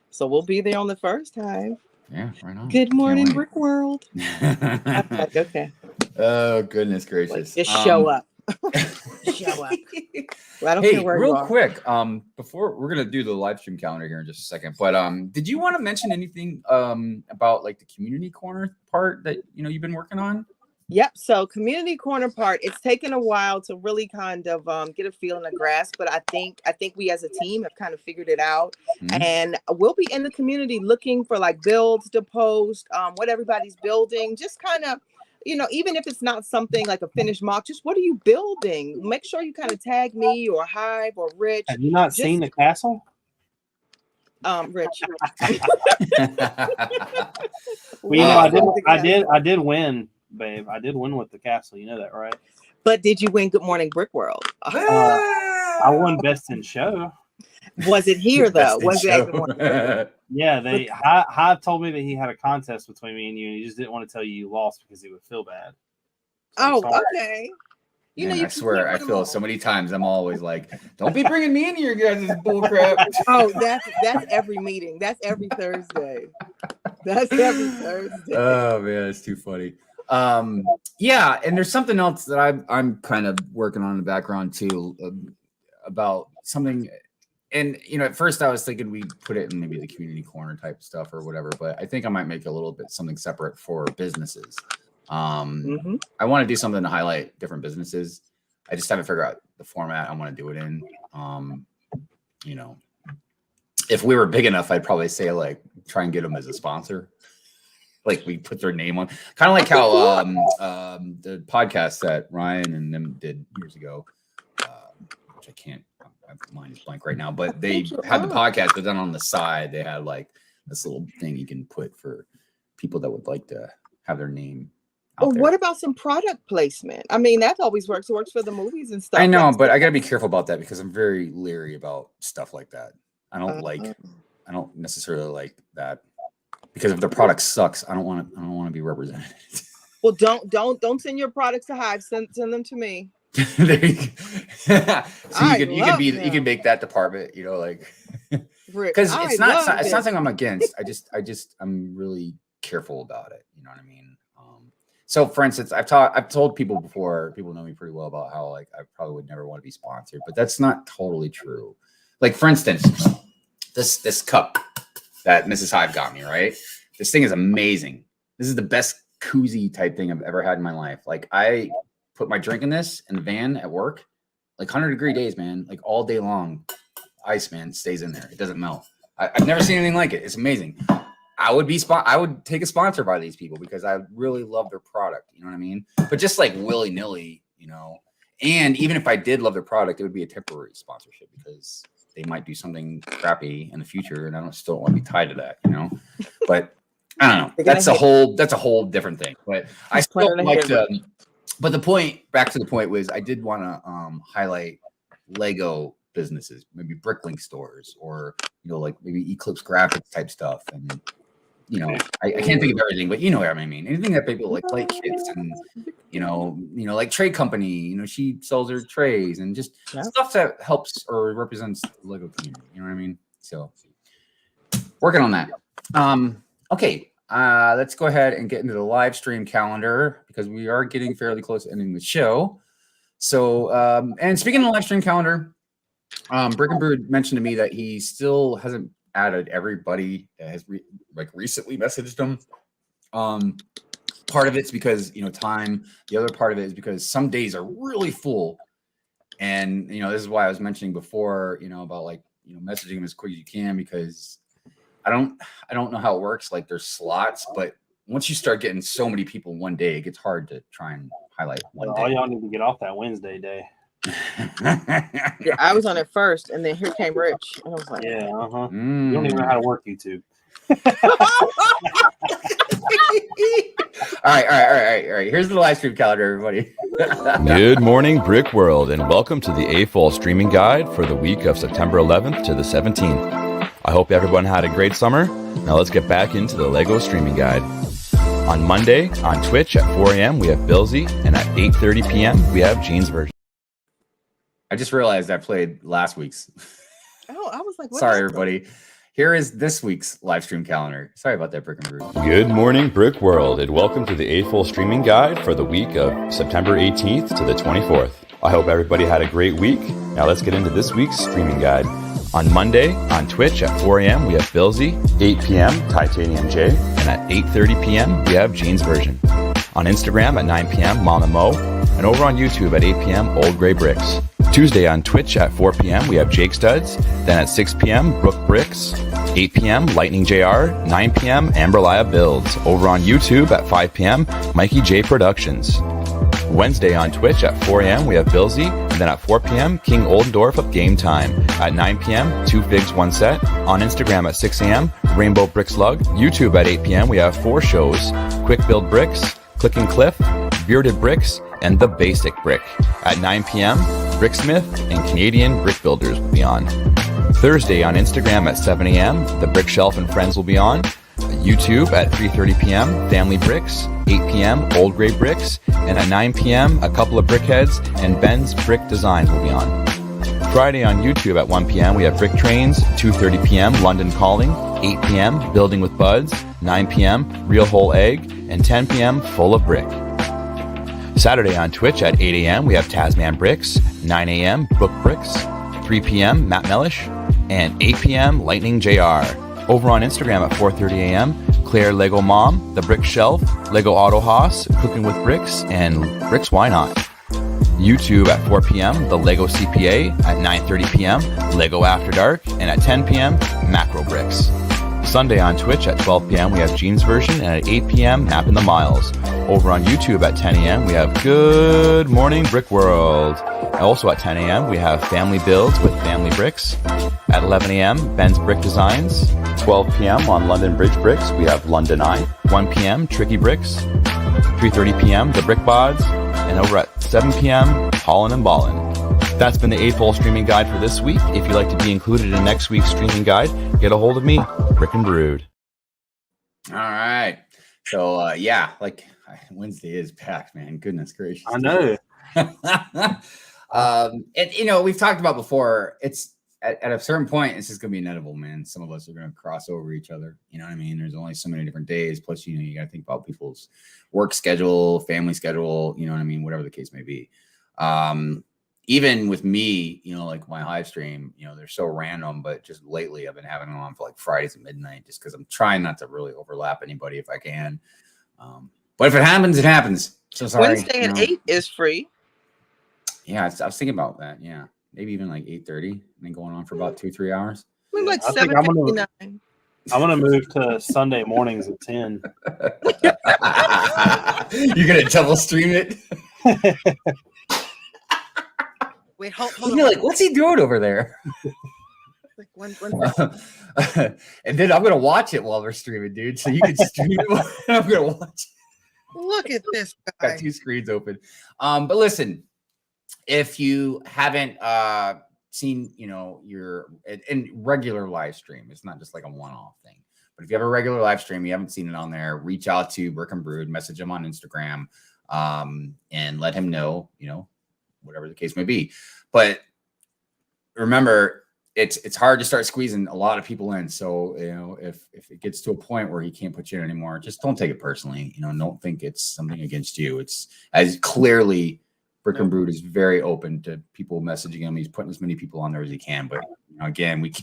S3: So we'll be there on the first time.
S1: Yeah, right on.
S3: Good morning, Brick World. Like, okay.
S1: Oh goodness gracious!
S3: Like, just show up. Show up. Well, I don't care where
S1: real
S3: you are.
S1: quick, before we're gonna do the live stream calendar here in just a second, but did you want to mention anything about like the community corner part that you've been working on?
S3: Yep. So community corner part, it's taken a while to really kind of get a feel and a grasp, but I think we as a team have kind of figured it out. Mm-hmm. And we'll be in the community looking for like builds to post, what everybody's building, just kind of, even if it's not something like a finished mock, just what are you building? Make sure you kind of tag me or Hive or Rich.
S2: Have you not seen the castle?
S3: Rich.
S2: Well, I did win. Babe, I did win with the castle. You know that, right?
S3: But did you win Good Morning Brick World?
S2: I won Best in Show.
S3: Was it here though? Was it?
S2: Yeah, Hive told me that he had a contest between me and you, and he just didn't want to tell you lost because he would feel bad. So
S3: okay.
S1: I swear, I feel so many times. I'm always like, "Don't be bringing me into your guys' bull crap."
S3: Oh, that's every meeting. That's every Thursday. That's every Thursday.
S1: Oh man, it's too funny. Yeah, and there's something else that I'm kind of working on in the background too, about something. And at first I was thinking we put it in maybe the community corner type stuff or whatever, but I think I might make a little bit something separate for businesses. I want to do something to highlight different businesses. I just haven't figured out the format I want to do it in. If we were big enough, I'd probably say like try and get them as a sponsor. Like we put their name on, kind of like how the podcast that Ryan and them did years ago, which I can't. My mind is blank right now, but they had the podcast, but then on the side they had like this little thing you can put for people that would like to have their name.
S8: Well, what about some product placement? I mean, that always works. It works for the movies and stuff.
S1: I know, but I gotta be careful about that because I'm very leery about stuff like that. I don't necessarily like that because if the product sucks, I don't want to be represented.
S8: Well, don't send your products to Hive. Send them to me.
S1: There you go. So you can make that department, because it's not something I'm against. I'm really careful about it. You know what I mean? So for instance, I've told people before, people know me pretty well about how like I probably would never want to be sponsored, but that's not totally true. Like for instance, this cup that Mrs. Hive got me, right? This thing is amazing. This is the best koozie type thing I've ever had in my life. Like I put my drink in this in the van at work, like 100-degree days, man, like all day long. Ice, man, stays in there. It doesn't melt. I've never seen anything like it. It's amazing. I would take a sponsor by these people because I really love their product. You know what I mean? But just like willy-nilly, and even if I did love their product, it would be a temporary sponsorship because they might do something crappy in the future, and I still don't want to be tied to that, But I don't know. That's a whole different thing. But I still like to. But back to the point was I did want to highlight Lego businesses, maybe Bricklink stores, or like maybe Eclipse Graphics type stuff, and I can't think of everything, but you know what I mean. Anything that people like play kits and like Tray Company, she sells her trays and just stuff that helps or represents the Lego community. You know what I mean? So working on that. Okay. Let's go ahead and get into the live stream calendar because we are getting fairly close to ending the show. So, and speaking of the live stream calendar, Brick and Brood mentioned to me that he still hasn't added everybody that has recently messaged him. Part of it's because, time. The other part of it is because some days are really full. And, this is why I was mentioning before, about messaging him as quick as you can because I don't know how it works. Like there's slots, but once you start getting so many people one day, it gets hard to try and highlight one day.
S2: All y'all need to get off that Wednesday day.
S8: Yeah, I was on it first, and then here came Rich, and I was like,
S2: "Yeah, You don't even know how to work YouTube."
S1: All right. Here's the live stream calendar, everybody.
S9: Good morning, Brick World, and welcome to the A-Fall streaming guide for the week of September 11th to the 17th. I hope everyone had a great summer. Now let's get back into the LEGO streaming guide. On Monday, on Twitch at 4 a.m., we have Billsy, and at 8:30 p.m., we have Jean's version.
S1: I just realized I played last week's.
S8: Oh, I was like, what
S1: sorry,
S8: happened?
S1: everybody. Here is this week's live stream calendar. Sorry about that, Brick and Brood.
S9: Good morning, Brick World, and welcome to the A-Fall streaming guide for the week of September 18th to the 24th. I hope everybody had a great week. Now let's get into this week's streaming guide. On Monday, on Twitch at 4 a.m., we have Billsy, 8 p.m., Titanium J, and at 8:30 p.m., we have Jean's version. On Instagram at 9 p.m., Mama Mo, and over on YouTube at 8 p.m., Old Gray Bricks. Tuesday on Twitch at 4 p.m., we have Jake Studs, then at 6 p.m., Brooke Bricks, 8 p.m., Lightning JR, 9 p.m., Amberlaya Builds. Over on YouTube at 5 p.m., Mikey J Productions. Wednesday on Twitch at 4 a.m. we have Billsy, and then at 4 p.m. King Oldendorf of Game Time. At 9 p.m. 2 Figs 1 Set. On Instagram at 6 a.m. Rainbow Brick Slug. YouTube at 8 p.m. we have 4 shows: Quick Build Bricks, Click and Cliff, Bearded Brix, and The Basic Brick. At 9 p.m. Bricksmith and Canadian Brick Builders will be on. Thursday on Instagram at 7 a.m. The Brick Shelf and Friends will be on. YouTube at 3:30 p.m. Family Bricks, 8 p.m. Old Gray Bricks, and at 9 p.m. a couple of Brickheads and Ben's Brick Designs will be on. Friday on YouTube at 1 p.m. we have Brick Trains, 2:30 p.m. London Calling, 8 p.m., Building with Buds, 9 p.m., Real Whole Egg, and 10 p.m., Full of Brick. Saturday on Twitch at 8 a.m., we have Tasman Bricks, 9 a.m., Book Bricks, 3 p.m., Matt Mellish, and 8 p.m., Lightning JR. Over on Instagram at 4:30 a.m., Claire Lego Mom, The Brick Shelf, Lego Auto Hoss, Cooking with Bricks, and Bricks Why Not. YouTube at 4 p.m., The Lego CPA, at 9:30 p.m., Lego After Dark, and at 10 p.m., Macro Bricks. Sunday on Twitch at 12 p.m., we have Gene's version, and at 8 p.m., Mapping the Miles. Over on YouTube at 10 a.m., we have Good Morning Brick World. Also at 10 a.m., we have Family Builds with Family Bricks. At 11 a.m., Ben's Brick Designs. 12 p.m. on London Bridge Bricks, we have London Eye. 1 p.m., Tricky Bricks. 3:30 p.m., The Brick Bods. And over at 7 p.m., Haulin' and Ballin'. That's been the 8-Hole Streaming Guide for this week. If you'd like to be included in next week's streaming guide, get a hold of me, Brick and Brood.
S1: All right. So, yeah, like Wednesday is packed, man. Goodness gracious.
S2: I know.
S1: And, you know, we've talked about before, it's at a certain point, it's just going to be inevitable, man. Some of us are going to cross over each other. You know what I mean? There's only so many different days. Plus, you know, you got to think about people's work schedule, family schedule, you know what I mean? Whatever the case may be. Even with me, you know, like my Hive stream, you know, they're so random, but just lately I've been having them on for like Fridays at midnight just because I'm trying not to really overlap anybody if I can. But if it happens, it happens. So sorry.
S8: Wednesday at 8 is free.
S1: Yeah, I was thinking about that. Yeah. Maybe even like 8:30 and then going on for about 2-3 hours.
S8: We're like
S2: I think I'm
S8: 7:59.
S2: gonna move to Sunday mornings at 10.
S1: You're gonna double stream it?
S8: Wait, hold
S1: You're
S8: on.
S1: like, what's he doing over there?
S8: Like one
S1: And then I'm gonna watch it while we're streaming, dude. So you can stream it while I'm gonna watch it.
S8: Look at this
S1: Got
S8: guy.
S1: 2 screens open. But listen, if you haven't seen, you know, your in regular live stream, it's not just like a one-off thing. But if you have a regular live stream, you haven't seen it on there, reach out to Brick and Brood, message him on Instagram, and let him know, you know, whatever the case may be. But remember, it's hard to start squeezing a lot of people in. So, you know, if it gets to a point where he can't put you in anymore, just don't take it personally. You know, don't think it's something against you. It's as clearly Brick and Brood is very open to people messaging him. He's putting as many people on there as he can. But, you know, again, we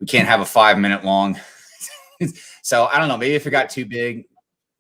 S1: can't have a 5-minute long. So I don't know. Maybe if it got too big,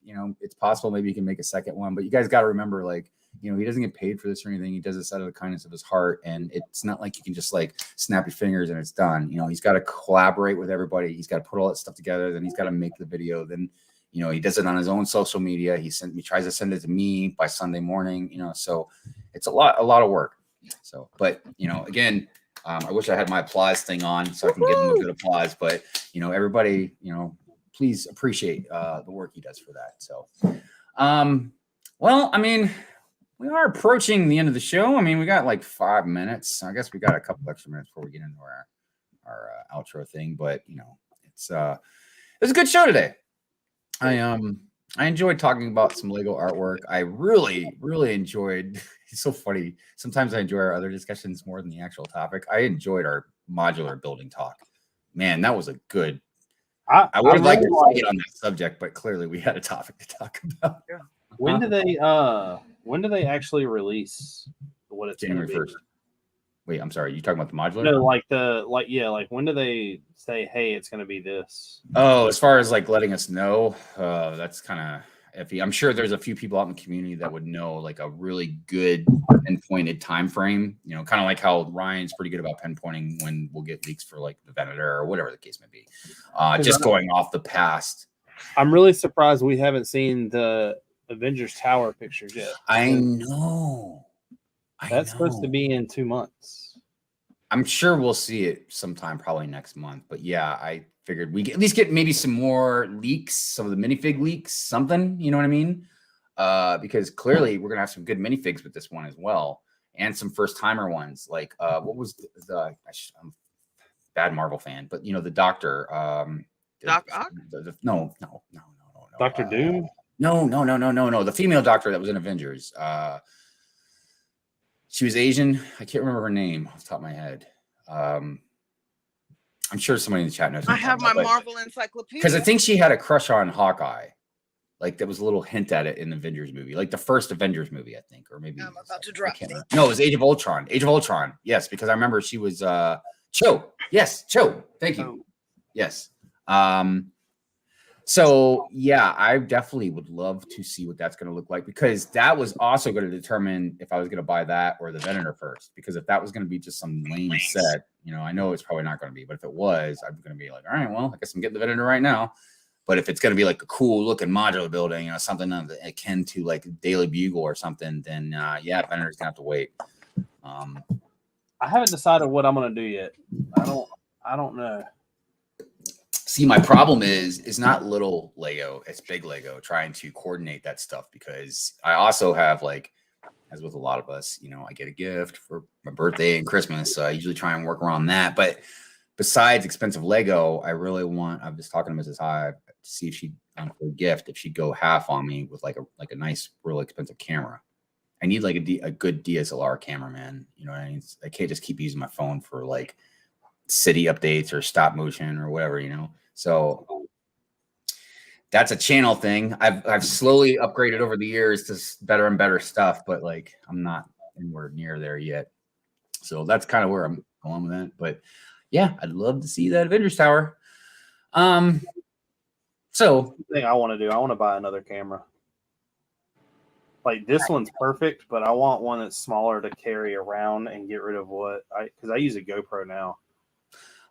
S1: you know, it's possible maybe you can make a second one. But you guys got to remember, like, you know, he doesn't get paid for this or anything. He does this out of the kindness of his heart. And it's not like you can just like snap your fingers and it's done. You know, he's got to collaborate with everybody. He's got to put all that stuff together. Then he's got to make the video. Then, you know, he does it on his own social media. He tries to send it to me by Sunday morning, you know, so it's a lot of work. So, but, you know, again, I wish I had my applause thing on so I can give him a good applause, but, you know, everybody, you know, please appreciate the work he does for that. So, well, I mean, we are approaching the end of the show. I mean, we got like 5 minutes. I guess we got a couple extra minutes before we get into our outro thing, but you know, it was a good show today. I enjoyed talking about some Lego artwork. I really, really enjoyed. It's so funny. Sometimes I enjoy our other discussions more than the actual topic. I enjoyed our modular building talk. Man, that was a good. I would have liked to get on that subject, but clearly we had a topic to talk about.
S2: When do they actually release what it's
S1: January 1st? Wait, I'm sorry. You talking about the modular?
S2: No, like when do they say, hey, it's going to be this?
S1: Oh, as far as like letting us know, that's kind of iffy. I'm sure there's a few people out in the community that would know like a really good pinpointed time frame. You know, kind of like how Ryan's pretty good about pinpointing when we'll get leaks for like the Venator or whatever the case may be. Just going off the past.
S2: I'm really surprised we haven't seen the Avengers Tower pictures yet.
S1: I know.
S2: That's supposed to be in 2 months.
S1: I'm sure we'll see it sometime, probably next month. But yeah, I figured we at least get maybe some more leaks, some of the minifig leaks, something. You know what I mean? Because clearly we're gonna have some good minifigs with this one as well, and some first timer ones. Like what was I'm a bad Marvel fan, but you know the Doctor.
S8: Doc Ock?
S1: No.
S2: Dr. Doom?
S1: No. The female Doctor that was in Avengers. She was Asian. I can't remember her name off the top of my head. I'm sure somebody in the chat knows.
S3: I have my Marvel encyclopedia.
S1: Because I think she had a crush on Hawkeye. Like there was a little hint at it in the Avengers movie, like the first Avengers movie, I think, or maybe
S3: I'm about to drop it.
S1: No, it was Age of Ultron. Age of Ultron. Yes, because I remember she was Cho. Yes, Cho. Thank you. Yes. So yeah, I definitely would love to see what that's going to look like, because that was also going to determine if I was going to buy that or the Venator first. Because if that was going to be just some lame set, you know, I know it's probably not going to be, but if it was, I'm going to be like, all right, well, I guess I'm getting the Venator right now. But if it's going to be like a cool looking modular building, you know, something akin to like Daily Bugle or something, then yeah, Venator's gonna have to wait.
S2: I haven't decided what I'm going to do yet. I don't know.
S1: See, my problem is not little Lego, it's big Lego, trying to coordinate that stuff, because I also have, like, as with a lot of us, you know, I get a gift for my birthday and Christmas, so I usually try and work around that. But besides expensive Lego, I really want, I was talking to Mrs. Hive to see if she'd, for a gift, if she'd go half on me with like a nice, really expensive camera. I need like a good DSLR camera, man. You know what I mean? I can't just keep using my phone for like city updates or stop motion or whatever, you know? So that's a channel thing. I've slowly upgraded over the years to better and better stuff, but like I'm not anywhere near there yet. So that's kind of where I'm going with that. But yeah, I'd love to see that Avengers Tower. So
S2: the thing I want to do, I want to buy another camera. Like this one's perfect, but I want one that's smaller to carry around and get rid of because I use a GoPro now.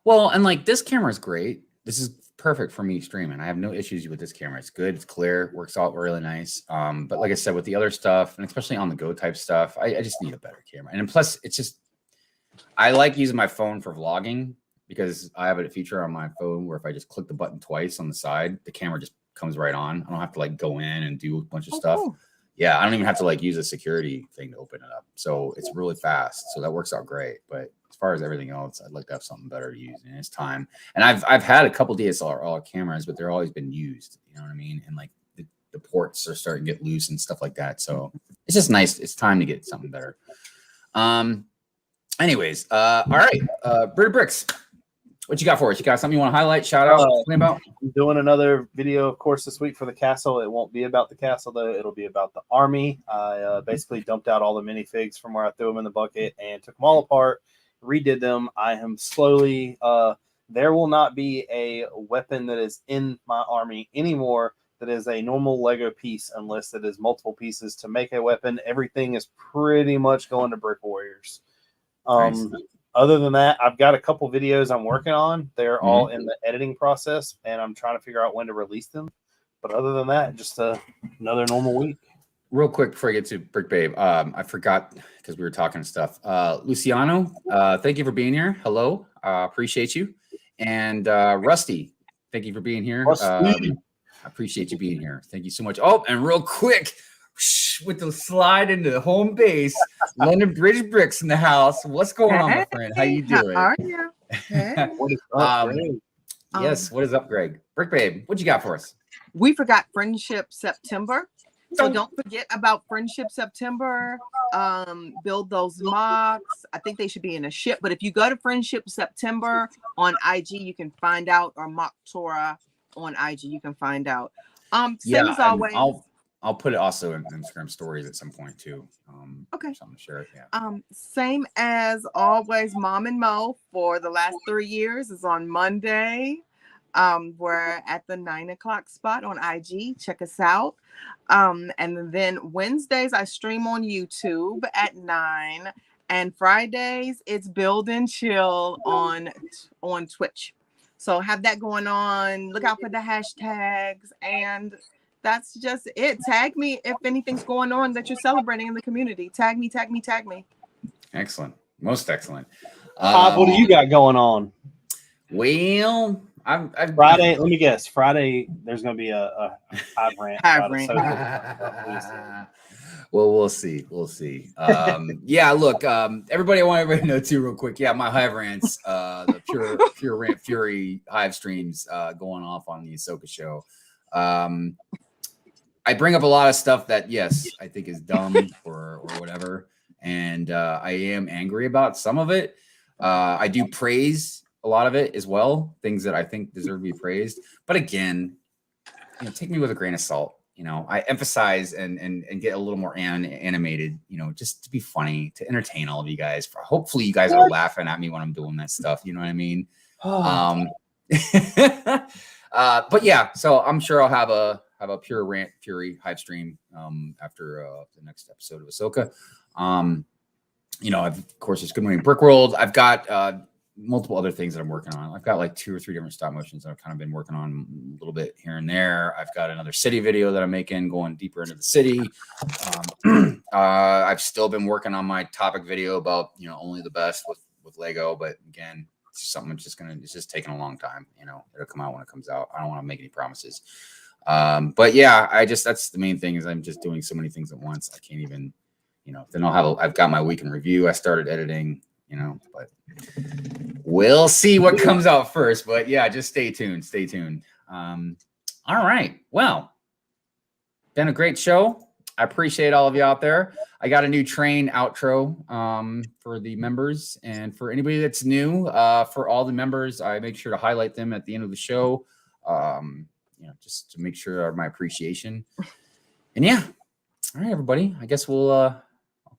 S1: Well, and like this camera is great. This is perfect for me streaming. I have no issues with this camera. It's good. It's clear. Works out really nice. But like I said, with the other stuff, and especially on the go type stuff, I just need a better camera. And plus, it's just, I like using my phone for vlogging, because I have a feature on my phone where if I just click the button twice on the side, the camera just comes right on. I don't have to like go in and do a bunch of stuff.
S3: Cool.
S1: Yeah, I don't even have to like use a security thing to open it up. So it's really fast. So that works out great. But as far as everything else, I'd like to have something better to use in its time. And I've had a couple DSLR cameras, but they're always been used. You know what I mean? And like the ports are starting to get loose and stuff like that. So it's just nice. It's time to get something better. Anyways, all right. Bearded Brix, what you got for us? You got something you want to highlight, shout out, explain about?
S2: I'm doing another video, of course, this week for the castle. It won't be about the castle, though. It'll be about the army. I basically dumped out all the minifigs from where I threw them in the bucket and took them all apart, redid them. I am slowly, there will not be a weapon that is in my army anymore that is a normal Lego piece, unless it is multiple pieces to make a weapon. Everything is pretty much going to Brick Warriors.
S1: Nice.
S2: Other than that, I've got a couple videos I'm working on. They're all in the editing process, and I'm trying to figure out when to release them. But other than that, just another normal week.
S1: Real quick before I get to Brick Babe, I forgot because we were talking stuff. Luciano, thank you for being here. Hello, appreciate you. And Rusty, thank you for being here. I appreciate you being here. Thank you so much. Oh, and real quick, with the slide into the home base, London Bridge Bricks in the house. What's going on, my friend? How you doing?
S3: How are you? Hey.
S2: What is up, Greg?
S1: Yes, what is up, Greg? Brick Babe, what you got for us?
S3: We forgot Friendship September. So don't forget about Friendship September. Build those mocks. I think they should be in a ship. But if you go to Friendship September on IG, you can find out, or Mock Torah on IG, you can find out. Same as always.
S1: I'll put it also in Instagram stories at some point too.
S3: Okay.
S1: So I'm sure. Yeah.
S3: Same as always, Mom and Mo for the last 3 years is on Monday. We're at the 9 o'clock spot on IG. Check us out. And then Wednesdays I stream on YouTube at 9, and Fridays it's Build and Chill on Twitch. So have that going on. Look out for the hashtags, and that's just it. Tag me if anything's going on that you're celebrating in the community. Tag me.
S1: Excellent. Most excellent.
S2: Bob, what do you got going on?
S1: Well, I've
S2: Friday, let me guess. Friday, there's going to be a Hive rant.
S1: Well, we'll see. We'll see. Yeah, look, everybody, I want everybody to know too, real quick. Yeah, my Hive rants, the pure rant fury Hive streams going off on the Ahsoka show. I bring up a lot of stuff that, yes, I think is dumb or whatever. And I am angry about some of it. I do praise a lot of it as well, things that I think deserve to be praised. But again, take me with a grain of salt. I emphasize and get a little more animated, just to be funny, to entertain all of you guys. Hopefully you guys are laughing at me when I'm doing that stuff. You know what I mean? But yeah, so I'm sure I'll have a pure rant fury Hive stream after the next episode of Ahsoka. Of course, it's Good Morning Brick World. I've got multiple other things that I'm working on. I've got like 2 or 3 different stop motions that I've kind of been working on a little bit here and there. I've got another city video that I'm making, going deeper into the city. I've still been working on my topic video about only the best with Lego, but again, it's something it's just taking a long time. It'll come out when it comes out. I don't want to make any promises. But yeah, that's the main thing is I'm just doing so many things at once. I can't even, then I've got my week in review. I started editing, but we'll see what comes out first. But yeah, just stay tuned. All right. Well, been a great show. I appreciate all of you out there. I got a new train outro for the members, and for anybody that's new, for all the members, I make sure to highlight them at the end of the show. Just to make sure my appreciation. And yeah, all right, everybody. I guess I'll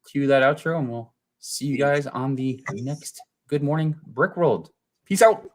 S1: cue that outro, and we'll see you guys on the next Good Morning Brick World. Peace out.